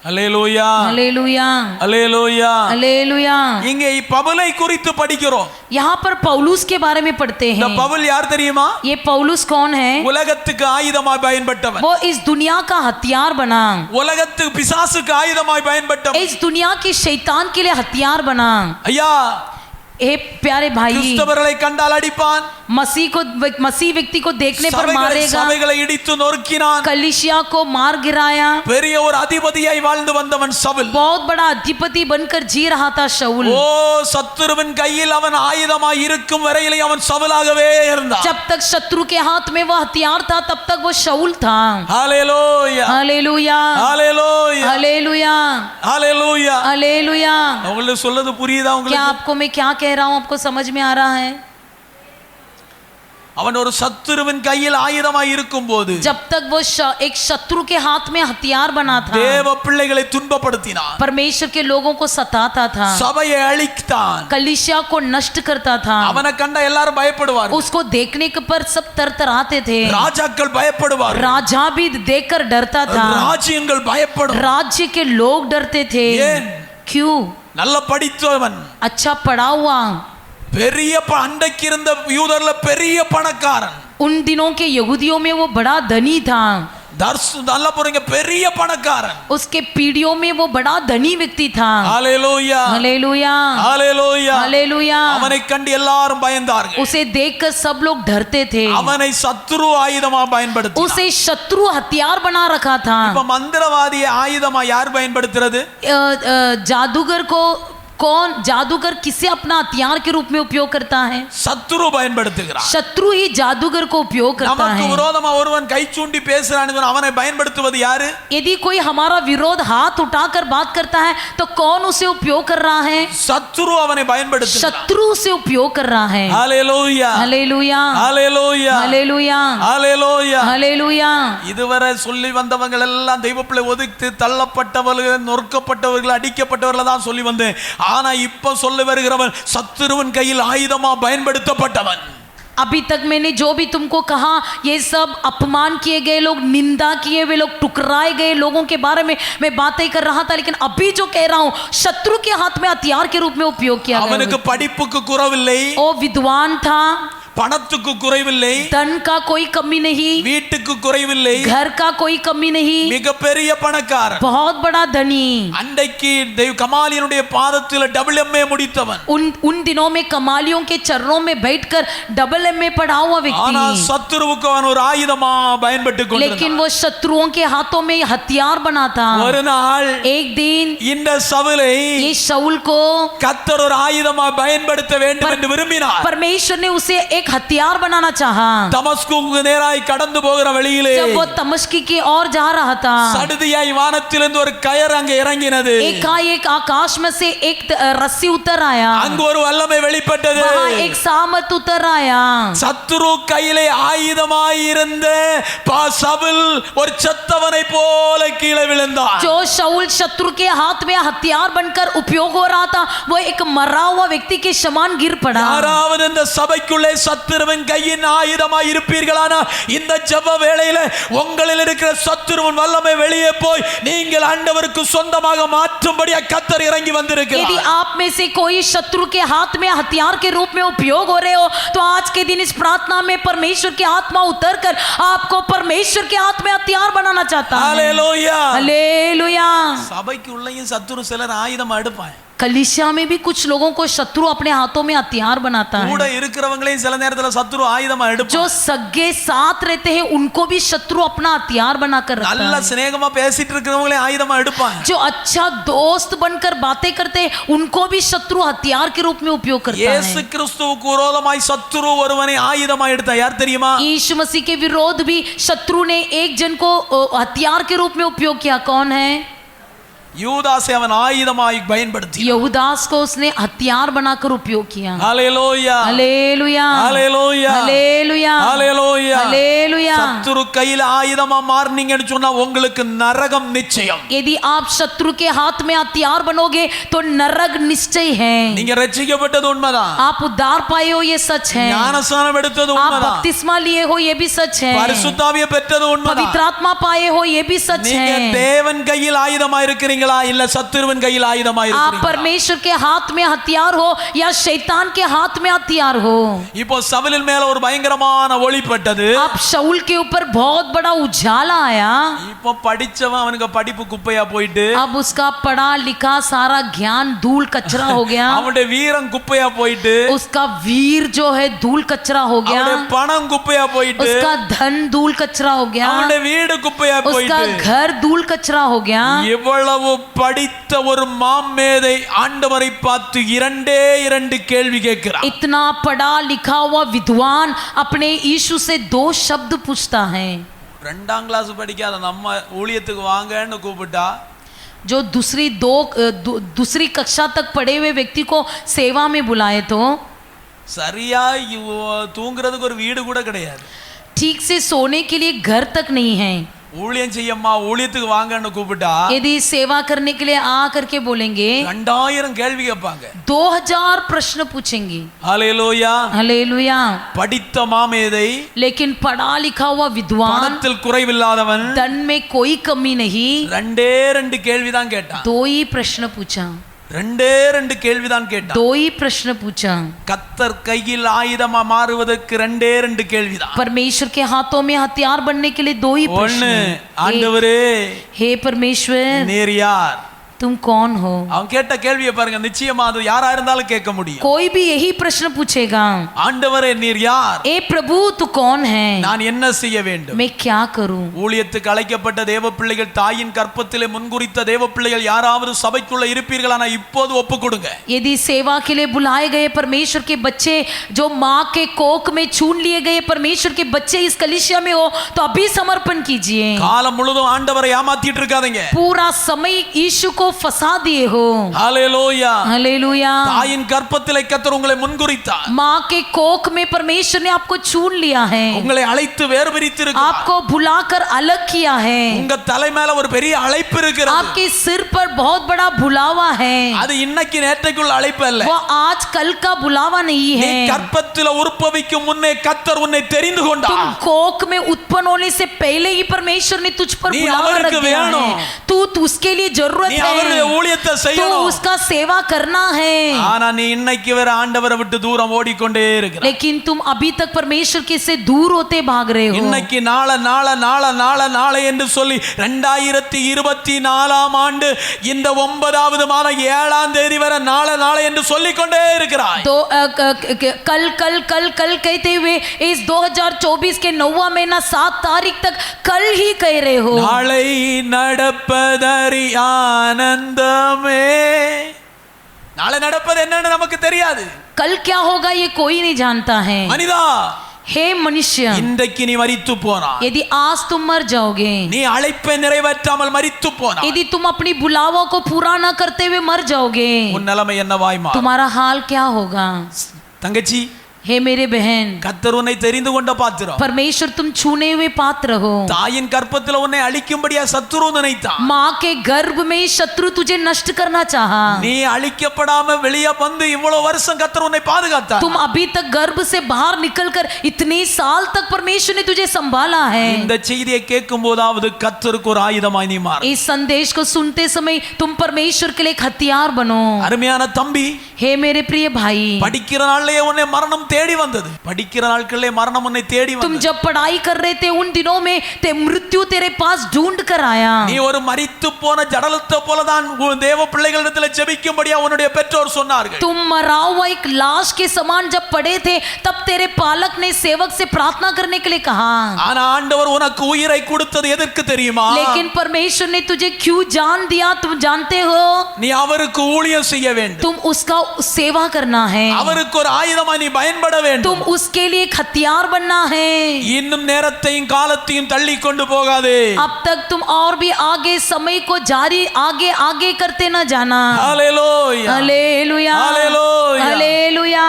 அல்லேலூயா हालेलुया। அல்லேலூயா हालेलुया। இங்கே பவுலை குறித்து படிக்கிறோம் यहाँ पर पौलुस के बारे में पढ़ते இந்த हैं। பவுல் யார் தெரியுமா ये पौलुस कौन है? உலகத்துக்கு ஆயுதமாய் பயன்பட்டவன் वो इस दुनिया का हथियार बना, உலகத்துக்கு பிசாசுக்கு ஆயுதமாய் பயன்பட்டவன் इस दुनिया के शैतान के लिए हथियार बना। ஐயா हे प्यारे भाई, கிறிஸ்தவர்களை கண்டால் அடிப்பான் मसीह व्यक्ति को देखने पर சபைகளை मारेगा, சபைகளை இடித்து நொறுக்கினான் कलीसिया को मार गिराया। பெரிய ஒரு அதிபதியாய் வாழ்ந்து வந்தவன் சவுல் बहुत बड़ा अधिपति बनकर जी रहा था शाऊल। ஓ சத்துருவின் கையில் அவன் ஆயுதமாய் இருக்கும் வரையிலே அவன் சவுலாகவே இருந்தான் जब तक शत्रु के हाथ में वो हथियार था तब तक वो शाऊल था। ஹalleluya हालेलुया। ஹalleluya हालेलुया। ஹalleluya हालेलुया। உங்களுக்கு சொல்றது புரியுதா क्या உங்களுக்கு आपको मैं क्या कह रहा हूं आपको समझ में आ रहा है? அவன் ஒரு சத்துருவின் கையில் ஆயுதமாய் இருக்கும்போது जब तक वो एक शत्रु के हाथ में हथियार बना था, தேவ பிள்ளைகளை துன்பப்படுத்தினான் परमेश्वर के लोगों को सताता था, சபையை அழித்தான் कलीसिया को नष्ट करता था। அவனை கண்ட எல்லாரும் பயப்படுவார்கள் उसको देखने के पर सब तरतराते थे। ராஜாக்கள் பயப்படுவார்கள் राजा भी देखकर डरता था, ராஜ்யங்கள் பயப்படும் राज्य के लोग डरते थे। ஏன்? क्यों? நல்ல படித்தவன் अच्छा पढ़ा हुआ, பெரிய அண்டைக்கு இருந்த யூதர்ல பெரிய பணக்காரன் उन दिनों के यहूदियों में वो बड़ा धनी था। நல்ல போறீங்க பெரிய பணக்காரன் उसके पीढ़ियों में वो बड़ा धनी व्यक्ति था। ஹalleluya हालेलुया। ஹalleluya हालेलुया। அவனை கண்டு எல்லாரும் பயந்தார்கள் उसे देखकर सब लोग डरते थे। அவனை சத்துரு ஆயுதமா பயன்படுத்தினான் उसे शत्रु हथियार बना रखा था। இப்ப மந்திரவாதியை ஆயுதமா யார் பயன்படுத்துறது जादूगर को कौन जादूगर किसे अपना हथियार के रूप में उपयोग करता है? சத்துரு பயன்படுத்துகிறான் शत्रु ही जादूगर को उपयोग करता நமக்கு है। விரோதமா ஒருவன் கை சூண்டி பேசுறான்னு சொன்னா அவனை பயன்படுத்துவது யாரு यदि कोई हमारा विरोध हाथ उठाकर बात करता है तो कौन उसे उपयोग कर रहा है? சத்துரு அவனை பயன்படுத்துகிறான் शत्रु उसे उपयोग कर रहा है। ஹalleluya हालेलुया। ஹalleluya हालेलुया। ஹalleluya हालेलुया। இதுவரை சொல்லி வந்தவங்க எல்லாம் தெய்வப்பிள்ளை ஒதுக்கி தள்ளப்பட்டவர்கள் நொறுக்கப்பட்டவர்கள் அடிக்கப்பட்டவர்கள் தான் சொல்லி வந்தேன் ஆனா இப்ப சொல்ல வருகிறவன் சத்துருவின் கையில் ஆயுதமா பயன்படுத்தப்பட்டவன் अभी तक मैंने जो भी तुमको कहा ये सब अपमान किए गए लोग, निंदा किए हुए लोग, टुकराए गए लोगों के बारे में मैं बातें कर रहा था, लेकिन अभी जो कह रहा हूँ शत्रु के हाथ में हथियार के रूप में उपयोग किया அவனுக்கு गया। படிப்புக்கு குறைவில்லை वो विद्वान था, பணத்துக்கு குறைவில்லை, धन का कोई कमी नहीं, வீட்டுக்கு குறைவில்லை, घर का कोई कमी नहीं, மிகப்பெரிய பணக்காரன். बहुत बड़ा धनी. அன்றைக்கு கமாலியனுடைய பாதத்தில் WMA முடித்தவன். उन दिनों में कमालियों के चरणों में बैठकर AA पढ़ा हुआ ஆனா व्यक्ति, சத்துருவுக்கு அவன் ஒரு ஆயுதமா பயன்பட்டுக் लेकिन கொண்டிருந்தான். वो शत्रुओं के हाथों में हथियार बना था. ஒரு நாள் एक दिन இந்த சவுலை ये शाऊल को கர்த்தர் ஒரு ஆயுதமா பயன்படுத்த வேண்டும் என்று விரும்பினார். परमेश्वर ने उसे एक हथियार बनाना चाहा. தமஸ்குவுக்கு நேராய் கடந்து போகிற வழியிலே जब वो तमस्की की ओर जा रहा था, சடுதியாய் வானத்திலிருந்து ஒரு கயர் அங்கே இறங்கினது. एकाएक आकाश में से एक रस्सी उतर आया, அங்கு ஒரு வல்லமை வெளிப்பட்டது. वहाँ एक सामर्थ उतर आया. சத்துரு கையிலே ஆயுதமாய் இருந்த சவுல் ஒரு செத்தவனை போல கீழே விழுந்தான். जो शाऊल शत्रु के हाथ में हथियार बनकर उपयोग हो रहा था, वो एक मरा हुआ व्यक्ति के समान गिर पड़ा. யாராவது இந்த சபைக்குள்ளே சத்துருவின் கையின் ஆயுதமாய் இருப்பீர்களானா இந்த ஜெப வேளையில உங்களில் இருக்கிற சத்துருவின் வல்லமை வெளியே போய் நீங்கள் ஆண்டவருக்கு சொந்தமாக மாற்றும்படி கர்த்தர் இறங்கி यदि வந்திருக்கிறார். आप में से कोई शत्रु के हाथ में हथियार के रूप में उपयोग हो रहे हो, तो आज के दिन इस प्रार्थना में परमेश्वर की आत्मा उतर कर आपको परमेश्वर के हाथ में हथियार बनाना चाहता है. ஹல்லேலூயா. हालेलुया. சபைக்கு உள்ளேயும் சத்துரு சிலர் ஆயுதம் எடுப்பாங்க. कलीसिया में भी कुछ लोगों को शत्रु अपने हाथों में हथियार बनाता கூட है. இருக்கிறவங்களையும் சில நேரத்துல சத்துரு ஆயுதமா எடுப்பான். जो सगे साथ रहते हैं उनको भी शत्रु अपना हथियार बनाकर रखता நல்ல है. சிநேகமா பேசிட்டு இருக்கிறவங்களையும் ஆயுதமா எடுப்பான். जो अच्छा दोस्त बनकर बातें करते हैं उनको भी शत्रु हथियार के रूप में उपयोग करता இயேசு है. கிறிஸ்துவுக்கு விரோதமாய் சத்துரு ஒருவனை ஆயுதமா எடுத்தா யார் தெரியுமா? यीशु मसीह के विरोध भी शत्रु ने एक जन को हथियार के रूप में उपयोग किया. कौन है? யூதாசை அவன் ஆயுதமாய் பயன்படுத்தி. यहूदास को उसने हथियार बनाकर उपयोग किया. ஹல்லேலூயா. हालेलुया. ஹல்லேலூயா. हालेलुया. ஹல்லேலூயா. हालेलुया. சத்துரு கையில ஆயுதமா மாறுனீங்கன்னு சொன்னா உங்களுக்கு நரகம் நிச்சயம். यदि आप शत्रु के हाथ में हथियार बनोगे तो नरक निश्चय है. நீங்க ரட்சிக்கப்பட்டது உண்மைதான். आप उद्धार पाए हो, ये सच है. ஞானஸ்நானம் எடுத்தது आप உண்மைதான். बपतिस्मा लिए हो, ये भी सच है. பரிசுத்தாவியை பெற்றது உண்மைதான். पवित्र आत्मा पाए हो, ये भी सच நீங்க है. தேவன் கையில் ஆயுதமா இருக்கிறீங்களா இல்ல சத்துருவின் கையில் ஆயுதமா आप இருக்கிறீங்களா? परमेश्वर के हाथ में हथियार हो या शैतान के हाथ में हथियार हो. இப்போ சவுலின் மேல ஒரு பயங்கரமான ஒளி பட்டது. अब शाऊल के ऊपर बहुत बड़ा उजाला आया. இப்போ படிச்சவன் அவனுக்கு படிப்பு குப்பையா போயிட்டு, अब उसका पढ़ा लिखा सारा ज्ञान धूल कचरा हो गया. அவனுடைய வீரம் குப்பையா போயிட்டு, उसका वीर जो है धूल कचरा हो गया. அவனுடைய பணம் குப்பையா போயிட்டு, उसका धन धूल कचरा हो गया. அவனுடைய வீடு குப்பையா उसका போயிட்டு. घर धूल कचरा हो गया. இவ்வளவு படித்த ஒரு மாமேதை ஆண்டவரை பார்த்து இரண்டு கேள்வி கேட்கிறார். इतना पढ़ा लिखा हुआ विद्वान अपने यीशु से 2 शब्द पूछता है. 2ஆம் கிளாஸ் படிக்காத நம்ம ஊழியத்துக்கு வாங்கன்னு கூப்பிட்டா, जो दूसरी कक्षा तक पढ़े हुए व्यक्ति को सेवा में बुलाए तो சரியா தூங்குறதுக்கு ஒரு வீடு கூட கிடையாது. ठीक से सोने के लिए घर तक नहीं है. ஊழியம் செய்யம்மா ஊழியத்துக்கு வாங்கன்னு கூப்பிட்டா यदि सेवा करने के लिए आ करके बोलेंगे 2000 கேள்வி கேட்பாங்க. 2000 प्रश्न पूछेंगे. ஹல்லேலூயா. हालेलुया. படித்த மாமேதை, लेकिन पढ़ा लिखा हुआ विद्वान, பணத்தில் குறைவில்லாதவன், धन में कोई कमी नहीं, 2 கேள்விதான் கேட்டான். 2 ही प्रश्न पूछा. 2 கேள்விதான் கேட்டான். 2 ही प्रश्न पूछा. கர்த்தர் கையில் ஆயுதமா மாறுவதற்கு 2 கேள்விதான். परमेश्वर के हाथों में हथियार बनने के लिए 2 ही प्रश्न. ஆண்டவரே हे परमेश्वर, நீர் யார்? तुम कौन हो? அவன் கேட்ட கேள்வியை பாருங்க, நிச்சயமா அது யாரா இருந்தாலும் கேட்க முடியும். कोई भी यही प्रश्न पूछेगा. ஆண்டவரே நீர் யார்? ए प्रभु तू कौन है? நான் என்ன செய்ய வேண்டும்? मैं क्या करूं? ஊழியத்துக்கு அழைக்கப்பட்ட தேவ பிள்ளைகள், தாயின் கற்பத்திலே முன்குறித்த தேவ பிள்ளைகள் யாராவது சபைக்குள்ள இருப்பீர்களானா இப்போது ஒப்பு கொடுங்க. यदि सेवा के लिए बुलाए गए परमेश्वर के बच्चे, जो माँ के कोख में चुन लिए गए परमेश्वर के बच्चे इस कलीसिया में हो, तो अभी समर्पण कीजिए. காலம் முழுதும் ஆண்டவரை ஏமாத்திட்டு இருக்காதீங்க. पूरा समय यीशु को फंसा दिए हो. ஹல்லேலூயா. हालेलुया. தாயின் கற்பத்திலே கர்த்தர் உங்களை முன்குறித்தார். माँ के कोख में परमेश्वर ने आपको चुन लिया है. உங்களை அழைத்து வேறு பிரித்திருக்கிறார். आपको बुलाकर अलग किया है. உங்க தலை மேல ஒரு பெரிய அழைப்பு இருக்கிறது. आपके सिर पर बहुत बड़ा बुलावा है. அது இன்னைக்கு நேற்றைக்குள்ள அழைப்பு அல்ல. वो आज कल का बुलावा नहीं நீ है. கற்பத்திலே உற்பவிக்கும் முன்னே கர்த்தர் உன்னை தெரிந்து கொண்டார். तुम कोख में उत्पन्न होने से पहले ही परमेश्वर ने तुझ पर நீ बुलावा रख அவருக்கு दिया வேணும். है. तू उसके लिए जरूरत நீ है. அவருடைய ஊழியத்தை तो செய்யணும். उसका सेवा करना है. ஆனா நீ இன்னைக்கு வேற ஆண்டவரை விட்டு தூரம் ஓடிக்கொண்டே இருக்கிற. लेकिन तुम अभी तक परमेश्वर के से दूर होते भाग रहे हो. இன்னைக்கு நாளை என்று சொல்லி 2024 ஆண்டு இந்த 9வது மாதம் 7ஆம் தேதி வரை நாளை என்று சொல்லிக்கொண்டே இருக்கிறாய். तो कल कहते हुए इस 2024 के 9वां महीना 7 तारीख तक कल ही कह रहे हो. நாளை நடப்பதறி ஆனந்தமே. நாளை நடப்பது என்னன்னு நமக்கு தெரியாது. कल क्या होगा ये कोई नहीं जानता है. மனிதா, हे मनुष्य, இன்றைக்கு நீ மரித்து போனாய். यदि आज तुम मर जाओगे, நீ அழைப்பை நிறைவேற்றாமல் மரித்து போனாய். यदि तुम अपनी बुलावा को पूरा न करते हुए मर जाओगे, உன் நிலைமை என்னவாய் மாறும்? तुम्हारा हाल क्या होगा? தங்கச்சி, हे मेरे बहन, கர்த்தர் உன்னை தெரிந்து கொண்ட பாத்திரம். परमेश्वर तुम छूने हुए पात्र हो. தாயின் கற்பத்தில் உன்னை அழிக்கும்படியா சத்துரு நினைத்தான். माँ के गर्भ में शत्रु तुझे नष्ट करना चाहा. நீ அழிக்கப்படாம வெளியே வந்து இவ்வளவு வருஷம் கர்த்தர் உன்னை பாதுகாத்தார். तुम अभी तक गर्भ से बाहर निकलकर इतने साल तक परमेश्वर ने तुझे संभाला है. இந்த செய்தியை கேட்கும் போதாவது கர்த்தருக்கு ஒரு ஆயுதமாய் நீ மாறு. इस संदेश को सुनते समय तुम परमेश्वर के लिए एक हथियार बनो. அருமையான தம்பி, हे मेरे प्रिय भाई, படிக்கிற நாள்லயே உன்னை மரணம் தேடி வந்தது. படிக்கிற நாட்களிலே மரணம் உன்னை தேடி तुम வந்தது. जब पढ़ाई कर रहे थे उन दिनों में मृत्यु तेरे पास ढूंढ कर आया. நீ ஒரு மரித்து போன ஜடலத்தை போலதான் தேவ பிள்ளைகளிடத்தில் ஜெபிக்கும்படியா உன்னுடைய பெற்றோர் சொன்னார்கள். तुम मरा हुआ एक लाश के समान जब पड़े थे तब तेरे पालक ने सेवक से प्रार्थना करने के लिए कहा. ஆனா ஆண்டவர் உனக்கு உயிரை கொடுத்தது எதற்கு தெரியுமா? लेकिन परमेश्वर ने तुझे क्यों जान दिया तुम जानते हो? நீ அவருக்கு ஊழியம் செய்ய வேண்டும். तुम उसका सेवा करना है. அவருக்கு ஒரு ஆயுதமாய் நீ பயன்பட வேண்டும். तुम उसके लिए एक हथियार बनना है. இன்னும் நேரத்தையும் காலத்தையும் தள்ளி கொண்டு போகாதே. अब तक तुम और भी आगे समय को जारी आगे करते ना जाना. ஹalleluya, हालेलुया, हालेलुया. हालेलुया.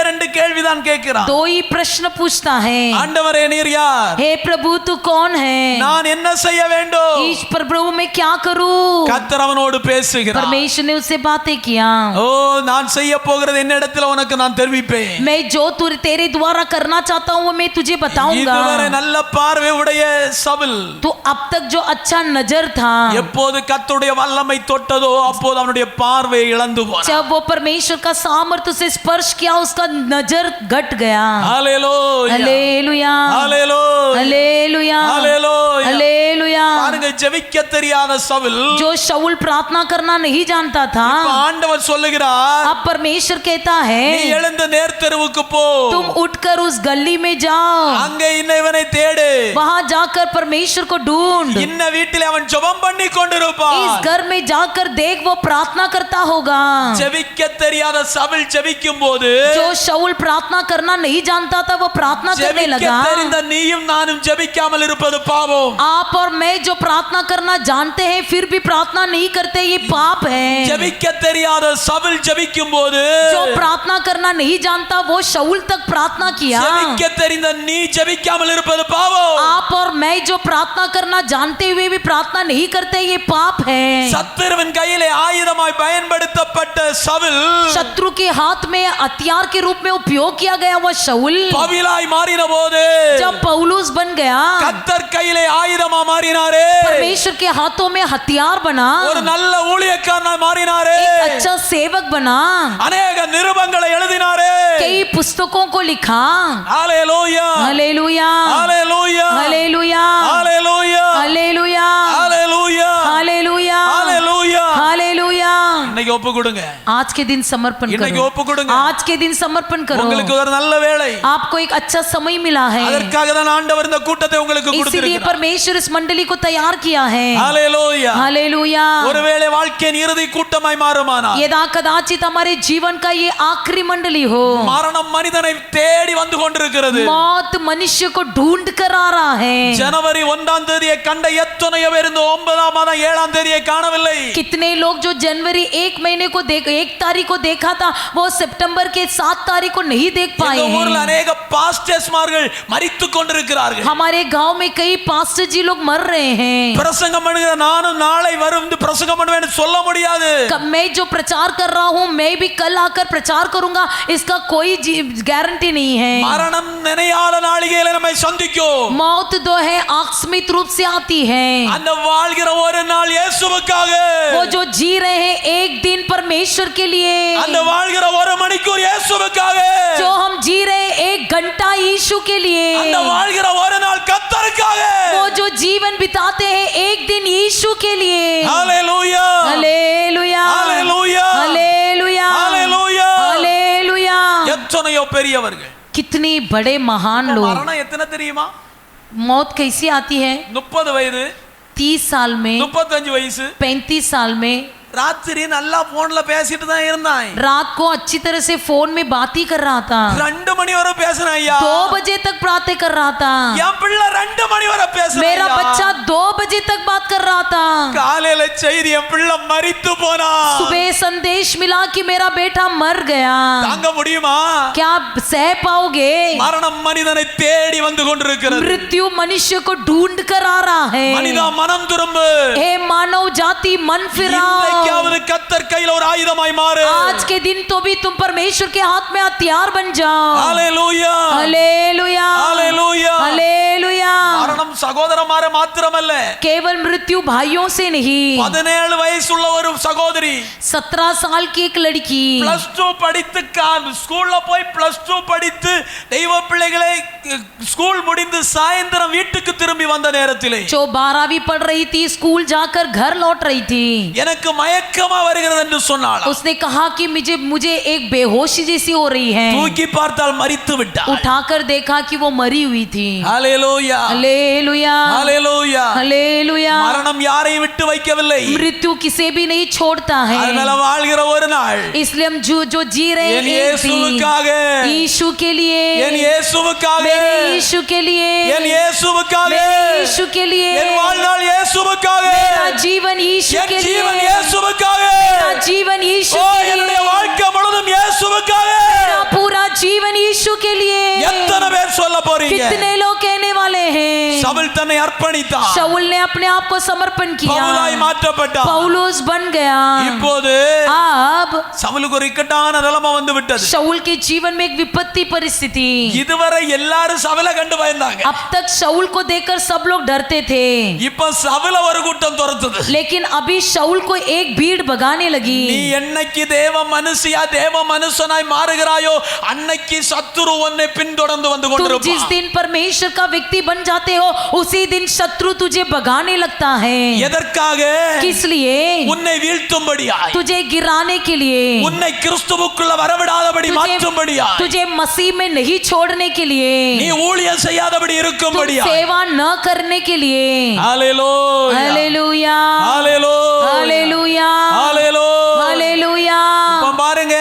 ரெண்டு கேள்விதான் கேட்கிறான். दो ही प्रश्न पूछता है. ஆண்டவரே நீர் யார்? हे प्रभु तू कौन है? நான் என்ன செய்ய வேண்டும்? ईश प्रभु मैं क्या करूं? கர்த்தர் அவனோடு பேசுகிறார். परमेश्वर ने उससे बातें किया. ஓ, நான் செய்ய போகிறது என்னிடத்தில் உனக்கு நான் தெரிவிப்பேன். मैं जो तू तेरे द्वारा करना चाहता हूँ वो मैं तुझे बताऊंगा. இதுவரை நல்ல பார்வை உடைய சவுல் तो अब तक जो अच्छा नजर था, எப்போது கர்த்தருடைய வல்லமை தொட்டதோ அப்போது அவனுடைய பார்வையை இழந்து போனான். जब वो परमेश्वर का सामर्थ्य से स्पर्श किया उसका नजर घट गया. ஹalleluya, हालेलुया, ஹalleluya, हालेलुया, हालेलुया. हालेलुया. பாருங்க, ஜெபிக்க தெரியாத சவுல் जो शाऊल प्रार्थना करना नहीं जानता था, இப்ப ஆண்டவர் சொல்லுகிறார், अब परमेश्वर कहता है நீ எழுந்து நேர்த்தெருவுக்கு போ. तुम उठकर उस गली में जाओ. அங்கே இன்னவனை தேடு. वहां जाकर परमेश्वर को ढूंढ. இன்ன வீட்டிலே அவன் ஜெபம் பண்ணி கொண்டிருப்பான். इस घर में जाकर देख वो प्रार्थना करता होगा. ஜெபிக்க தெரியாத சவுல் ஜெபிக்கும் போது जो शाऊल प्रार्थना करना नहीं जानता था वो प्रार्थना करने ஜெபிக்க लगा. தெரிந்த நீயும் நானும் ஜெபிக்காமல் இருப்பது பாவம். आप और मैं जो प्रार्थना करना जानते हैं फिर भी प्रार्थना नहीं करते ये पाप है. ஜெபிக்க தெரியாத சவுல் ஜெபிக்கும் போது जो प्रार्थना करना नहीं जानता वो शाऊल तक प्रार्थना किया. ஜெபிக்க தெரிந்த நீ ஜெபிக்காமல் இருப்பது பாவம். आप और मैं जो प्रार्थना करना जानते हुए भी प्रार्थना नहीं करते ये पाप है. சத்துருவின் கையிலே ஆயுதமாய் பயன்படுத்தப்பட்ட சவுல் शत्रु के हाथ में हथियार के रूप में उपयोग किया गया वो शाऊल பவுலாய் மாறின போது जब पौलुस बन गया, கர்த்தர் கையிலே ஆயுதமா மாறினாரே. परमेश्वर के हाथों में हथियार बना, ஒரு நல்ல ஊழியக்காரனாய் மாறினாரே. एक अच्छा सेवक बना, அநேக நிருபங்களை எழுதினாரே. कई पुस्तकों को लिखा. ஹalleluya, हालेलुया, ஹalleluya, हालेलुया, ஹalleluya, हालेलुया, ஹalleluya, हालेलुया, ஹalleluya. हालेलुया. இன்னைக்கு ஒப்பு கொடுங்க. आज के दिन समर्पण இன்னைக்கு करो. ஒப்பு கொடுங்க. आज के दिन समर्पण करो. உங்களுக்கு ஒரு நல்ல வேளை. आपको एक अच्छा समय मिला है. அதற்காக தான் ஆண்டவர் இந்த கூட்டத்தை உங்களுக்கு इसीलिए கொடுத்திருக்கிறார். परमेश्वर इस मंडली को तैयार किया है. ஹalleluya. हालेलुया. ஒருவேளை வாழ்க்கையின் இறுதி கூட்டமாய் மாறுமானால் यदा कदाचित हमारे जीवन का ये आखिरी मंडली हो, மரணம் மனிதனை தேடி வந்து கொண்டிருக்கிறது. मौत मनुष्य को ढूंढ कर आ रहा है. ஜனவரி 1ஆம் தேதியை கண்ட எத்தனையோ பேர் இந்த 9ஆம் மாதம் 7ஆம் தேதியை காணவில்லை. कितने लोग जो जनवरी 1 महीने को देख 1 तारीख को देखा था, वो सितंबर के 7 तारीख को नहीं देख पाए எங்க ஊர்ல हैं। अनेक பாஸ்டர்ஸ்மார்கள் மரித்துக் கொண்டிருக்கிறார்கள். हमारे गांव में कई पास्टर जी लोग मर रहे हैं। பிரசங்கம் பண்ணுகிற நானும் நாளை வரும் பிரசங்கம் பண்ணுவேன்னு சொல்ல முடியாது. मैं जो प्रचार कर रहा हूँ मैं भी कल आकर प्रचार करूंगा, इसका कोई गारंटी नहीं है। மரணம் நினையாத நாளிகையில நம்மை சந்திக்கும். मौत दो है आकस्मिक रूप से आती है। அந்த வாழ்கிற ஒரு நாள் இயேசுவுக்காக, वो जो जी रहे हैं एक दिन परमेश्वर के लिए, அந்த வாழ்கிற ஒரு மணிக்கூர் இயேசுவுக்காக, जो हम जी रहे हैं 1 घंटा यीशु के लिए, அந்த வாழ்கிற ஒரு நாள் கர்த்தருக்காக, वो जो जीवन बिताते हैं 1 दिन यीशु के लिए। ஹalleluya हालेलुया ஹalleluya हालेलुया ஹalleluya. हालेलुया। எத்தனையோ பெரியவர்கள். कितने बड़े महान लोग। மரணம் எத்தனை தெரியுமா? मौत कैसी आती है? 30 வயது, 30 साल में, 35 வயசு, 35 साल में। ராத்திரி நல்லா போன்ல பேசிட்டு தான் இருந்தான். रात को अच्छी तरह से फोन में बात ही कर रहा था। 2 மணி வரை பேசினா ஐயா. 2 बजे तक बातें कर रहा था। என் பிள்ளை 2 மணி வரை பேசினா. मेरा बच्चा 2 बजे तक बात कर रहा था। காலையில செய்தி என் பிள்ளை மரித்து போனா. सुबह संदेश मिला कि मेरा बेटा मर गया। தாங்க முடியுமா? क्या आप सह पाओगे? மரணம் மனிதனை தேடி வந்து கொண்டிருக்கிறது. मृत्यु मनुष्य को ढूंढ कर आ रहा है। மனிதா மனம் திரும்பு. हे मानव जाति मन फिराओ। இன்றைக்காவது கர்த்தர் கையில ஒரு ஆயுதமாய் மாறு. आज के दिन तो भी तुम परमेश्वर के हाथ में हथियार बन जाओ। ஹalleluya हालेलुया ஹalleluya हालेलुया। மரணம் சகோதரமார மாத்திரமல்ல, केवल मृत्यु भाइयों से नहीं। 17 வயசுள்ள ஒரு சகோதரி 17 साल की एक लड़की +2 படித்து ஸ்கூல்ல போய் +2 படித்து தெய்வ பிள்ளைகளை ஸ்கூல் முடிந்து சாயந்தரம் வீட்டுக்கு திரும்பி வந்த நேரத்திலே, जो 12वीं पढ़ रही थी, स्कूल जाकर घर लौट रही थी, எனக்கு மயக்கமா வருகிறது என்று சொன்னாள். उसने कहा कि मुझे एक बेहोशी जैसी हो रही है। தூக்கி பார்த்தால் மரித்து விட்டாள். उठाकर देखा कि वो मरी हुई थी। ஹalleluya हालेलुया ஹalleluya. हालेलुया। மரணம் யாரையும் விட்டு வைக்கவில்லை. मृत्यु किसे भी नहीं छोड़ता है। அதனால வாழ்கிற ஒரு நாள் इसलिए हम जो जी रहे என் हैं एक दिन இயேசுவுக்காக, यीशु के लिए, என் இயேசுவுக்காக, मेरे यीशु के लिए, என் இயேசுவுக்காக, मेरे यीशु के लिए, என் வாழ்நாள் இயேசுவுக்காக, मेरा जीवन यीशु என் के ஜீவன் लिए, இயேசுவுக்காக, मेरा जीवन यीशु ஓ के என்னுடைய लिए, வாழ்க்கை முழுதும் இயேசுவுக்காக. मेरा पूरा जीवन यीशु के लिए। எத்தனை பேர் சொல்ல போறீங்க? कितने लोग कहने वाले हैं? சவுல் தன்னை அர்ப்பணித்தான். शाऊल ने अपने आप को समर्पण பவுலாய் किया, மாற்றப்பட்டான். पौलुस बन गया। இப்போது अब சவுலுக்கு ஒரு இக்கட்டான நிலைமை வந்து விட்டது. शाऊल के जीवन में एक विपत्ति परिस्थिति। இதுவரை எல்லாரும் சவுலை கண்டு பயந்தாங்க. अब तक शाऊल को देखकर सब लोग डरते थे, இப்ப சவுல ஒரு கூட்டம் துரத்துது. लेकिन अभी शाऊल को एक भीड़ भगाने लगी। நீ என்னைக்கு தேவ மனுஷியா தேவ மனுஷனாய் மாறுகிறாயோ அன்னைக்கு சத்துரு உன்னை பின்தொடர்ந்து வந்து तुम जिस கொண்டிருப்பான். दिन परमेश्वर का व्यक्ति बन जाते हो उसी दिन शत्रु तुझे भगाने लगता है। எதற்காக? किस लिए? உன்னை வீழ்த்தும்படியாய், तुझे गिराने के लिए, உன்னை கிறிஸ்துவுக்குள்ள வரவிடாதபடி மாற்றும்படியாய், तुझे मसीह में नहीं छोड़ने के लिए, நீ ஊழியம் செய்யாதபடி तुम இருக்கும்படியாய். सेवा न करने के लिए। ஹalleluya हालेलुया ஹalleluya हालेलुया ஹalleluya. हालेलुया। இப்ப பாருங்க,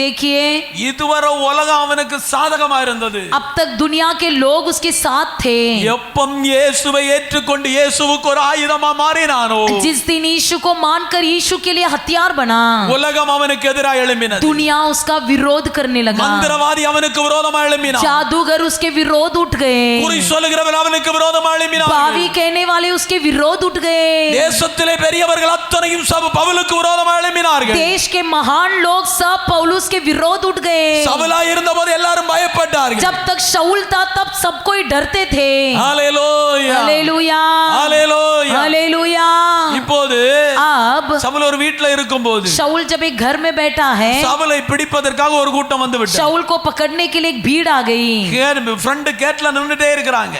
देखिए இதுவரை உலகம் அவனுக்கு சாதகமா இருந்தது. अब तक दुनिया के लोग उसके साथ थे। எப்பம் இயேசுவை ஏற்றுக்கொண்டு இயேசுவுக்கு ஒரு ஆயுதமா மாறினானோ, जिस दिन यीशु को मानकर यीशु के लिए हथियार बना, உலகம் அவனுக்கு எதிராக எழும்பினது. दुनिया उसका विरोध करने लगा। மந்திரவாதி அவனுக்கு விரோதமா எழும்பினான். जादूगर उसके विरोध उठ गए, குறி சொல்லுகிறவன் அவனுக்கு விரோதமா எழும்பினான். बावी कहने वाले उसके विरोध उठ गए, தேசத்திலே பெரியவர்கள் அத்தனையும் பவுலுக்கு விரோதமா எழும்பினார்கள். देश के महान लोग सब पौलुस के विरोध उठ गए। சவுலா இருந்தபோது எல்லாரும் பயப்பட்டார்கள். जब तक शाऊल था तब सब कोई डरते थे। ஹalleluya हालेलुया ஹalleluya. हालेलुया। இப்போது अब சவுல் ஒரு வீட்ல இருக்கும்போது शाऊल जब एक घर में बैठा है, சவுலை பிடிப்பதற்காக ஒரு கூட்டம் வந்து விட்டது. शाऊल को पकड़ने के लिए एक भीड़ आ गई। ஃப்ரண்ட் கேட்ல நின்னுட்டே இருக்காங்க.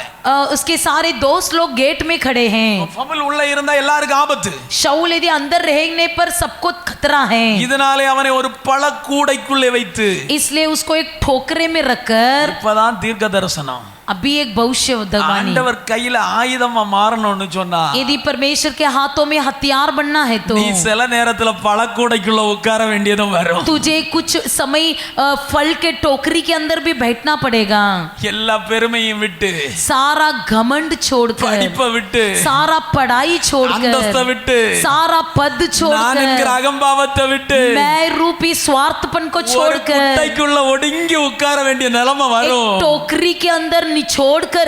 उसके सारे दोस्त लोग गेट में खड़े हैं। சவுல் உள்ள இருந்தா எல்லாருக்கும் ஆபத்து. शाऊल यदि अंदर रहने पर सबको खतरा है, இதனாலே அவனை ஒரு பழக்கூடைக்குள்ளே வைத்து, इसलिए उसको एक ठोकरे में रखकर, இப்பதான் தீர்க்க தரிசனம். अभी एक भविष्यवाणी, ஆண்டவர் கையில ஆயுதமா மாறணும்னு சொன்னா यदि परमेश्वर के हाथों में हथियार बनना है तो நீ சில நேரத்துல பழக்கூடைக்குள்ள உட்கார வேண்டியதும் வரும். तुझे कुछ समय फल के टोकरी के अंदर भी बैठना पड़ेगा. எல்லா பெருமையும் விட்டு, सारा घमंड छोड़कर, படிப்பை விட்டு, सारा पढ़ाई அந்தஸ்தை छोड़कर, விட்டு, सारा पद நான் என்கிற छोड़कर, அகம்பாவத்தை விட்டு मैं रूपी स्वार्थपन को ஒரு छोड़कर குட்டைக்குள்ள ஒடுங்கி உட்கார வேண்டிய நிலைமை एक வரும். टोकरी के अंदर निचोड़कर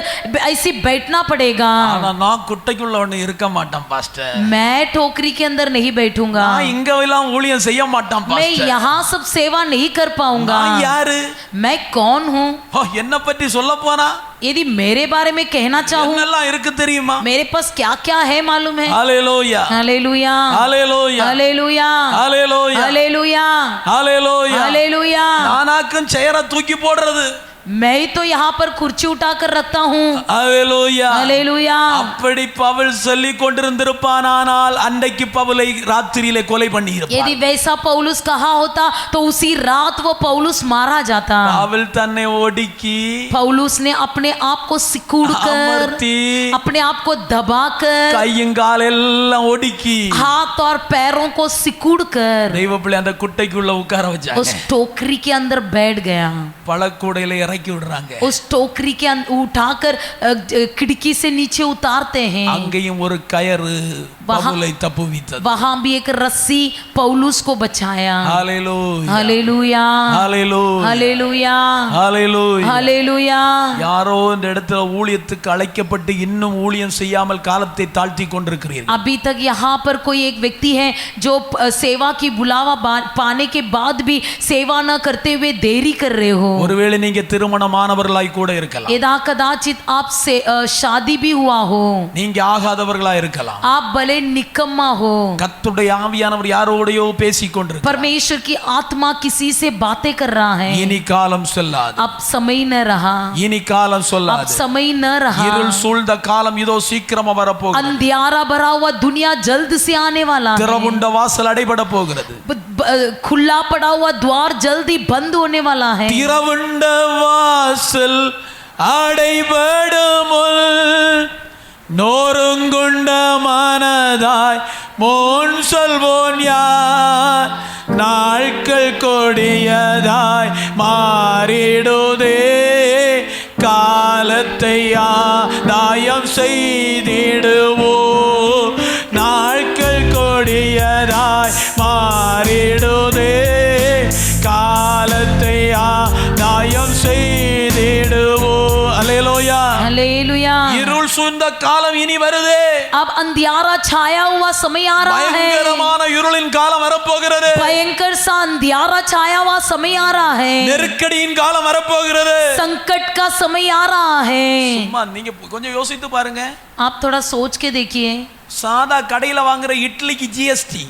ऐसे बैठना पड़ेगा. ஆனா நான் குட்டைக்குள்ள ஒண்ணு இருக்க மாட்டேன் பாஸ்டர். मैं टोकरी के अंदर नहीं बैठूंगा. நான் இங்க எல்லாம் ஊழியம் செய்ய மாட்டேன் मैं பாஸ்டர். यहाँ सब सेवा नहीं कर पाऊंगा. நான் யாரு? मैं कौन हूँ? என்ன பத்தி சொல்ல போனா यदि मेरे बारे में कहना चाहूँ, என்னெல்லாம் இருக்கு தெரியுமா? मेरे पास क्या क्या है मालूम है? ஹalleluya, हालेलुया, ஹalleluya, हालेलुया, ஹalleluya, हालेलुया, ஹalleluya. हालेलुया. நானாக்கும் சேர தூக்கி போடுறது. मैं तो यहाँ पर कुर्सी उठाकर रखता हूँ. ஹalleluya, हालेलुया. அப்படி பவுல் சொல்லி கொண்டிருந்திருப்பானால் அன்றைக்கு பவுலை ராத்திரியிலே கொலை பண்ணி यदि இருப்பார். वैसा पौलुस कहा होता तो उसी रात वो पौलुस मारा जाता. பவுல் தன்னை ஒடுக்கி पौलुस ने अपने आप को सिकुड़कर, அமர்த்தி अपने आप को दबाकर, கையும் கால் எல்லாம் ஒடுக்கி हाथ और पैरों को सिकुड़कर தெய்வ பிள்ளை அந்த குட்டைக்குள்ள உட்கார उस வச்சாங்க. टोकरी के अंदर बैठ गया. பழக்கூடையில இறக்கி விடுறாங்க. उस टोकरी के उठाकर खिड़की से नीचे उतारते हैं. அங்கேயும் ஒரு கயறு பவுலை தப்புவித்தது. वहां भी एक रस्सी पौलुस को बचाया. ஹalleluya, हालेलुया, ஹalleluya, हालेलुया, ஹalleluya. हालेलुया. யாரோ இந்த இடத்துல ஊழியத்துக்கு அழைக்கப்பட்டு இன்னும் ஊழியம் செய்யாமல் காலத்தை தாழ்த்தி கொண்டிருக்கிறீர்கள். अभी तक यहाँ पर कोई एक व्यक्ति है जो सेवा की बुलावा पाने के बाद भी सेवा न करते हुए देरी कर रहे हो. ஒருவேளை நீங்க திருமணமானவர்களாய் கூட இருக்கலாம். यदा कदाचित आप से शादी भी हुआ हो, நீங்க ஆகாதவர்களா இருக்கலாம். आप भले निकम्मा हो, கர்த்தருடைய ஆவியானவர் யாரோடையோ பேசிக் கொண்டிருக்கிறார். परमेश्वर की आत्मा किसी से बातें कर रहा है. இனி காலம் செல்லாது, अब समय न रहा, இனி காலம் अब சொல்லாது. समय न रहा. இருள் சூழ்ந்த காலம் இதோ சீக்கிரமா வரப்போகிறது. अंधियारा भरा हुआ दुनिया जल्द से आने वाला है. திறவுண்ட வாசல் அடைபட போகிறது. खुला पड़ा हुआ द्वार जल्दी बंद होने वाला है. திறவுண்ட வாசல் அடைபடும் நோருங்குண்ட மனதாய் மோன் சொல்வோன் யார்? நாட்கள் கொடியதாய் மாறிடுதே, காலத்தை ஆதாயம் செய்திடுவோ. நாட்கள் கொடியதாய் மாறிடுதே, காலத்தை ஆதாயம் செய்திடுவோ. அல்லேலூயா, हालेलुया. இருள் சூழ்ந்த காலம் இனி வருதே. अब अंधियारा छाया हुआ समय आ रहा है. பயங்கரமான இருளின் காலம் வரப்போகிறது. भयंकर सा अंधियारा छाया हुआ समय आ रहा है. நெருக்கடியின் காலம் வரப்போகிறது. संकट का समय आ रहा है. சும்மா நீங்க கொஞ்சம் யோசித்து பாருங்க. आप थोड़ा सोच के देखिए. சாதா கடையில வாங்குற இட்லிக்கு ஜிஎஸ்டி,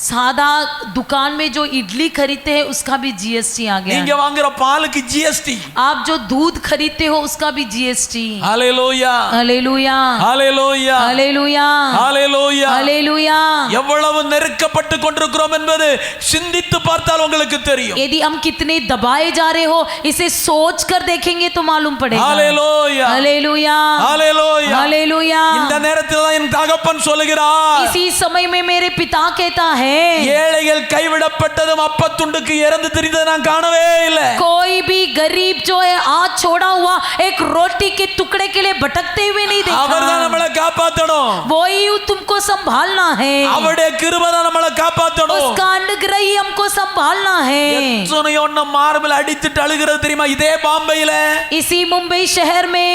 सादा दुकान में जो इडली खरीदते हैं उसका भी जीएसटी आ நீங்க गया. வாங்குற பாலுக்கு ஜிஎஸ்டி. आप जो दूध खरीदते हो उसका भी जीएसटी. ஹalleluya, हालेलुया, ஹalleluya, हालेलुया, ஹalleluya. हालेलुया. எவ்வளவு நெருக்கப்பட்டு கொண்டிருக்கிறோம் என்பது சிந்தித்து பார்த்தால் உங்களுக்கு தெரியும். यदि हम कितने दबाए जा रहे हो इसे सोच कर देखेंगे तो मालूम पड़ेगा. ஹalleluya, हालेलुया, ஹalleluya. हालेलुया. இந்த நேரத்தில் தான் என் தகப்பன் சொல்லுகிறார், इसी समय में मेरे पिता कहता है, ஏழைகள் கைவிடப்பட்டதும் அப்பத்துண்டுக்கு இறந்து திரிந்ததை நான் காணவே இல்லை. कोई भी गरीब जो है आज छोड़ा हुआ एक रोटी के टुकड़े के लिए भटकते हुए नहीं அவர் தான் देखा. நம்மளை காப்பாத்தணும். वही तुमको संभालना है. அவருடைய கிருபை தான் நம்மளை காப்பாத்தணும். उसका अनुग्रह ही हमको संभालना है. எத்தனையோ மார்பில் அடித்துட்டு அழுகிறது தெரியுமா? இதே பாம்பேயில इसी मुंबई शहर में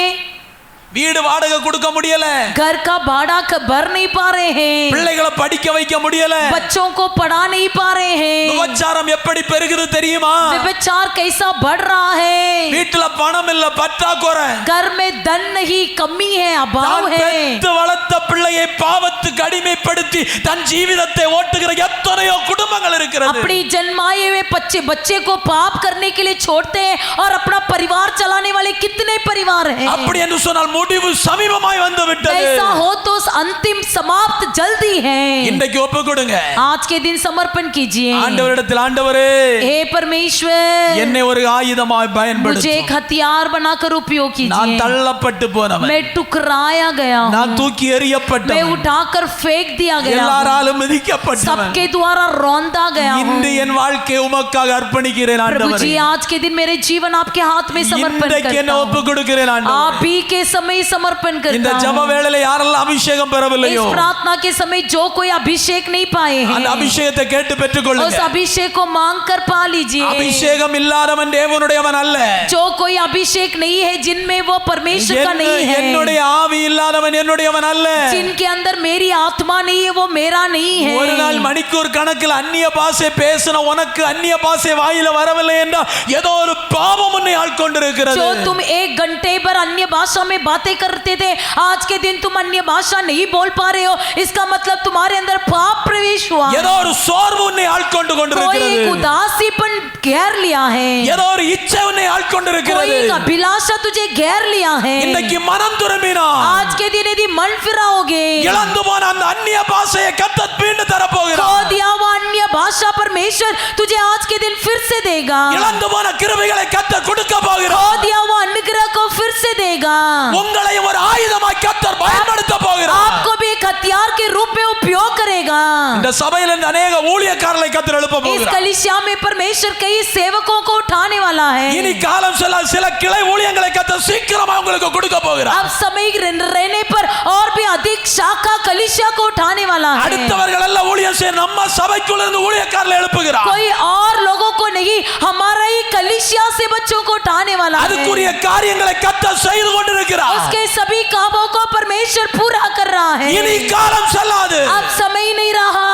வீடு வாடகை கொடுக்க முடியல, घर का भाड़ा भर नहीं पा रहे हैं, பிள்ளைகளை படிக்க வைக்க முடியல, बच्चों को पढ़ा नहीं पा रहे हैं. விபச்சாரம் எப்படி பெருகுது தெரியுமா? व्यभिचार कैसा बढ़ रहा है. வீட்டுல பணம் இல்ல, பற்றாக்குறை. घर में धन नहीं, कमी है, अभाव தான் है. பெத்து வளர்த்த பிள்ளையை பாவத்துக்கு அடிமைப்படுத்தி தன் ஜீவிதத்தை ஓட்டுகிற எத்தனையோ குடும்பங்கள் இருக்கிறது. अपनी जन्माए हुए बच्चे को पाप करने के लिए छोड़ते हैं और अपना परिवार चलाने वाले कितने परिवार हैं. அப்படி என்று சொன்னால் முடிவு சமீபமாய் வந்து விட்டது. ऐसा हो तो अंतिम समाप्त जल्दी है. இன்றைக்கு ஒப்பு கொடுங்க. आज के दिन समर्पण कीजिए. ஆண்டவரிடத்தில், ஆண்டவரே हे परमेश्वर, என்னை ஒரு ஆயுதமாய் मुझे பயன்படுத்தும். एक हथियार बनाकर उपयोग நான் कीजिए. தள்ளப்பட்டு போனவன், मैं टुकराया गया हूँ, நான் தூக்கி मैं எறியப்பட்டவன், उठाकर फेंक दिया गया हूँ, எல்லாராலும் மிதிக்கப்பட்டவன். सबके द्वारा रौंदा गया हूँ. இன்று என் வாழ்க்கையை உமக்காக அர்ப்பணிக்கிறேன் प्रभु ஆண்டவரே. जी, आज के दिन मेरे जीवन आपके हाथ में समर्पण இன்றைக்கு करता என்ன हूँ. ஒப்பு கொடுக்கிறேன் आप ஆண்டவரே. भी के समय समर्पण இந்த करता ஜெப हूँ. வேளையில யாரெல்லாம் அபிஷேகம் इस பெறவில்லையோ प्रार्थना के समय जो कोई अभिषेक नहीं पाए அந்த हैं, அபிஷேகத்தை கேட்டு उस பெற்றுக்கொள்ளுங்க. अभिषेक को मांग कर पा लीजिए. அபிஷேகம் இல்லாதவன் தேவனுடையவன் அல்ல. जो कोई अभिषेक नहीं है, जिनमें वो परमेश्वर का नहीं है, என்னுடைய ஆவி இல்லாதவன் என்னுடையவன் அல்ல. जिनके अंदर मेरी आत्मा नहीं है, वो मेरा नहीं है. ஒரு நாள் மணிக்கூர் கணக்கில் அந்நிய பாஷை பேசின உனக்கு அந்நிய பாஷை வாயில வரவில்லை என்றால் ஏதோ ஒரு பாவம் உன்னை ஆட்கொண்டிருக்கிறது. जो तुम 1 घंटे पर अन्य भाषा में बातें करते थे, आज के दिन तुम अन्य भाषा नहीं बोल पा रहे हो, इसका मतलब तुम्हारे अंदर पाप प्रवेश हुआ. ஏதோ ஒரு சோர்வு உன்னை ஆட்கொண்டு कोई கொண்டிருக்கிறது. एक उदासीपन घेर लिया है, ஏதோ ஒரு இச்சை உன்னை कोई ஆட்கொண்டிருக்கிறது. एक अभिलाषा तुझे घेर लिया है. இன்னைக்கு மனம் திரும்பினா आज के दिन यदि मन फिराओगे, இழந்து போன அந்த அந்நிய பாஷையை கர்த்தர் மீண்டும் தர खो போகிறார். दिया हुआ अन्य भाषा परमेश्वर तुझे आज के दिन फिर से देगा. இழந்து போன கிருபைகளை கர்த்தர் கொடுக்க खो போகிறார். दिया हुआ अनुग्रह को फिर से देगा. உங்களை ஒரு ஆயுதமாய் கர்த்தர் பயன்படுத்த போகிறார். आपको भी एक हथियार के रूप में उपयोग करेगा. இந்த சபையில் இந்த अनेक ஊழியக்காரர்களை கர்த்தர் எழுப்ப इस போகிறார். कलीसिया में परमेश्वर कई सेवकों को उठाने वाला है. இனி காலம் சில கிளை ஊழியங்களை கர்த்தர் சீக்கிரமா உங்களுக்கு கொடுக்க போகிறார். अब समय रहने पर और भी अधिक शाखा कलीसिया को उठाने वाला है. அடுத்தவர்கள் எல்லாம் ஊழியம் செய்ய நம்ம சபைக்குள்ள இருந்து ஊழியக்காரர்களை எழுப்புகிறார். कोई और लोगों को नहीं, हमारा ही कलीसिया से बच्चों को उठाने वाला है. அதுக்குரிய காரியங்களை கர்த்தர் செய்து கொண்டிருக்கிறார். उसके सभी कामों को परमेश्वर पूरा कर रहा है. இனி காலம் செல்லாது. अब समय नहीं रहा,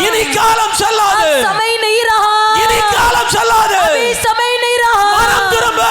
இனி காலம் செல்லாது. अब समय नहीं रहा, இனி காலம் செல்லாது. अभी समय नहीं रहा. மனம் திரும்ப.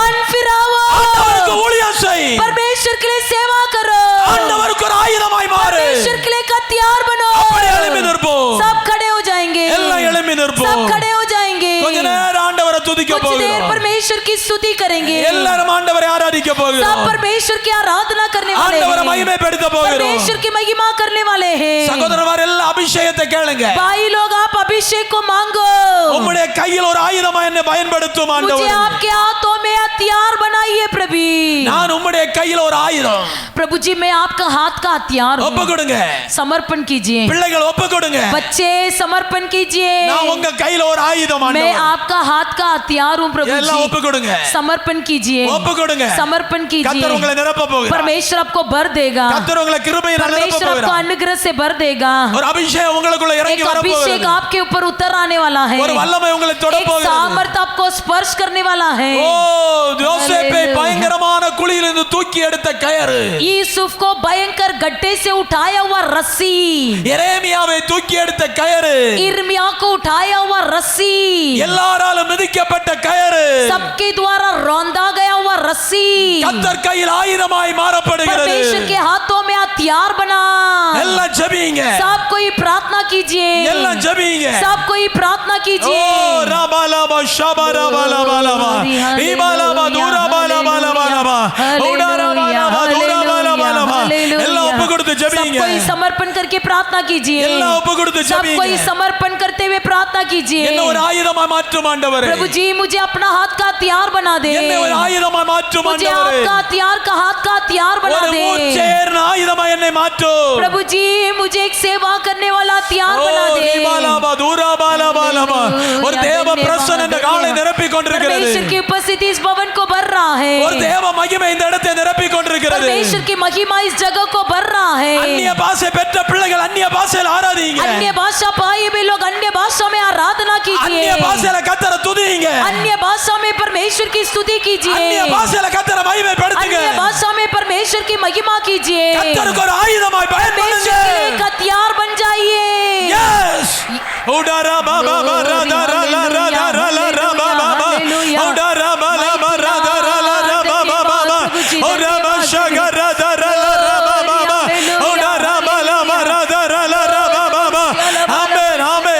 मन फिराओ, ஆண்டவருக்கு ஊழியம் செய். परमेश्वर के लिए सेवा करो, ஆண்டவருக்கு ஒரு ஆயுதமாய் மாறு. परमेश्वर के लिए एक हथियार बनो. அப்படி எழும்பி நிற்போம். सब खड़े हो जाएंगे, எல்லாம் எழும்பி सब நிற்போம். खड़े हो जाएंगे. கொஞ்ச நேரம் ஆண்டவரை துதிக்க कुछ देर போகிறோம். परमेश्वर की स्तुति करेंगे. எல்லாரும் ஆண்டவரை ஆராதிக்க सब போகிறோம். परमेश्वर की आराधना करने वाले ஆண்டவரை हैं, மகிமைப்படுத்த போகிறோம். परमेश्वर की महिमा करने वाले हैं. சகோதரர் எல்லாம் அபிஷேகத்தை கேளுங்க. भाई लोग, आप अभिषेक को मांगो. உம்முடைய கையில் ஒரு ஆயுதமா என்னை பயன்படுத்தும் मुझे ஆண்டவரே. आपके हाथों में हथियार बनाइए प्रभु. நான் உம்முடைய கையில் ஒரு ஆயுதம். प्रभु जी, मैं आपका हाथ का हथियार ஒப்பு हूँ. கொடுங்க. समर्पण कीजिए. பிள்ளைகள் ஒப்பு கொடுங்க. बच्चे समर्पण कीजिए. நான் உங்க கையில ஒரு ஆயுதம் मैं ஆண்டவரே. आपका हाथ का हथियार हूँ प्रभु எல்லாம் ஒப்பு जी. கொடுங்க. समर्पण कीजिए, ஒப்பு கொடுங்க. समर्पण கர்த்தர் உங்களை कीजिए. நிரப்ப போகிறார். परमेश्वर आपको भर देगा, கர்த்தர் உங்களை கிருபையினால் நிரப்ப परमेश्वर आपको போகிறார். अनुग्रह से भर देगा. ஒரு அபிஷேகம் உங்களுக்குள்ள இறங்கி एक வர अभिषेक போகிறது. आपके ऊपर उतर आने वाला है. ஒரு வல்லமை உங்களை தொட एक போகிறது. सामर्थ आपको स्पर्श करने वाला है. ஓ, யோசேப்பை Hallelujah. பயங்கரமான குழியிலிருந்து தூக்கி எடுத்த கயறு, यूसुफ को भयंकर गड्ढे से उठाया हुआ रस्सी, எரேமியாவை தூக்கி எடுத்த கயறு, इर्मिया को उठाया हुआ रस्सी, எல்லாராலும் மிதிக்கப்பட்ட கயறு सबके द्वारा रौंदा गया हुआ रस्सी கர்த்தர் கையில் ஆயுதமாய் மாறப்படுகிறது. परमेश्वर के हाथों में हथियार बना. எல்லாம் ஜெபிங்க. सब कोई प्रार्थना कीजिए, எல்லாம் ஜெபிங்க. सब कोई प्रार्थना ஓ कीजिए. ரபலப ஷபரபலபலப இபலப துரபலபலபலப உடரபலப துரபலபலப எல்லாம் ஒப்பு கொடுத்து सब ஜெபிங்க. कोई समर्पण करके प्रार्थना कीजिए. எல்லாம் ஒப்பு கொடுத்து सब ஜெபிங்க. कोई समर्पण करते हुए प्रार्थना कीजिए. என்ன ஒரு ஆயுதமாய் மாற்றும் ஆண்டவரே. प्रभु जी, मुझे अपना हाथ का हथियार बना दे. என்ன ஒரு ஆயுதமாய் மாற்றும் मुझे ஆண்டவரே. आपका हथियार का हाथ का हथियार बना ஒரு दे. மூச்சேர்ன ஆயுதமாய் என்னை மாற்றும். प्रभु जी, मुझे एक सेवा करने वाला हथियार ஓ बना दे. ரிபலப துரபலபலப ஒரு தேவ பிரசன்னம் இந்த காலை நிரப்பிக் கொண்டிருக்கிறது. परमेश्वर की उपस्थिति इस भवन को भर रहा है. ஒரு தேவ மகிமை இந்த இடத்தை நிரப்பிக் கொண்டிருக்கிறது. परमेश्वर की महिमा इस जगह को भर रहा है. அந்நிய பாஷை பெற்ற பிள்ளைகள் அந்நிய பாஷையில் ஆராதிங்க. अन्य भाषा पाए भी लोग अन्य भाषा में आराधना कीजिए. அந்நிய பாஷையில கர்த்தரை துதிங்க. अन्य भाषा में परमेश्वर की स्तुति कीजिए. அந்நிய பாஷையில கர்த்தரை மகிமைப்படுத்துங்க. अन्य भाषा में परमेश्वर की महिमा कीजिए. கர்த்தருக்கு ஒரு ஆயுதமாய் பயன்படுங்க. परमेश्वर के लिए एक हथियार बन जाइए. எஸ் உடர பாபா ரதர ரதர ரதர பாபா உடர பாபா ரதர ரதர பாபா உடர ஷகர ரதர ரதர பாபா உடர பாபா ரதர ரதர பாபா ஆமென் ஆமென்.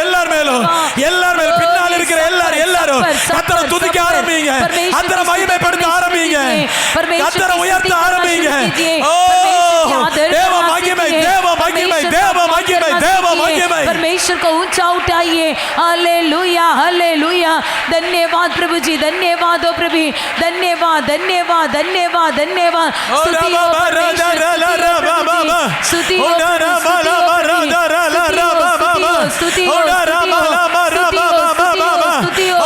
எல்லார் மேலும் பின்னால் இருக்கிற எல்லாரும் கர்த்தரை துதிக்க ஆரம்பிங்க. கர்த்தரை மகிமைப்படுத்த ஆரம்பிங்க. கர்த்தரை உயர்த்த ஆரம்பிங்க. ஓ தேவ மகிமை, தேவ மகிமை, தேவ மகிமை, தேவ மகிமை. परमेश्वर को ऊंचा उठाइए. Hallelujah, hallelujah. धन्यवाद प्रभु जी, धन्यवाद हो प्रभु, धन्यवाद, धन्यवाद, धन्यवाद, धन्यवाद. स्तुति हो परमेश्वर, स्तुति हो, स्तुति हो, स्तुति हो, स्तुति हो, स्तुति हो, स्तुति हो,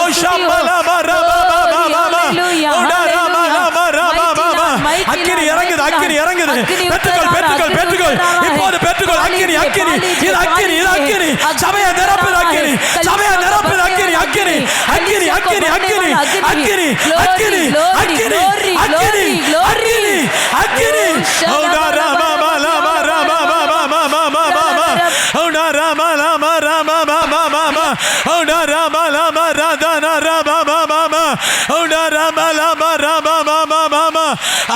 அக்கினி இறங்குது, அக்கினி இறங்குது. பெற்றுக்கொள், பெற்றுக்கொள், பெற்றுக்கொள். இப்போது பெற்றுக்கொள். அக்கினி, அக்கினி, இது அக்கினி, இது அக்கினி. சபையை நிரப்புது அக்கினி, சபையை நிரப்புது அக்கினி, அக்கினி, அக்கினி, அக்கினி, அக்கினி, அக்கினி, அக்கினி, அக்கினி, அக்கினி, அக்கினி, அக்கினி. ஓடா ராமா ராமா ராமா ராமா ராமா ராமா. ஓடா ராமா ராமா ராமா ராமா ராமா. ஓடா ராமா ராமா ராதா ராமா ராமா. ஓடா ராமா ராமா ராமா ராமா ராமா.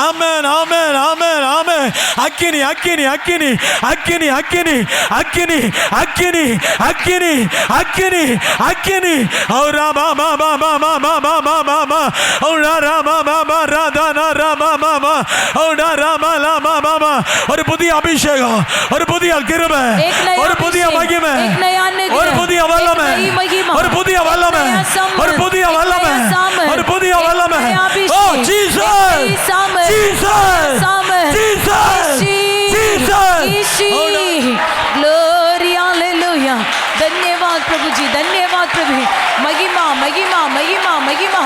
ஆமென், ஆமென், ஆமென், ஆமென். அக்கினி, அக்கினி, அக்கினி, அக்கினி, அக்கினி, அக்கினி, அக்கினி, அக்கினி, அக்கினி, அக்கினி. ஓரா மாமா மாமா மாமா மாமா மாமா. ஓரா ராமா மாமா ராதா ராமா மாமா. ஓரா ராமா ராமா மாமா. ஒரு புதிய அபிஷேகம், ஒரு புதிய கிருபை, ஒரு புதிய மகிமை, ஒரு புதிய வல்லமை, ஒரு புதிய வல்லமை, ஒரு புதிய வல்லமை, ஒரு புதிய வல்லமை. Oh Jesus, Jesus, Jesus, Jesus. Glory, hallelujah. धन्यवाद प्रभु जी, धन्यवाद प्रभु. महिमा, महिमा, महिमा, महिमा.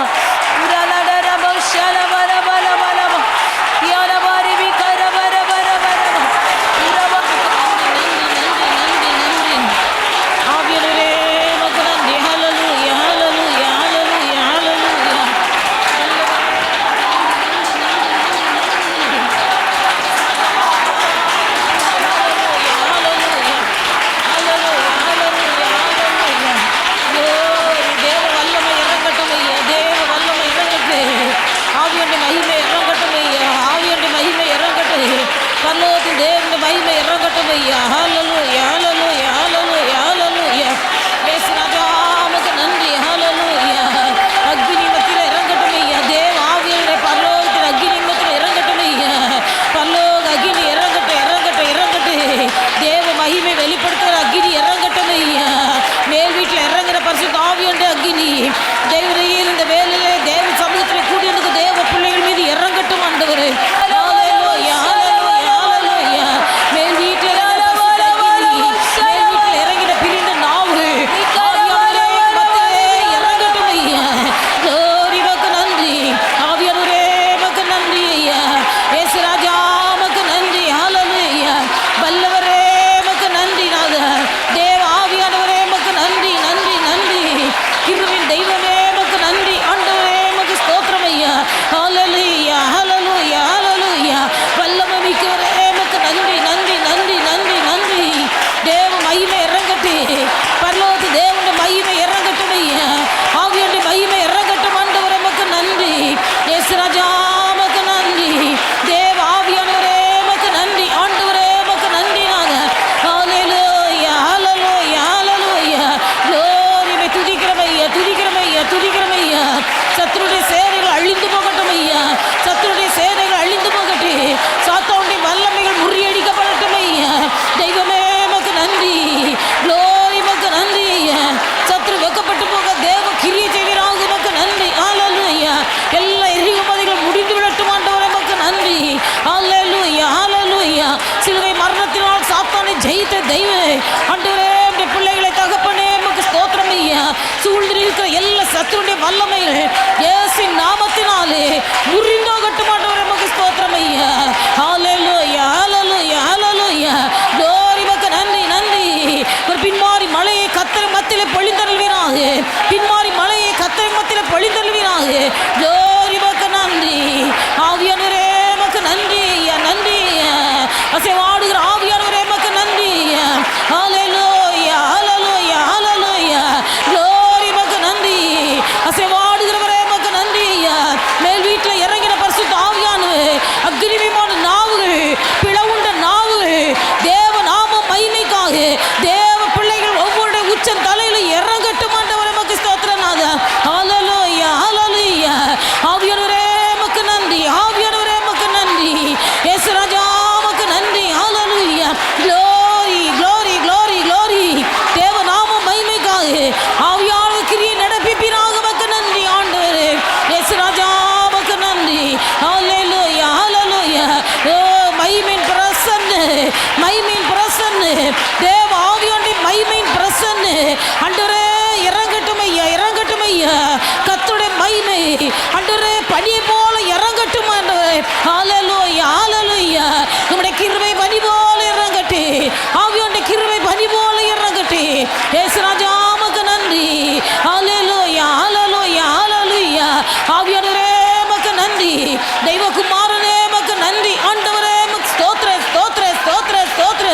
சத்துருடைய வல்லமைகள் இயேசுவின் நாமத்தினாலே முறிந்தோகட்டும் ஆண்டவரே உமக்கு ஸ்தோத்திரம் ஐயா. ஹல்லேலூயா, ஹல்லேலூயா, ஹல்லேலூயா. glory உமக்கு நன்றி, நன்றி. ஒரு பின்மாரி மழையை கர்த்தர் மத்தியிலே பொழிந்தருள்வீராக. பின்மாரி மழையை கர்த்தர் மத்தியிலே பொழிந்தருள்வீராக. glory உமக்கு நன்றி. ஆவியானவரே உமக்கு நன்றி ஐயா, நன்றி ஐயா. அசைவாடுகிற ஆவியானவரே உமக்கு நன்றி ஐயா. ஹல்லேலூயா, ஹல்லேலூயா, ஹல்லேலூயா. glory உமக்கு நன்றி. அசைவாடுகிறவரே உமக்கு நன்றி ஐயா. மேல் வீட்டில் இறங்கின பரிசுத்த ஆவியானவரே அக்னிமயமான நாவு மகிமையின் பிரசன்னு, மகிமையின் பிரசன்னு, தேவ ஆவியாண்டி மகிமையின் பிரசன்னு ஆண்டவரே இறங்கட்டும் ஐயா, இறங்கட்டும் ஐயா. கர்த்தருடைய மகிமை ஆண்டவரே பனியை போல இறங்கட்டும் ஆண்டவரே. ஹல்லேலூயா, ஹல்லேலூயா. நம்முடைய கிருபை பனி போல இறங்கட்டு, ஆவியாண்டி கிருபை பனி போல இறங்கட்டு. இயேசு ராஜா உமக்கு நன்றி. ஹல்லேலூயா, ஹல்லேலூயா, ஹல்லேலூயா. ஆவியானவரே உமக்கு நன்றி. தெய்வகுமாரனே உமக்கு நன்றி. ஆண்டவரே உமக்கு ஸ்தோத்திர, ஸ்தோத்திர, ஸ்தோத்திர, ஸ்தோத்திர.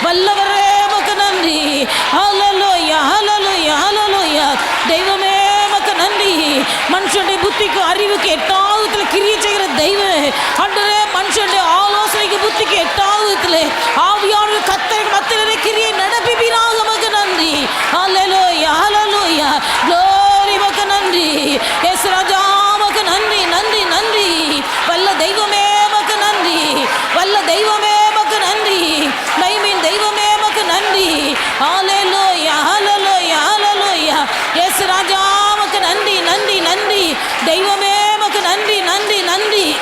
வல்லவரே உமக்கு நன்றி. ஹல்லேலூயா, ஹல்லேலூயா, ஹல்லேலூயா. தெய்வமே உமக்கு நன்றி. மனுஷனுடைய புத்திக்கு அறிவுக்கு எட்டாவதுல கிரியை செய்கிற தெய்வமே ஆண்டவரே, மனுஷனுடைய ஆலோசனைக்கு புத்திக்கு எட்டாவதுல ஆவியானவர் கர்த்தர் மத்தியிலே கிரியை நடப்பிப்பீராக உமக்கு நன்றி. ஹல்லேலூயா, ஹல்லேலூயா. glory உமக்கு நன்றி. இயேசு ராஜா உமக்கு நன்றி, நன்றி, நன்றி. வல்ல தெய்வமே உமக்கு நன்றி, வல்ல தெய்வமே உமக்கு நன்றி, மகிமையின் தெய்வமே உமக்கு நன்றி. ஹல்லேலூயா, ஹல்லேலூயா, ஹல்லேலூயா. இயேசு ராஜா உமக்கு நன்றி, நன்றி, நன்றி. தெய்வமே உமக்கு நன்றி, நன்றி, நன்றி.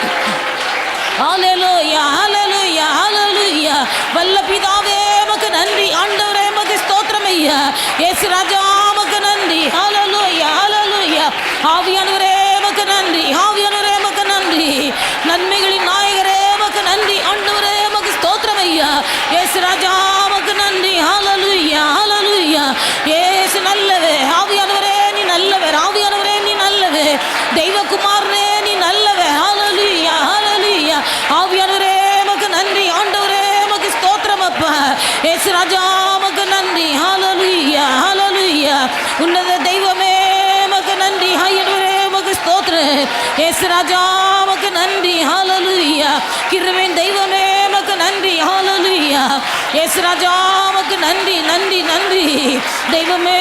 ஹல்லேலூயா, ஹல்லேலூயா, ஹல்லேலூயா. வல்ல பிதாவே உமக்கு நன்றி. ஆண்டவரே உமக்கு ஸ்தோத்திரம் ஐயா. இயேசு ராஜா உமக்கு நன்றி. ஹல்லேலூயா, ஹல்லேலூயா. ஆவியானவரே உமக்கு நன்றி, ஆவியானவரே உமக்கு நன்றி. நன்மைகளின் நாயகரே உமக்கு நன்றி. ஆண்டவரே உமக்கு ஸ்தோத்திரம் ஐயா. இயேசு ராஜா உமக்கு நன்றி. ஹல்லேலூயா, ஹல்லேலூயா. இயேசு நல்லவே. ஆவியானவரே நீ நல்லவர், ஆவியானவரே நீ நல்லவர். தெய்வகுமாரனே நீ நல்லவர். ஹல்லேலூயா, ஹல்லேலூயா. ஆவியானவரே உமக்கு நன்றி. ஆண்டவரே உமக்கு ஸ்தோத்திரம் அப்பா. இயேசு ராஜா உமக்கு நன்றி. ஹல்லேலூயா, ஹல்லேலூயா. உன்னத தெய்வமே உமக்கு நன்றி. ஆண்டவரே உமக்கு ஸ்தோத்திரம். இயேசு ராஜா உமக்கு நன்றி. ஹல்லேலூயா. கிருபையின் தெய்வமே உமக்கு நன்றி. ஹல்லேலூயா. இயேசு ராஜா உமக்கு நன்றி, நன்றி, நன்றி. தெய்வமே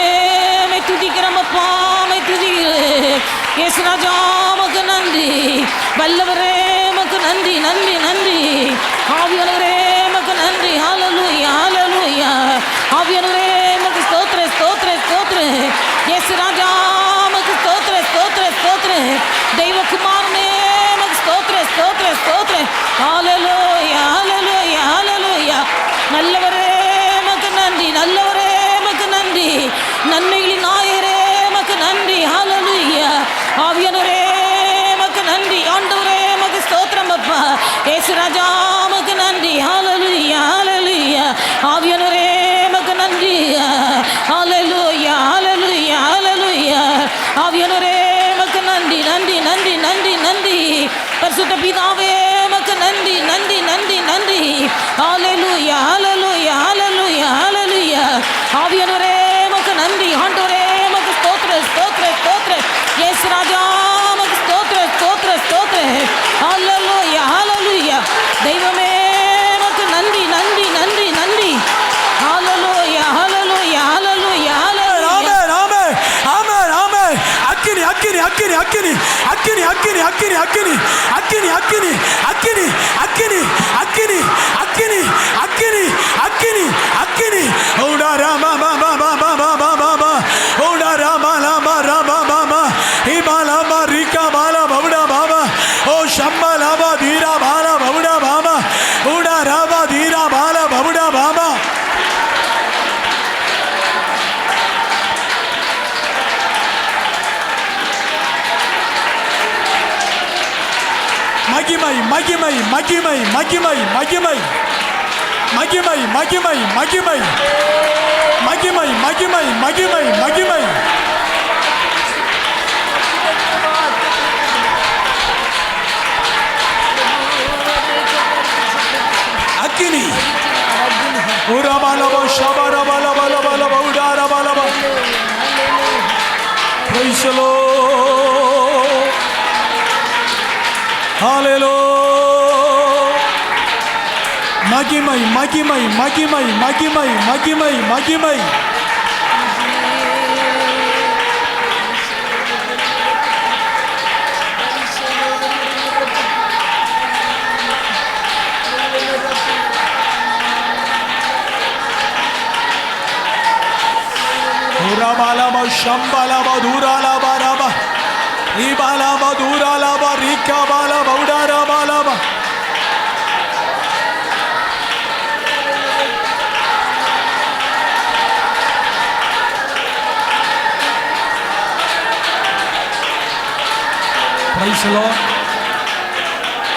உம்மை துதிக்கிறோம் அப்பா, உம்மை துதிக்கிறேன். இயேசு ராஜா உமக்கு நன்றி. வல்லவரே உமக்கு நன்றி, நன்றி, நன்றி. ஆவியானவரே உமக்கு நன்றி. ஹல்லேலூயா, ஹல்லேலூயா. ஆவியானவரே உமக்கு ஸ்தோத்திர, ஸ்தோத்திர, ஸ்தோத்திர. இயேசு ராஜா உமக்கு ஸ்தோத்திர, ஸ்தோத்திர, ஸ்தோத்திர. தெய்வகுமாரனே உமக்கு ஸ்தோத்திர, ஸ்தோத்திர, ஸ்தோத்திர. ஹல்லேலூயா, ஹல்லேலூயா, ஹல்லேலூயா. நல்லவரே உமக்கு நன்றி, நல்லவரே உமக்கு நன்றி. நன்மைகளின் நாயகரே உமக்கு நன்றி. ஹல்லேலூயா. ஆவியானவரே உமக்கு நன்றி. ஆண்டவரே உமக்கு ஸ்தோத்திரம் அப்பா. இயேசு ராஜா உமக்கு நன்றி. ஹல்லேலூயா, ஹல்லேலூயா. ஆவியானவரே உமக்கு நன்றி. ஹல்லேலூயா, ஹல்லேலூயா, ஹல்லேலூயா. ஆவியானவரே உமக்கு நன்றி, நன்றி, நன்றி, நன்றி, நன்றி. பரிசுத்த பிதாவே உமக்கு நன்றி, நன்றி, நன்றி, நன்றி. ஹல்லேலூயா, ஹல்லேலூயா, ஹல்லேலூயா, ஹல்லேலூயா. ஆவியானவரே உமக்கு நன்றி. ஆண்டவரே உமக்கு ஸ்தோத்திர, ஸ்தோத்திர, ஸ்தோத்திர. இயேசு ராஜா உமக்கு ஸ்தோத்திர, ஸ்தோத்திர, ஸ்தோத்திர. ஹல்லேலூயா, ஹல்லேலூயா. தெய்வமே உமக்கு நன்றி, நன்றி, நன்றி, நன்றி. ஹல்லேலூயா, ஹல்லேலூயா, ஹல்லேலூயா, ஹல்லேலூயா. ஆமென், ஆமென், ஆமென். அக்கினி, அக்கினி, அக்கினி, அக்கினி, அக்கினி, அக்கினி, அக்கினி, அக்கினி, அக்கினி, அக்கினி, அக்கினி, அக்கினி, அக்கினி, அக்கினி, அக்கினி, அக்கினி, அக்கினி. ஓடா ராமா பாபா பாபா பாபா பாபா. ஓடா ராமா லாமா ராமா பாபா. இபாலா மாரிகா பாலா பவுடா பாபா. ஓ ஷம்மா லாமா தீரா பாலா பவுடா பாபா. ஓடா ராமா தீரா பாலா பவுடா பாபா. மகிமை, மகிமை, மகிமை, மகிமை, மகிமை, மகிமை, மகிமை, மகிமை, மகிமை, மகிமை, மகிமை, மகிமை. அக்கினி உரபலப ஷபரபலபலபலப உடாரபலப. Praise the Lord. Hallelujah. மகிமை, மகிமை, மகிமை, மகிமை, மகிமை, மகிமை. Urabalaba shambalaba duralaba raba. Ibalaba duralaba rikabalaba udarabalaba. Praise the Lord.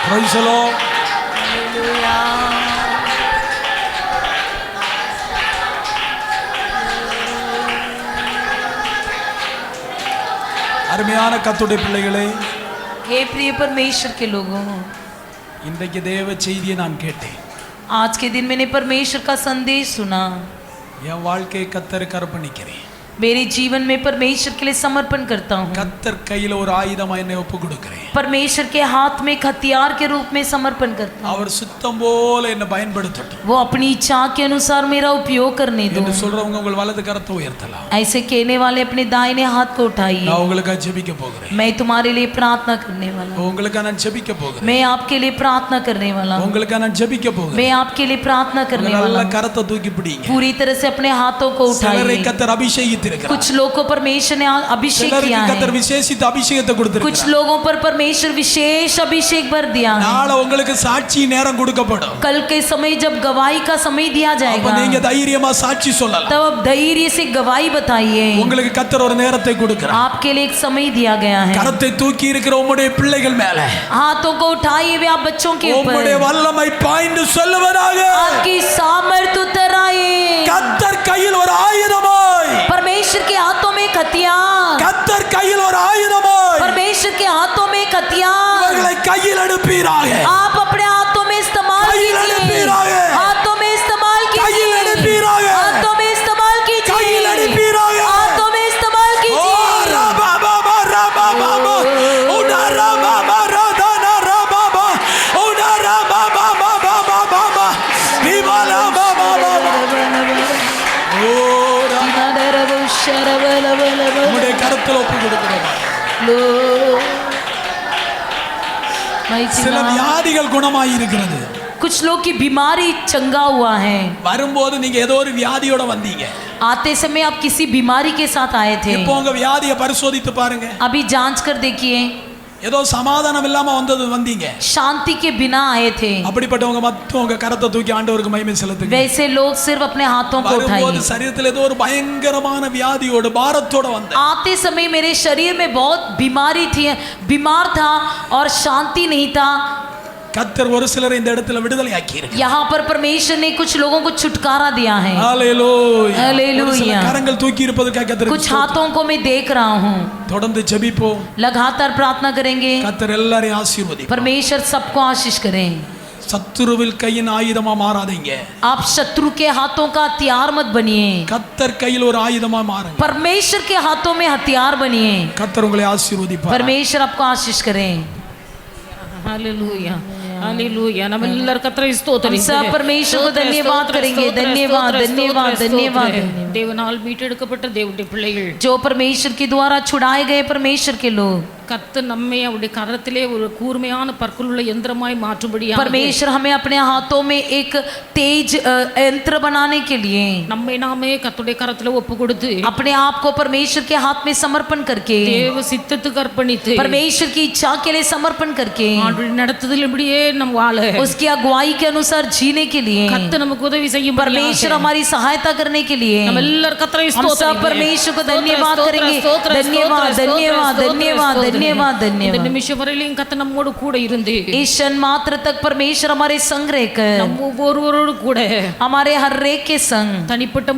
Praise the Lord. அருமையான கர்த்தருடைய பிள்ளைகளே, हे प्रिय परमेश्वर के लोगों, இன்றைக்கு தேவ செய்தியை நான் கேட்டேன். आज के दिन मैंने परमेश्वर का संदेश सुना. என் வாழ்க்கையை கர்த்தருக்கு அர்ப்பணிக்கிறேன். मेरे जीवन में परमेश्वर के लिए समर्पण करता हूँ. கர்த்தர் கையில ஒரு ஆயுதமா என்னை ஒப்பு கொடுக்கிறேன். परमेश्वर के हाथ में एक हथियार के रूप में समर्पण करता हूँ. அவர் சுத்தம் போல என்னை பயன்படுத்தட்டும். वो अपनी इच्छा के अनुसार मेरा उपयोग करने दो. என்று சொல்றவங்க உங்கள் வலது கரத்தை உயர்த்தலாம். ऐसे कहने वाले अपने दाहिने हाथ को उठाइए. நான் உங்களுக்காக ஜெபிக்க போகிறேன். मैं तुम्हारे लिए प्रार्थना करने वाला हूँ. உங்களுக்காக நான் ஜெபிக்க போகிறேன். मैं आपके लिए प्रार्थना करने वाला हूँ. உங்களுக்காக நான் ஜெபிக்க போகிறேன். मैं आपके लिए प्रार्थना करने वाला நல்ல हूँ. கரத்தை தூக்கி பிடிங்க. पूरी तरह से अपने हाथों को சிலரை उठाइए. கர்த்தர் அபிஷேகித்திருக்கிறார். कुछ लोगों को परमेश्वर ने अभिषेक किया சிலருக்கு கர்த்தர் है. விசேஷித்த அபிஷேகத்தை कुछ கொடுத்திருக்கிறார். लोगों पर परमेश्वर विशेष अभिषेक भर दिया है. நாளை உங்களுக்கு சாட்சி நேரம் கொடுக்கப்படும். कल के समय जब गवाही का समय दिया அப்ப जाएगा, நீங்க தைரியமா சாட்சி சொல்லலாம். तब आप धैर्य से गवाही बताइए. உங்களுக்கு கர்த்தர் ஒரு நேரத்தை கொடுக்கிறார். आपके लिए एक समय दिया गया है. கரத்தை தூக்கி இருக்கிற உம்முடைய பிள்ளைகள் மேல हाथों को उठाइए वे आप बच्चों के உம்முடைய ऊपर. வல்லமை பாய்ந்து சொல்லுவதாக. आपकी सामर्थ उतर आए. கர்த்தர் கையில் ஒரு ஆயுதமாய், परमेश्वर के हाथों में एक हथियार. கர்த்தர் கையில் ஒரு ஆயுதமாய் परमेश्वर के हाथों में एक हथियार. இவர்களை கையில் எடுப்பீராக. आप अपने हाथों में इस्तेमाल கையில் कीजिए. எடுப்பீராக. हाथों में इस्तेमाल கையில் कीजिए. எடுப்பீராக. हाथों में इस्तेमाल கையில் कीजिए. எடுப்பீராக. हाथों में इस्तेमाल ஓ कीजिए. ரபாபா ரபாபா ஓடா ரபாபா ரதானா ரபாபா ஓடா ரபாபா பாபா விவாலா பாபா ஓ உம்முடைய கரத்தில் ஒப்பு கொடுக்கிறோம். சில வியாதிகள் குணமாகி இருக்கிறது. कुछ लोग की बीमारी चंगा हुआ है. வரும்போது நீங்க ஏதோ ஒரு வியாதியோட வந்தீங்க. आते समय आप किसी बीमारी के साथ आए थे. இப்போ உங்க வியாதியை பரிசோதித்து பாருங்க. अभी जांच कर देखिए. ஏதோ சமாதானம் இல்லாம வந்தீங்க. शांति के बिना आए थे. அப்படிப்பட்டவங்க மட்டும் உங்க கரத்தை தூக்கி ஆண்டவருக்கு மகிமை செலுத்துங்க. वैसे लोग सिर्फ अपने हाथों को வரும்போது उठाइए. சரீரத்தில் ஏதோ ஒரு பயங்கரமான வியாதியோட பாரத்தோட வந்தேன். आते समय मेरे शरीर में बहुत बीमारी थी, बीमार था और शांति नहीं था. கர்த்தர் ஒரு சிலரை இந்த இடத்துல விடுதலை ஆக்கியிருக்கிறார். यहाँ पर परमेश्वर ने कुछ लोगों को छुटकारा दिया है. ஹalleluya. हालेलुया. ஒரு சில கரங்கள் தூக்கி இருப்பதற்காக கர்த்தர் कुछ हाथों को मैं देख रहा हूँ. தொடர்ந்து ஜெபிப்போம். लगातार प्रार्थना करेंगे. கர்த்தர் எல்லாரையும் ஆசீர்வதிப்பார். परमेश्वर सबको आशीष करें. சத்துருவில் கையின் ஆயுதமா மாறாதீங்க. आप शत्रु के हाथों का हथियार मत बनिए. கர்த்தர் கையில் ஒரு ஆயுதமா மாறுங்க. परमेश्वर के हाथों में हथियार बनिए. கர்த்தர் உங்களை ஆசீர்வதிப்பார். परमेश्वर आपको आशीष करें. हालेलूया हालेलूया नम्मेल्लर कतरे स्तोत्र हम सब परमेश्वर को धन्यवाद करेंगे. धन्यवाद धन्यवाद धन्यवाद. தேவனால் மீட்டெடுக்கப்பட்ட தேவனுடைய பிள்ளைகள், जो परमेश्वर के द्वारा छुड़ाए गए परमेश्वर के लोग, கர்த்தர் நம்மை அவருடைய கரத்திலே ஒரு கூர்மையான பற்களுள்ள யந்திரமாய் மாற்றும்படியாக परमेश्वर हमें अपने हाथों में एक तेज यंत्र बनाने के लिए நம்மை நாமே கர்த்தருடைய கரத்திலே ஒப்பு கொடுத்து अपने आप को परमेश्वर के हाथ में समर्पण करके, தேவ சித்தத்துக்கு அர்ப்பணித்து परमेश्वर की इच्छा के लिए समर्पण करके, ஆண்டவருடைய நடத்துதல் இப்படியே நம் வாழ उसकी अगुवाई के अनुसार जीने के लिए கர்த்தர் நமக்கு உதவி செய்யும் परमेश्वर हमारी सहायता करने के लिए நம்ம எல்லாரும் கர்த்தரை हम सब परमेश्वर को धन्यवाद करेंगे. धन्यवाद धन्यवाद धन्यवाद धन्यवाद இந்த धन्यवाद. நிமிஷம் வரையிலும் கர்த்தர் நம்மோடு கூட இருந்து इस क्षण मात्र तक परमेश्वर हमारे संग रहकर நம்ம ஒவ்வொருவரோடு கூட हमारे हर एक के संग தனிப்பட்ட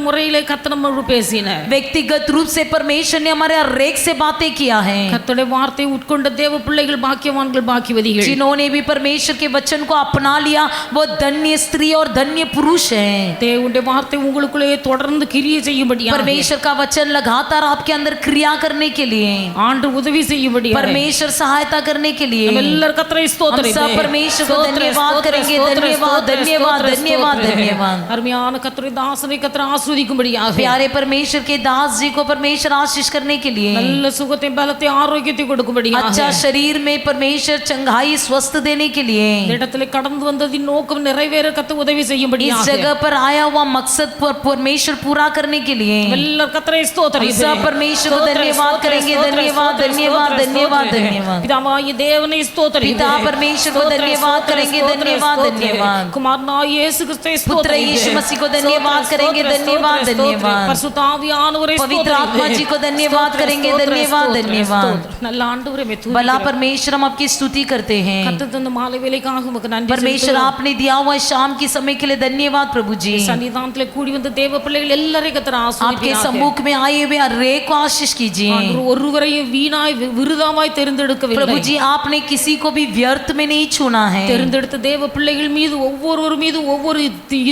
முறையிலே கர்த்தர் நம்மோடு பேசினார். व्यक्तिगत रूप से परमेश्वर ने हमारे हर एक से बातें किया है. கர்த்தருடைய வார்த்தை உட்கொண்ட தேவ பிள்ளைகள் பாக்கியவான்கள் பாக்கியவதிகள். जिन्होंने भी परमेश्वर के वचन को अपना लिया वो धन्य स्त्री और धन्य पुरुष हैं. தேவனுடைய வார்த்தை உங்களுக்குள்ளே தொடர்ந்து கிரியை செய்யும்படியாக परमेश्वर का वचन लगातार आपके अंदर क्रिया करने के लिए, ஆண்டு உதவி செய்யும்படியாக परमेश्वर सहायता करने के लिए நம்ம எல்லாரும் கர்த்தரை हम ஸ்தோத்திரிப்போம். सब परमेश्वर को धन्यवाद करेंगे. धन्यवाद धन्यवाद धन्यवाद धन्यवाद. அருமையான கர்த்தருடைய தாசனை கர்த்தர் ஆசீர்வதிக்கும்படியாக प्यारे परमेश्वर के दास जी को परमेश्वर आशीष करने के लिए, நல்ல சுகத்தை பலத்தை ஆரோக்கியத்தை கொடுக்கும்படியாக अच्छा शरीर में परमेश्वर चंगाई स्वस्थ देने के लिए, இந்த இடத்துல கடந்து வந்ததின் நோக்கம் நிறைவேற கர்த்தர் உதவி इस செய்யும்படியாக जगह पर आया हुआ मकसद पर परमेश्वर पूरा करने के लिए எல்லாரும் கர்த்தரை हम ஸ்தோத்திரிப்போம். सब परमेश्वर को धन्यवाद करेंगे. धन्यवाद धन्यवाद धन्यवाद धन्यवाद धन्यवाद பிதாவாகிய தேவனை ஸ்தோத்திரம் पिता परमेश्वर को धन्यवाद करेंगे धन्यवाद धन्यवाद குமாரனாகிய இயேசு கிறிஸ்துவை पुत्र यीशु मसीह को धन्यवाद करेंगे धन्यवाद धन्यवाद பரிசுத்த ஆவியானவரை पवित्र आत्मा जी को धन्यवाद करेंगे धन्यवाद धन्यवाद நல்ல ஆண்டவரே மே भला परमेश्वर हम आपकी स्तुति करते हैं கர்த்தர் தந்த மாலை வேளைக்காக உமக்கு நன்றி परमेश्वर आपने दिया हुआ शाम की समय के लिए धन्यवाद प्रभु जी சன்னிதானத்திலே கூடி வந்த தேவ பிள்ளைகள் எல்லாரையும் கர்த்தர் आपके ஆசீர்வதிப்பாராக सम्मुख में आए हुए हर एक को आशीष कीजिए ஒருவரையும் வீணாய் விருதாவாய் தெரிந்தெடுக்கவில்லை प्रभु जी आपने किसी को भी व्यर्थ में नहीं चुना है தெரிந்தெடுத்த தேவ பிள்ளைகள் மீது ஒவ்வொருவர் மீது ஒவ்வொரு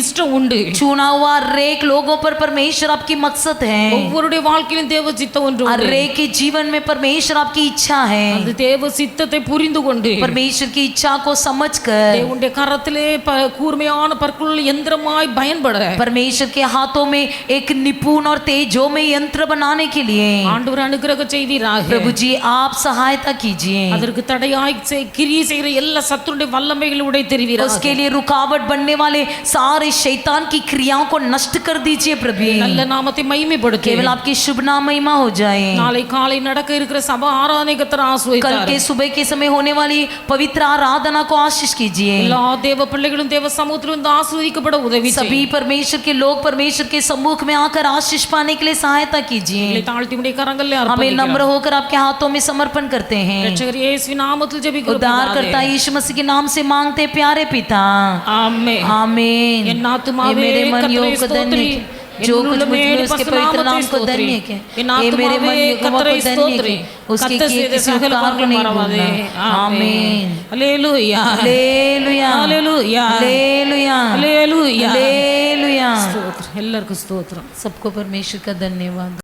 இஷ்டம் உண்டு चुना हुआ हर एक लोगों पर परमेश्वर आपकी मकसद है ஒவ்வொருடைய வாழ்க்கையிலும் தேவ சித்தம் ஒன்று हर உண்டு एक के जीवन में परमेश्वर आपकी इच्छा है அந்த தேவ சித்தத்தை புரிந்து கொண்டு परमेश्वर की इच्छा को समझकर தேவனுடைய கரத்திலே கூர்மையான பற்களுள்ள यंत्रமாய் பயன்பட परमेश्वर के हाथों में एक निपुण और तेजो में यंत्र बनाने के लिए ஆண்டவர் அனுக்கிரக செய்வீராக प्रभु जी आप सहायता कीजिए அதற்கு தடையாய் கிரியை செய்கிற எல்லா சத்துருடைய வல்லமைகளை உடைத்தெறிவீராக उसके लिए रुकावट बनने वाले सारे शैतान की क्रियाओं को नष्ट कर दीजिए प्रभु நல்ல நாமத்தை மகிமைப்படுத்து केवल आपकी शुभ नाम महिमा हो जाए நாளை காலை நடக்க இருக்கிற சபா ஆராதனை கர்த்தர் कल ஆசீர்வதித்தார் के सुबह के समय होने वाली पवित्र आराधना को आशीष कीजिए எல்லா தேவ பிள்ளைகளும் தேவ சமூகத்திலும் இந்த ஆசீர்வதிக்கப்பட உதவி सभी परमेश्वर के लोग परमेश्वर के सम्मुख में आकर आशीष पाने के लिए सहायता कीजिए தாழ்த்தி உடைய கரங்களில் हमें அர்ப்பணிக்கிறோம் नम्र होकर आपके हाथों में समर्पण करते हैं ரட்சகர் இயேசுவின் நாமத்தில் ஜெபிக்கிறோம் उद्धारकर्ता यीशु मसीह के नाम से मांगते प्यारे पिता ஆமென் आमीन என் ये ஆத்துமாவே मेरे मन கர்த்தரை योग को धन्य ஸ்தோத்திரி के जो कुछ मुझ में उसके पवित्र नाम को धन्य के ये मेरे मन योग को धन्य के उसके किए किसी उपकार को नहीं भूलना आमीन ஹல்லேலூயா हालेलुया ஹல்லேலூயா हालेलुया ஹல்லேலூயா हालेलुया ஸ்தோத்திரம் எல்லாருக்கும் ஸ்தோத்திரம் सबको परमेश्वर का धन्यवाद